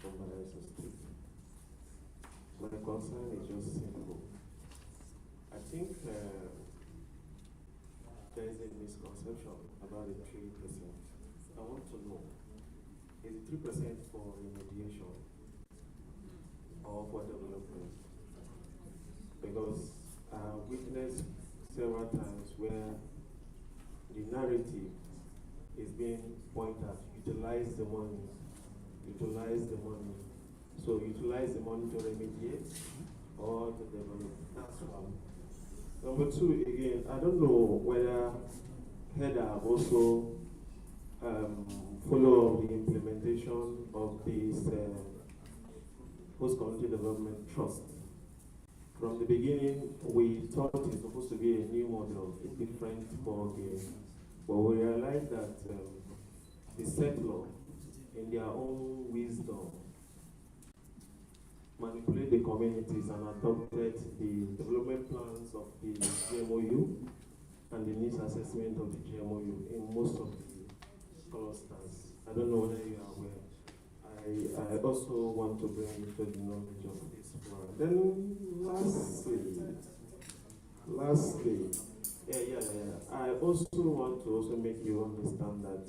B: from Bayelsa State. My concern is just simple. I think there is a misconception about the 3%. I want to know, is it 3% for remediation or for development? Because I've witnessed several times where the narrative is being pointed at, utilize the money. So utilize the money to remediate or to develop. That's one. Number two, again, I don't know whether HEDA have also follow up the implementation of this Host Community Development Trust. From the beginning, we thought it's supposed to be a new model, a different ball game. But we realized that the settler, in their own wisdom, manipulate the communities and adopted the development plans of the GMOU and the needs assessment of the GMOU in most of the clusters. I don't know whether you are aware. I I also want to bring you to the knowledge of this forum. Then lastly, I also want to also make you understand that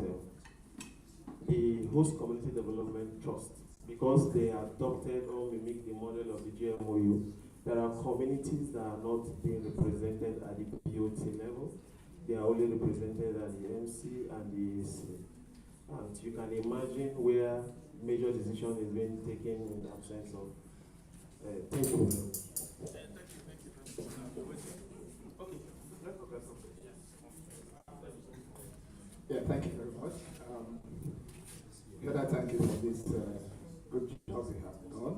B: the host community development trust, because they adopted or mimic the model of the GMOU, there are communities that are not being represented at the BOT level. They are only represented at the MC and the AC. And you can imagine where major decision is being taken in the absence of thank you.
D: Yeah, thank you very much. Yoda, thank you for this good job you have done.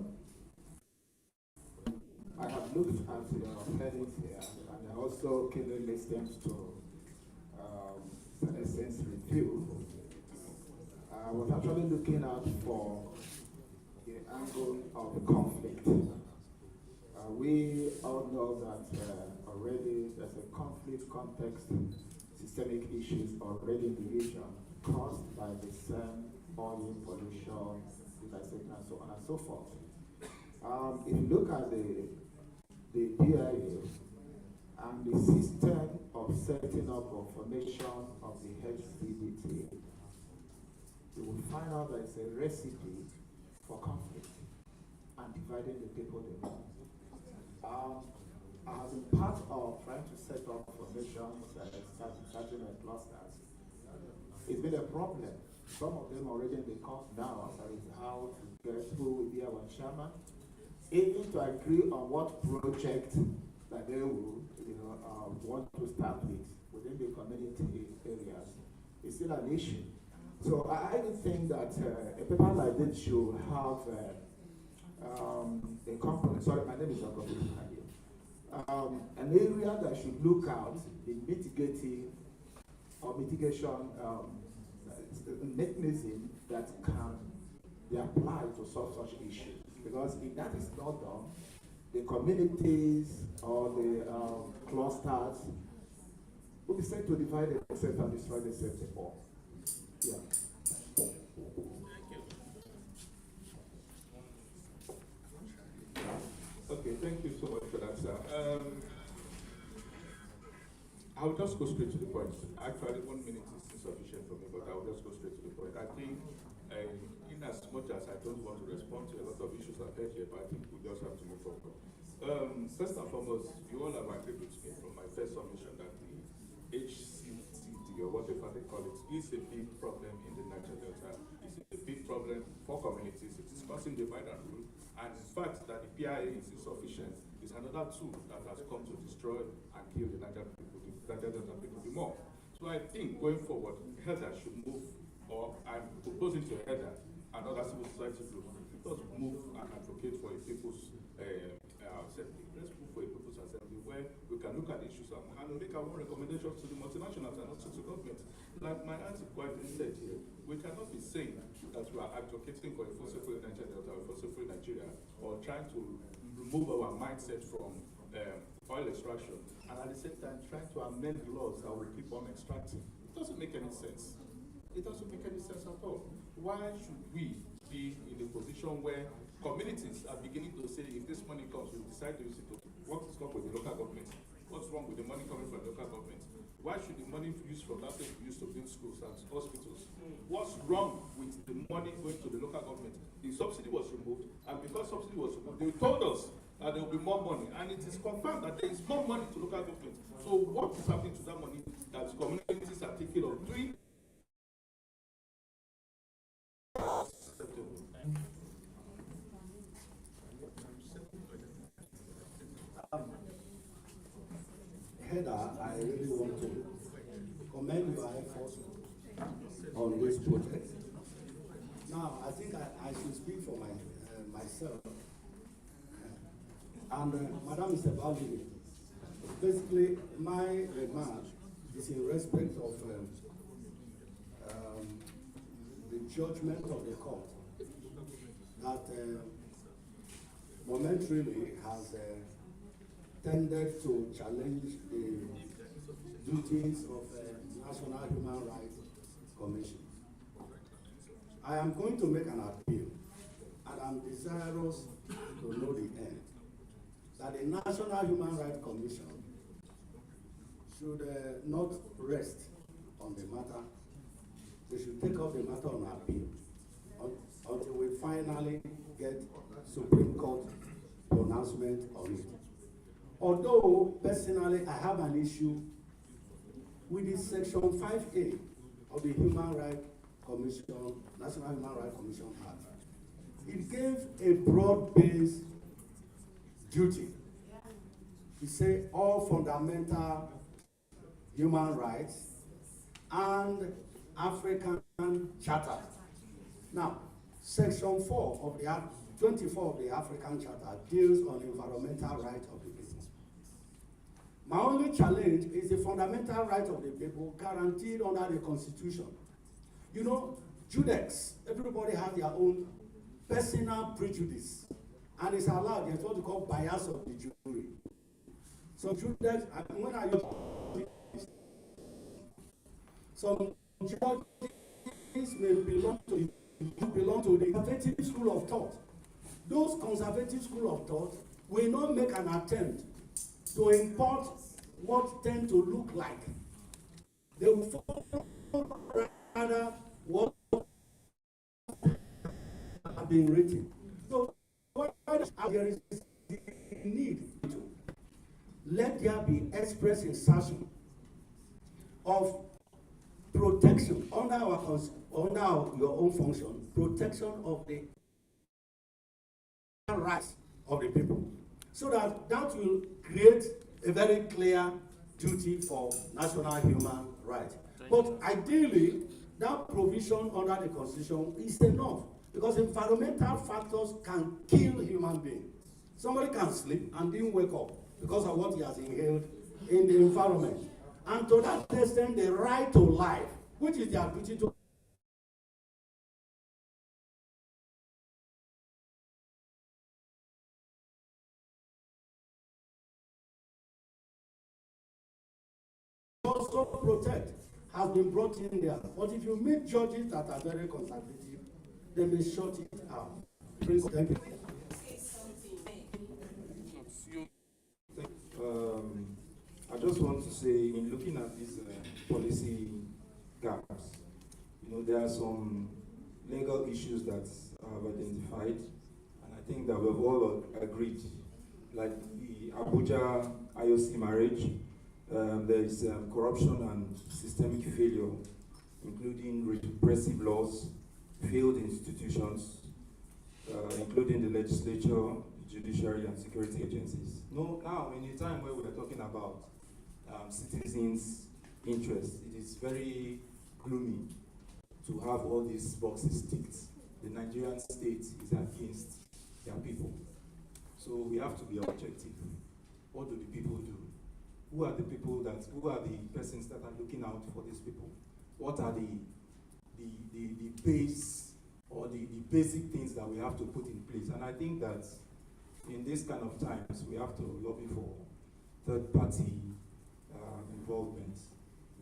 D: I have looked at your headings here, and I also keenly listened to Senescen's review. I was actually looking out for the angle of the conflict. We all know that already there's a conflict context, systemic issues already in the region caused by the same oil pollution, deforestation, and so on and so forth. If you look at the PIA and the system of setting up or formation of the HCDT, you will find out that it's a recipe for conflict and dividing the people they know. I have been part of trying to set up formations starting at clusters. It's been a problem. Some of them already in the court now as to how to get who will be our chairman, even to agree on what project that they will want to start with within the community areas. It's still an issue. So I do think that a paper like this should have a component. Sorry, my name is Dr. an area that should look at the mitigation mechanism that can be applied to solve such issues. Because if that is not done, the communities or the clusters will be sent to divide themselves and destroy themselves all. Yeah.
E: Okay, thank you so much for that, sir. I'll just go straight to the point. Actually, 1 minute is insufficient for me, but I'll just go straight to the point. I think, in as much as I don't want to respond to a lot of issues I've heard here, but I think we just have to move forward. First and foremost, you all have agreed with me from my first submission that the HCCD, or whatever they call it, is a big problem in the Niger Delta. It's a big problem for communities. It is causing divide and rule. And the fact that the PIA is insufficient is another tool that has come to destroy and kill the Niger people, the Niger Delta people the more. So I think going forward, header should move, or I'm proposing to header another civil society group. Let's move and advocate for a people's assembly. Let's move for a people's assembly where we can look at issues and make our own recommendations to the multinationals and also to government. Like my auntie quite said here, we cannot be saying that we are advocating for a fossil-free Niger Delta or fossil-free Nigeria, or trying to remove our mindset from oil extraction, and at the same time trying to amend laws that will keep on extracting. It doesn't make any sense. It doesn't make any sense at all. Why should we be in a position where communities are beginning to say, if this money comes, we decide to use it to what is wrong with the local government? What's wrong with the money coming from the local government? Why should the money used from that thing be used to build schools and hospitals? What's wrong with the money going to the local government? The subsidy was removed, and because subsidy was removed, they told us that there will be more money, and it is confirmed that there is more money to local government. So what is happening to that money that communities are taking of doing?
O: Heather, I really want to commend your efforts on this project. Now, I think I should speak for myself. And Madam Mr. Bali, basically, my remark is in respect of the judgment of the court that momentarily has tended to challenge the duties of National Human Rights Commission. I am going to make an appeal I'm desirous to know the end. That the National Human Rights Commission should not rest on the matter. They should take up the matter on appeal until we finally get Supreme Court pronouncement on it. Although, personally, I have an issue with the Section 5A of the Human Rights Commission, National Human Rights Commission Act. It gave a broad-based duty. It said all fundamental human rights and African Charter. Now, Section 4 of the 24 of the African Charter deals on environmental rights of the people. My only challenge is the fundamental rights of the people guaranteed under the Constitution. You know, Judex, everybody has their own personal prejudice, and it's allowed. There's what we call bias of the jury. So Judex, when I use some judges may belong to the conservative school of thought. Those conservative school of thought will not make an attempt to import what tend to look like. They will follow rather what have been written. So there is the need to let there be express insertion of protection under your own function, protection of the rights of the people, so that will create a very clear duty for national human rights. But ideally, that provision under the Constitution is enough, because environmental factors can kill human beings. Somebody can sleep and didn't wake up because of what he has inhaled in the environment. And to that extent, the right to life, which is their duty to also protect, has been brought in there. But if you meet judges that are very conservative, they may shut it out. Please, thank you.
P: I just want to say, in looking at these policy gaps, there are some legal issues that I have identified, and I think that we've all agreed, like the Abuja IOC marriage. There is corruption and systemic failure, including repressive laws, failed institutions, including the legislature, judiciary, and security agencies. Now, in a time where we are talking about citizens' interests, it is very gloomy to have all these boxes ticked. The Nigerian state is against their people. So we have to be objective. What do the people do? Who are the persons that are looking out for these people? What are the base or the basic things that we have to put in place? And I think that in this kind of times, we have to lobby for third-party involvement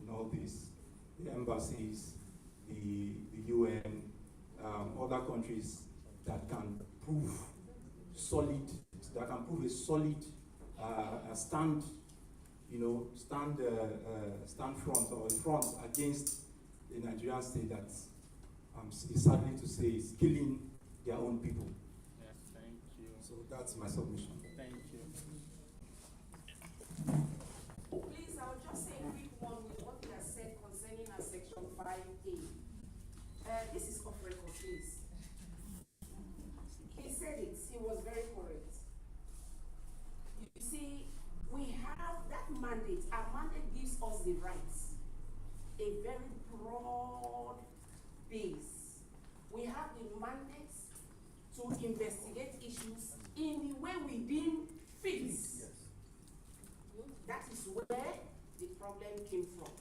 P: in all this. The embassies, the UN, other countries that can prove solid, that can prove a solid stand front against the Nigerian state that sadly to say is killing their own people.
A: Yes, thank you.
P: So that's my submission.
A: Thank you.
I: Please, I'll just say a quick one with what we have said concerning our Section 5A. This is off record, please. He said it. He was very correct. You see, we have that mandate. Our mandate gives us the rights, a very broad base. We have the mandate to investigate issues in the way we deem fit. That is where the problem came from.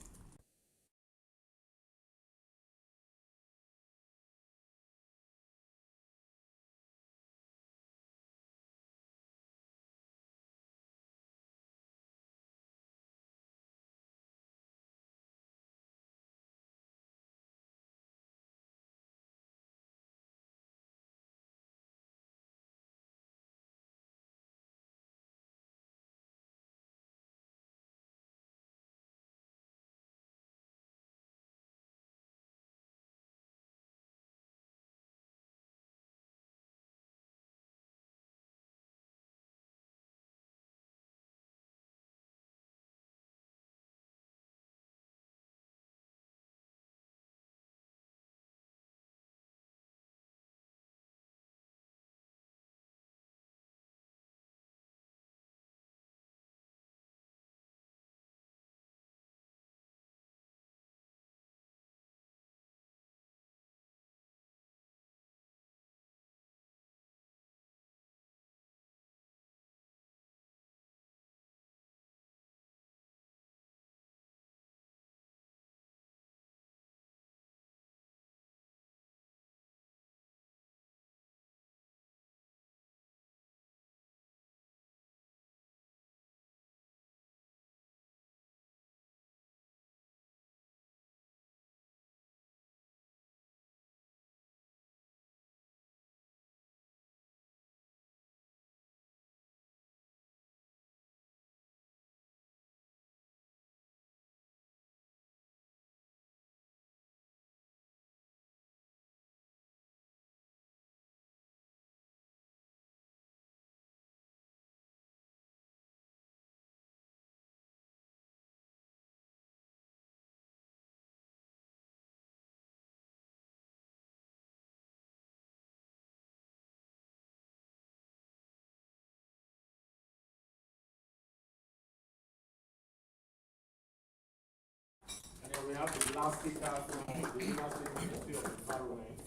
A: have the last speaker from the United States Ministry of Environment.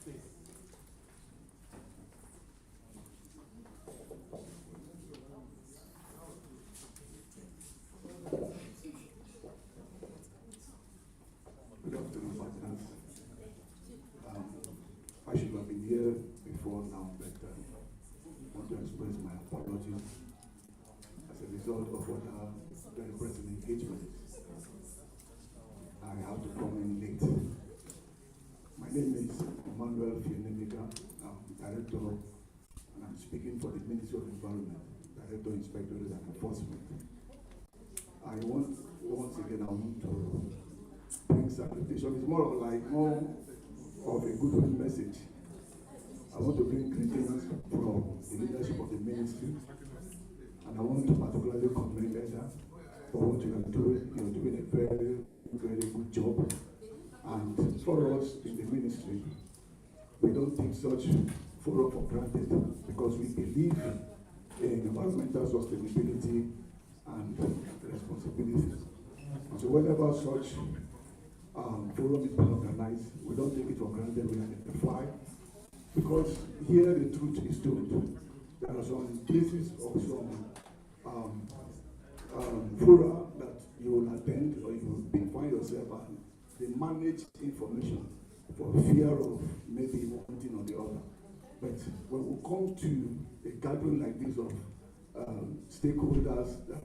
A: Please.
Q: Good afternoon, partners. I should have been here before now, but I want to express my apologies as a result of what very present engagement. I have to come in late. My name is Emmanuel Fienemiga. I'm Director, and I'm speaking for the Ministry of Environment, Director Inspectorate and Enforcement. Once again, I want to bring salutation. It's more of a goodwill message. I want to bring greetings from the leadership of the ministry, and I want to particularly commend Eda for what you are doing. You're doing a very, very good job. And for us in the ministry, we don't take such forum for granted because we believe in environmental sustainability and responsibility. And so whenever such forum is being organized, we don't take it for granted, we identify. Because here the truth is told. There are some cases of some fora that you will attend or you will find yourself and they manage information for fear of maybe one thing or the other. But when we come to a gathering like this of stakeholders that